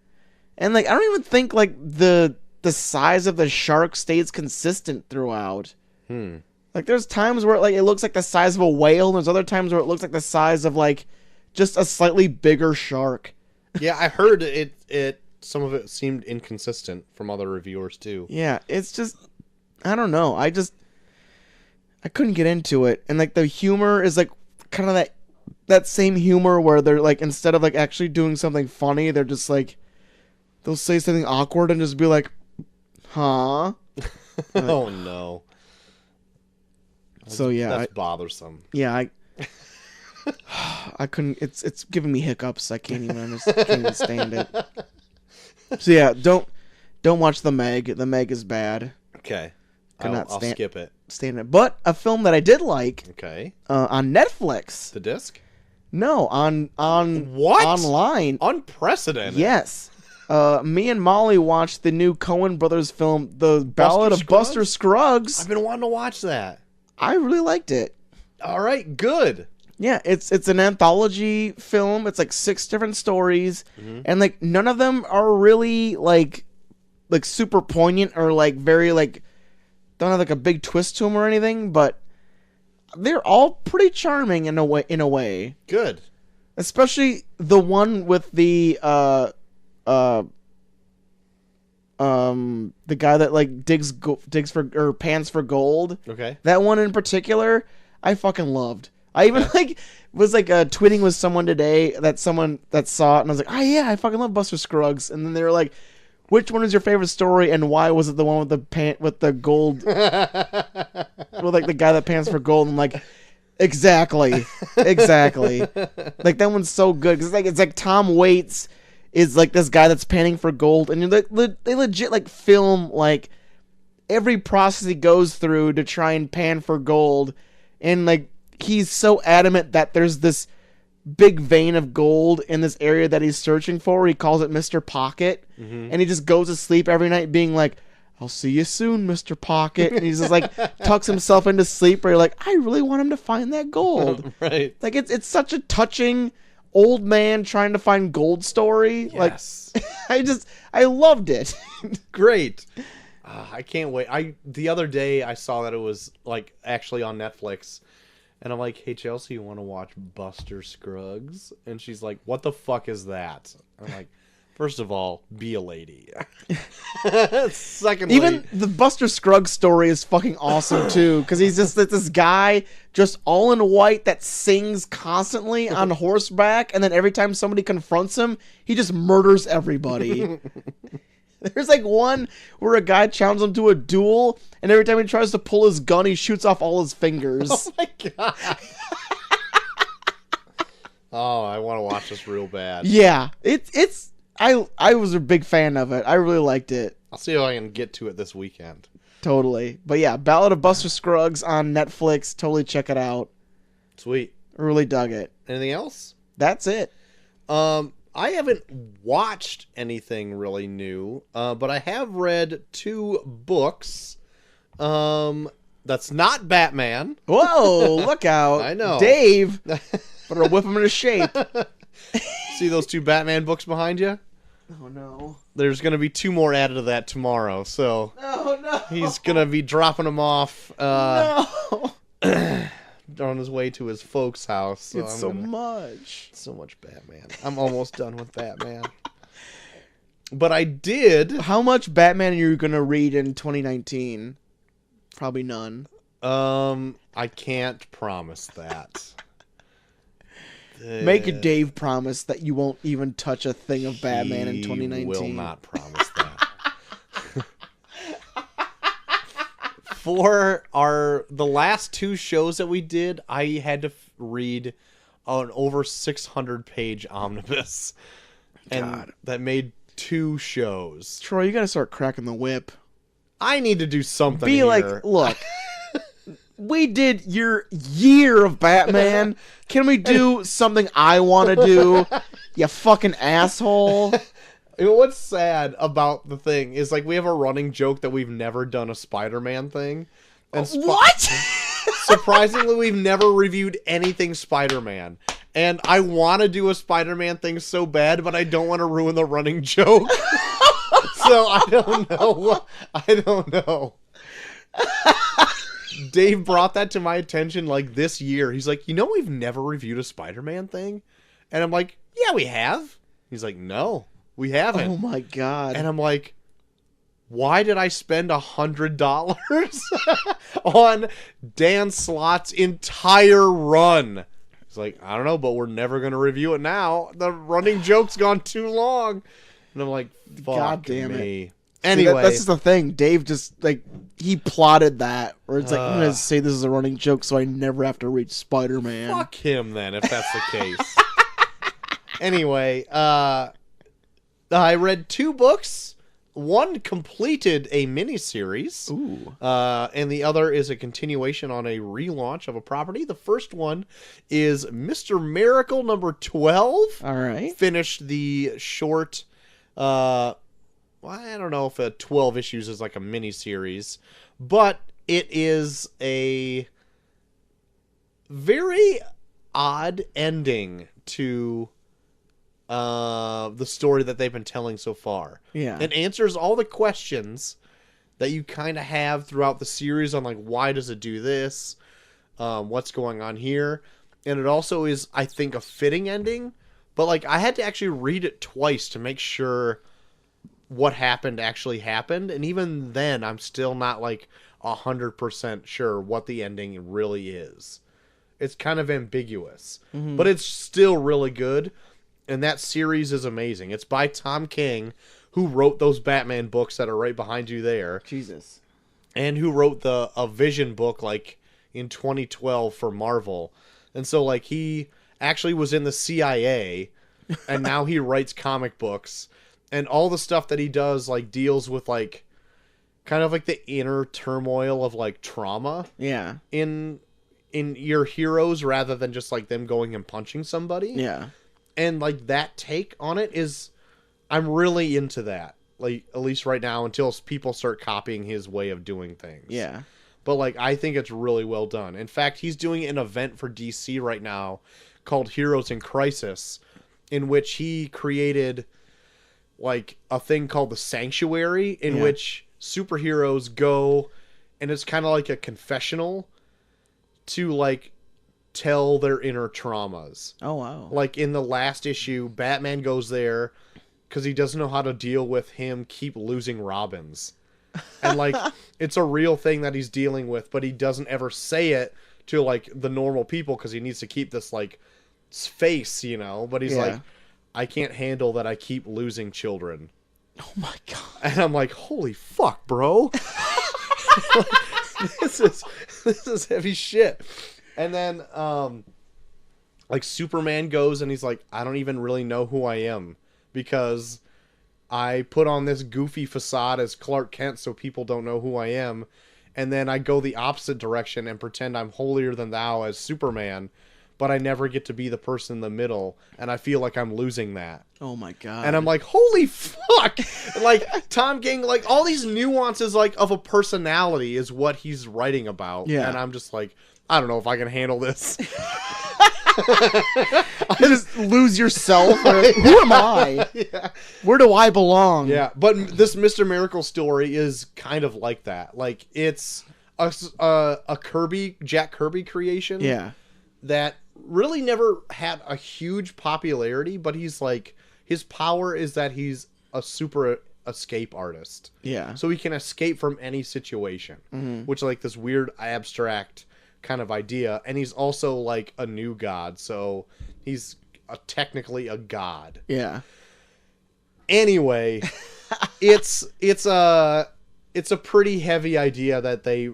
S1: and like I don't even think like the size of the shark stays consistent throughout. Like there's times where like it looks like the size of a whale, and there's other times where it looks like the size of like just a slightly bigger shark.
S2: Yeah, I heard it. Some of it seemed inconsistent from other reviewers too.
S1: Yeah, it's just I don't know. I couldn't get into it, and like the humor is like kind of that same humor where they're like instead of like actually doing something funny, they're just like they'll say something awkward and just be like, "Huh."
S2: Oh no.
S1: So yeah,
S2: that's bothersome.
S1: Yeah, I couldn't. It's giving me hiccups. I can't even stand it. So yeah, don't watch The Meg. The Meg is bad.
S2: Okay,
S1: Cannot
S2: I'll skip it.
S1: Stand it. But a film that I did like.
S2: Okay.
S1: On Netflix.
S2: The disc?
S1: No, on
S2: what?
S1: Online.
S2: Unprecedented.
S1: Yes. Me and Molly watched the new Coen Brothers film, The Ballad of Buster Scruggs.
S2: I've been wanting to watch that.
S1: I really liked it.
S2: All right, good.
S1: Yeah, it's an anthology film. It's like 6 different stories, and like none of them are really like super poignant or like very like don't have like a big twist to them or anything. But they're all pretty charming in a way.
S2: Good.
S1: Especially the one with the guy that like digs for or pans for gold.
S2: Okay.
S1: That one in particular, I fucking loved. I even like was like tweeting with someone today that someone that saw it, and I was like, oh yeah, I fucking love Buster Scruggs. And then they were like, which one is your favorite story, and why was it the one with the gold, with like the guy that pans for gold? And I'm like, exactly. Like that one's so good because it's like Tom Waits is like this guy that's panning for gold, and they legit like film like every process he goes through to try and pan for gold, and like he's so adamant that there's this big vein of gold in this area that he's searching for. He calls it Mr. Pocket, and he just goes to sleep every night being like, I'll see you soon, Mr. Pocket. And he's just like tucks himself into sleep where you're like, I really want him to find that gold.
S2: Right.
S1: Like it's such a touching old man trying to find gold story.
S2: Yes.
S1: Like I loved it.
S2: Great. I can't wait. The other day I saw that it was like actually on Netflix, and I'm like, hey Chelsea, you want to watch Buster Scruggs? And she's like, what the fuck is that? I'm like, first of all, be a lady. Secondly,
S1: even the Buster Scruggs story is fucking awesome too, because he's just like this guy just all in white that sings constantly on horseback, and then every time somebody confronts him, he just murders everybody. There's like one where a guy challenges him to a duel, and every time he tries to pull his gun, he shoots off all his fingers.
S2: Oh my god. Oh, I want to watch this real bad.
S1: Yeah, it's I was a big fan of it. I really liked it.
S2: I'll see if I can get to it this weekend.
S1: Totally. But yeah, Ballad of Buster Scruggs on Netflix. Totally check it out.
S2: Sweet.
S1: Really dug it.
S2: Anything else?
S1: That's it.
S2: I haven't watched anything really new, but I have read 2 books. That's not Batman.
S1: Whoa, look out.
S2: I know.
S1: Dave. Better whip him into shape.
S2: See those 2 Batman books behind you?
S1: Oh, no.
S2: There's going to be 2 more added to that tomorrow, so
S1: Oh, no.
S2: he's going to be dropping them off
S1: No.
S2: on his way to his folks' house. So
S1: It's so much.
S2: So much Batman. I'm almost done with Batman. But I did.
S1: How much Batman are you going to read in 2019? Probably none.
S2: I can't promise that.
S1: Make a Dave promise that you won't even touch a thing of Batman in 2019.
S2: Will not promise that. for the last 2 shows that we did, I had to read an over 600-page omnibus, and
S1: God.
S2: that made 2 shows.
S1: Troy, you gotta start cracking the whip.
S2: I need to do something.
S1: Be
S2: here.
S1: like, look, we did your year of Batman. Can we do something I want to do? You fucking asshole.
S2: What's sad about the thing is, like, we have a running joke that we've never done a Spider-Man thing. And
S1: What?
S2: surprisingly, we've never reviewed anything Spider-Man. And I want to do a Spider-Man thing so bad, but I don't want to ruin the running joke. So I don't know. I don't know. Dave brought that to my attention like this year. He's like, we've never reviewed a Spider-Man thing? And I'm like, yeah, we have. He's like, no, we haven't.
S1: Oh my God.
S2: And I'm like, why did I spend $100 on Dan Slott's entire run? He's like, I don't know, but we're never going to review it now. The running joke's gone too long. And I'm like, fuck
S1: God damn
S2: me.
S1: it.
S2: Anyway.
S1: See, that's just the thing. Dave just, like, he plotted that. Where it's like, I'm going to say this is a running joke so I never have to reach Spider-Man.
S2: Fuck him then, if that's the case. Anyway, I read 2 books. One completed a miniseries.
S1: Ooh.
S2: And the other is a continuation on a relaunch of a property. The first one is Mr. Miracle number 12.
S1: All right.
S2: Finished the short, I don't know if 12 issues is like a miniseries, but it is a very odd ending to the story that they've been telling so far.
S1: Yeah.
S2: It answers all the questions that you kind of have throughout the series on, like, why does it do this? What's going on here? And it also is, I think, a fitting ending. But, like, I had to actually read it twice to make sure what happened actually happened. And even then, I'm still not, like, 100% sure what the ending really is. It's kind of ambiguous.
S1: Mm-hmm.
S2: But it's still really good. And that series is amazing. It's by Tom King, who wrote those Batman books that are right behind you there.
S1: Jesus.
S2: And who wrote a Vision book, like, in 2012 for Marvel. And so, like, he actually was in the CIA, and now he writes comic books. And all the stuff that he does, like, deals with, like, kind of like the inner turmoil of, like, trauma.
S1: Yeah.
S2: In your heroes, rather than just, like, them going and punching somebody.
S1: Yeah.
S2: And, like, that take on it is, I'm really into that. Like, at least right now, until people start copying his way of doing things.
S1: Yeah.
S2: But, like, I think it's really well done. In fact, he's doing an event for DC right now called Heroes in Crisis, in which he created, like, a thing called the Sanctuary, in which superheroes go, and it's kind of like a confessional to, like, tell their inner traumas.
S1: Oh, wow.
S2: Like, in the last issue, Batman goes there because he doesn't know how to deal with him keep losing Robins. And, like, it's a real thing that he's dealing with, but he doesn't ever say it to, like, the normal people because he needs to keep this, like, face, But he's like, I can't handle that I keep losing children.
S1: Oh, my God.
S2: And I'm like, holy fuck, bro. This is heavy shit. And then, like, Superman goes and he's like, I don't even really know who I am because I put on this goofy facade as Clark Kent so people don't know who I am. And then I go the opposite direction and pretend I'm holier than thou as Superman, but I never get to be the person in the middle. And I feel like I'm losing that.
S1: Oh, my God.
S2: And I'm like, holy fuck! Like, Tom King, like, all these nuances, like, of a personality is what he's writing about.
S1: Yeah.
S2: And I'm just like, I don't know if I can handle this.
S1: Just lose yourself. Who am I?
S2: Yeah.
S1: Where do I belong?
S2: Yeah, but this Mr. Miracle story is kind of like that. Like, it's a Jack Kirby creation.
S1: Yeah.
S2: That really never had a huge popularity, but he's like, his power is that he's a super escape artist.
S1: Yeah.
S2: So he can escape from any situation, which, like, this weird abstract kind of idea. And he's also, like, a new god, so he's technically a god.
S1: Yeah.
S2: Anyway, it's a pretty heavy idea that they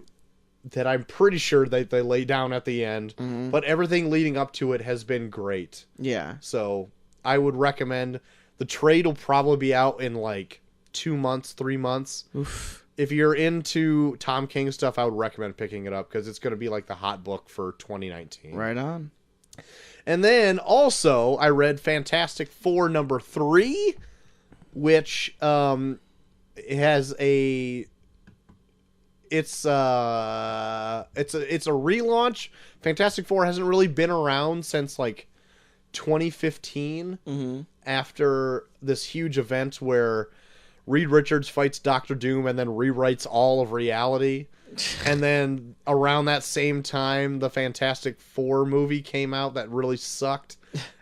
S2: that I'm pretty sure that they lay down at the end.
S1: Mhm.
S2: But everything leading up to it has been great.
S1: Yeah.
S2: So I would recommend. The trade will probably be out in like 2 months, 3 months.
S1: Oof.
S2: If you're into Tom King stuff, I would recommend picking it up because it's going to be like the hot book for 2019.
S1: Right on.
S2: And then also I read Fantastic Four #3, which it has a it's a relaunch. Fantastic Four hasn't really been around since like 2015
S1: Mm-hmm.
S2: after this huge event where Reed Richards fights Doctor Doom and then rewrites all of reality. And then around that same time, the Fantastic Four movie came out that really sucked.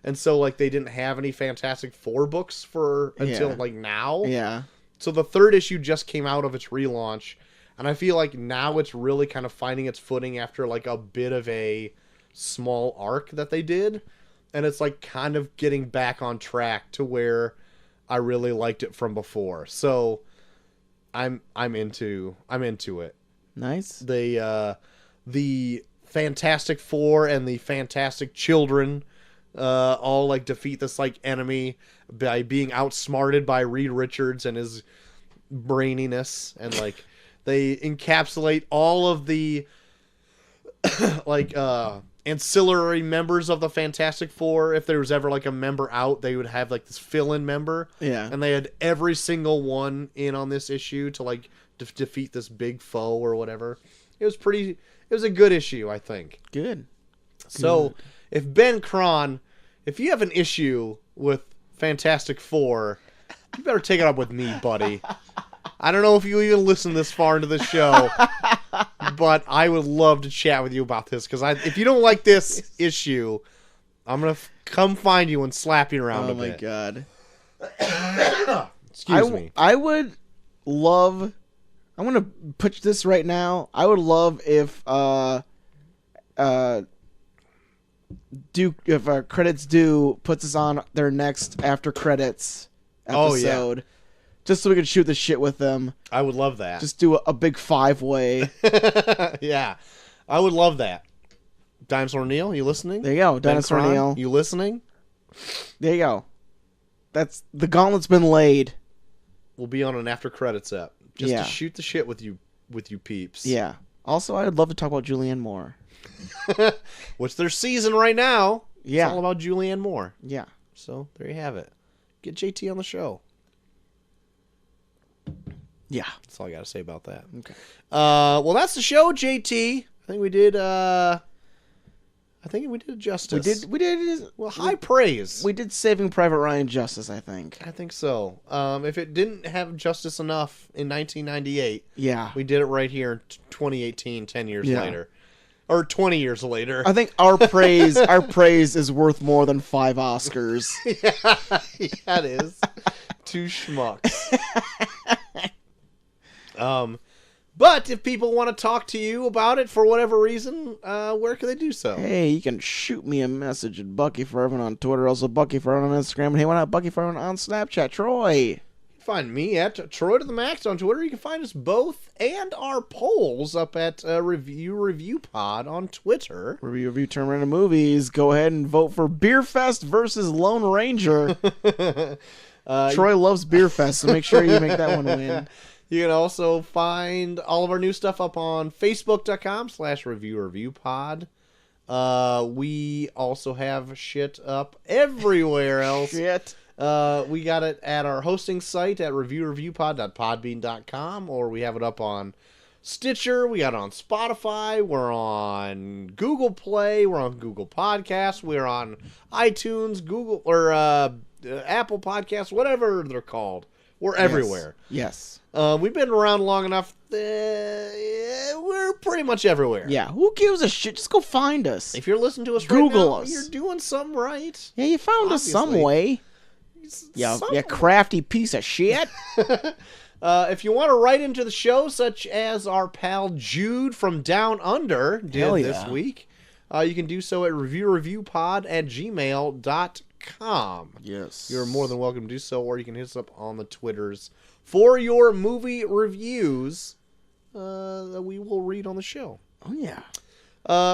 S2: And so, like, they didn't have any Fantastic Four books until,
S1: Yeah.
S2: like, now.
S1: Yeah.
S2: So the third issue just came out of its relaunch. And I feel like now it's really kind of finding its footing after, like, a bit of a small arc that they did. And it's, like, kind of getting back on track to where I really liked it from before. So I'm into it.
S1: Nice.
S2: The Fantastic Four and the Fantastic Children all like defeat this like enemy by being outsmarted by Reed Richards and his braininess, and like they encapsulate all of the like ancillary members of the Fantastic Four. If there was ever like a member out, they would have like this fill-in member.
S1: Yeah.
S2: And they had every single one in on this issue to like defeat this big foe or whatever. It was a good issue, I think.
S1: Good.
S2: So, if Ben Cron, if you have an issue with Fantastic Four, you better take it up with me, buddy. I don't know if you even listen this far into the show, but I would love to chat with you about this, because if you don't like this issue, I'm going to come find you and slap you around a bit.
S1: Oh my god.
S2: Excuse me.
S1: I would love. I'm gonna pitch this right now. I would love if Credits Due puts us on their next after credits episode.
S2: Oh, yeah.
S1: Just so we could shoot the shit with them.
S2: I would love that.
S1: Just do a big 5-way.
S2: Yeah. I would love that. Dinosaur Neil, you listening?
S1: There you go,
S2: Ben
S1: Dinosaur
S2: Cron,
S1: Neil.
S2: you listening?
S1: There you go. That's the gauntlet's been laid.
S2: We'll be on an after credits ep. Just
S1: Yeah.
S2: to shoot the shit with you peeps.
S1: Yeah. Also, I would love to talk about Julianne Moore.
S2: Which their season right now.
S1: Yeah.
S2: It's all about Julianne Moore.
S1: Yeah.
S2: So there you have it. Get JT on the show.
S1: Yeah.
S2: That's all I got to say about that.
S1: Okay.
S2: Well, that's the show, JT. I think we did justice.
S1: We did.
S2: Well, high praise.
S1: We did Saving Private Ryan justice, I think.
S2: I think so. If it didn't have justice enough in 1998,
S1: Yeah.
S2: we did it right here in 2018, 10 years
S1: Yeah.
S2: later. Or 20 years later.
S1: I think our praise is worth more than 5 Oscars.
S2: Yeah, it is. 2 schmucks. But if people want to talk to you about it for whatever reason, where can they do so?
S1: Hey, you can shoot me a message at Bucky Forever on Twitter, also Bucky Forever on Instagram, and hey, why not Bucky Forever on Snapchat? Troy.
S2: You can find me at Troy to the Max on Twitter. You can find us both and our polls up at Review Pod on Twitter.
S1: Review Turn Random Movies. Go ahead and vote for Beerfest versus Lone Ranger. Troy loves Beerfest, so make sure you make that one win.
S2: You can also find all of our new stuff up on Facebook.com/reviewpod. We also have shit up everywhere else.
S1: Shit.
S2: We got it at our hosting site at reviewpod.podbean.com, or we have it up on Stitcher. We got it on Spotify. We're on Google Play. We're on Google Podcasts. We're on iTunes, Google, or Apple Podcasts, whatever they're called. We're everywhere.
S1: Yes.
S2: We've been around long enough. We're pretty much everywhere.
S1: Yeah. Who gives a shit? Just go find us.
S2: If you're listening to us
S1: Google
S2: right now,
S1: us.
S2: you're doing something right.
S1: Yeah, you found us some
S2: Obviously.
S1: way. Yeah, you crafty piece of shit.
S2: If you want to write into the show, such as our pal Jude from Down Under did
S1: Hell yeah.
S2: this week, you can do so at reviewpod@gmail.com.
S1: Yes.
S2: You're more than welcome to do so, or you can hit us up on the Twitters for your movie reviews that we will read on the show.
S1: Oh, yeah.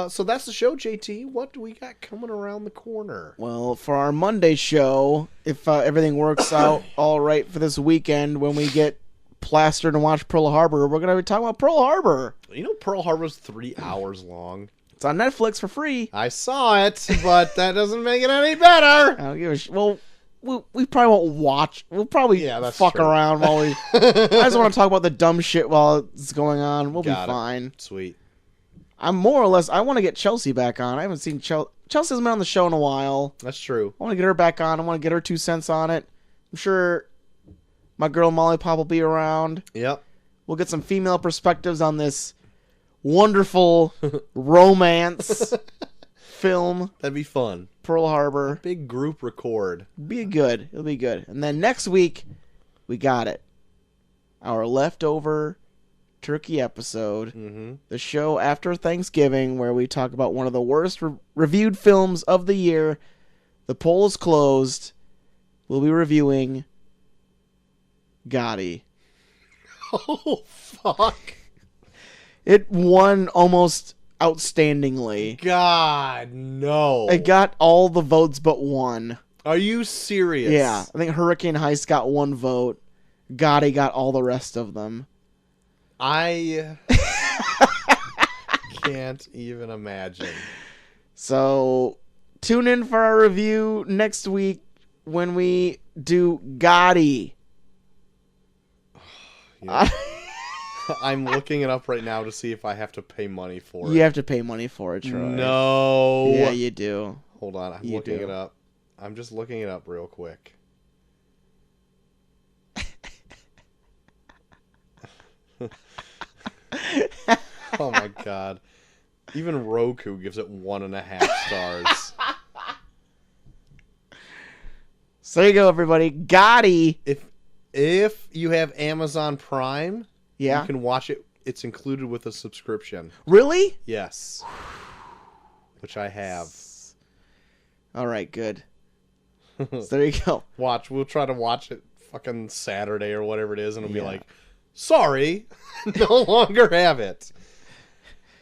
S2: So that's the show, JT. What do we got coming around the corner?
S1: Well, for our Monday show, if everything works out all right for this weekend, when we get plastered and watch Pearl Harbor, we're going to be talking about Pearl Harbor.
S2: You know, Pearl Harbor's 3 hours long.
S1: It's on Netflix for free.
S2: I saw it, but that doesn't make it any better.
S1: I don't give a well, we probably won't watch. We'll probably fuck
S2: true.
S1: around while we... I just want to talk about the dumb shit while it's going on. We'll be fine.
S2: Sweet.
S1: I'm more or less... I want to get Chelsea back on. I haven't seen Chelsea. Chelsea hasn't been on the show in a while.
S2: That's true.
S1: I want to get her back on. I want to get her 2 cents on it. I'm sure my girl Molly Pop will be around.
S2: Yep.
S1: We'll get some female perspectives on this wonderful romance film,
S2: That'd be fun.
S1: Pearl Harbor.
S2: Big group record.
S1: Be good. It'll be good. And then next week, we got it. Our leftover turkey episode.
S2: Mm-hmm.
S1: The show after Thanksgiving where we talk about one of the worst reviewed films of the year. The poll is closed. We'll be reviewing Gotti.
S2: Oh, fuck.
S1: It won almost outstandingly.
S2: God, no.
S1: It got all the votes but one.
S2: Are you serious?
S1: Yeah, I think Hurricane Heist got 1 vote. Gotti got all the rest of them.
S2: I can't even imagine.
S1: So, tune in for our review next week when we do Gotti.
S2: Yeah. I'm looking it up right now to see if I have to pay money for it.
S1: You have to pay money for it, Troy.
S2: No.
S1: Yeah, you do.
S2: Hold on, I'm
S1: You
S2: looking
S1: do.
S2: it up. I'm just looking it up real quick. Oh my god. Even Roku gives it 1.5 stars.
S1: So there you go, everybody. Gotti.
S2: If you have Amazon Prime,
S1: Yeah.
S2: you can watch it. It's included with a subscription.
S1: Really?
S2: Yes. Which I have.
S1: All right, good. So there you go.
S2: We'll try to watch it fucking Saturday or whatever it is, and it'll be
S1: Yeah.
S2: like, sorry, no longer have it.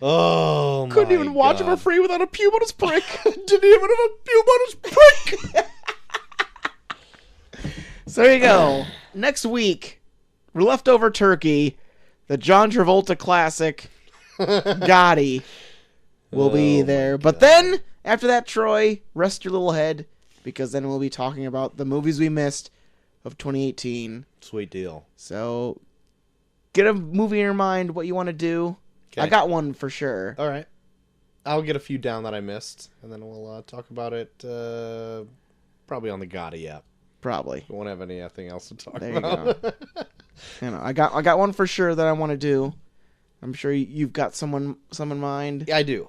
S2: Oh,
S1: Couldn't
S2: my
S1: even watch it for
S2: God.
S1: free without a pubis prick.
S2: Didn't even have a pubis prick.
S1: So there you go. Next week, we're leftover turkey. The John Travolta classic, Gotti, will be
S2: Oh, my
S1: there. But then, after that, Troy, rest your little head, because then we'll be talking about the movies we missed of 2018.
S2: Sweet deal.
S1: So, get a movie in your mind, what you want to do.
S2: Okay.
S1: I got one for sure.
S2: All right. I'll get a few down that I missed, and then we'll talk about it probably on the Gotti app.
S1: Probably.
S2: We won't have anything else to talk
S1: There you
S2: about.
S1: go. You know, I got one for sure that I want to do. I'm sure you've got some in mind.
S2: Yeah, I do.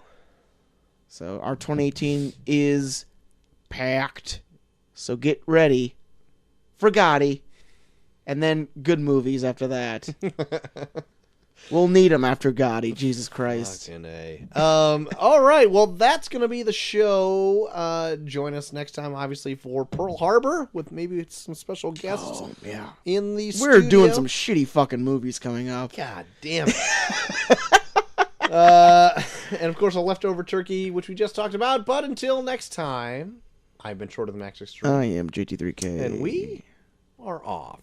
S1: So our 2018 is packed. So get ready for Gotti, and then good movies after that. We'll need them after Gotti. Jesus Christ.
S2: Fucking A. All right. Well, that's going to be the show. Join us next time, obviously, for Pearl Harbor with maybe some special guests
S1: Oh, yeah.
S2: in the
S1: We're
S2: studio.
S1: doing some shitty fucking movies coming up.
S2: God damn it. And, of course, a leftover turkey, which we just talked about. But until next time, I've been Short of the Max Extreme.
S1: I am JT3K.
S2: And we are off.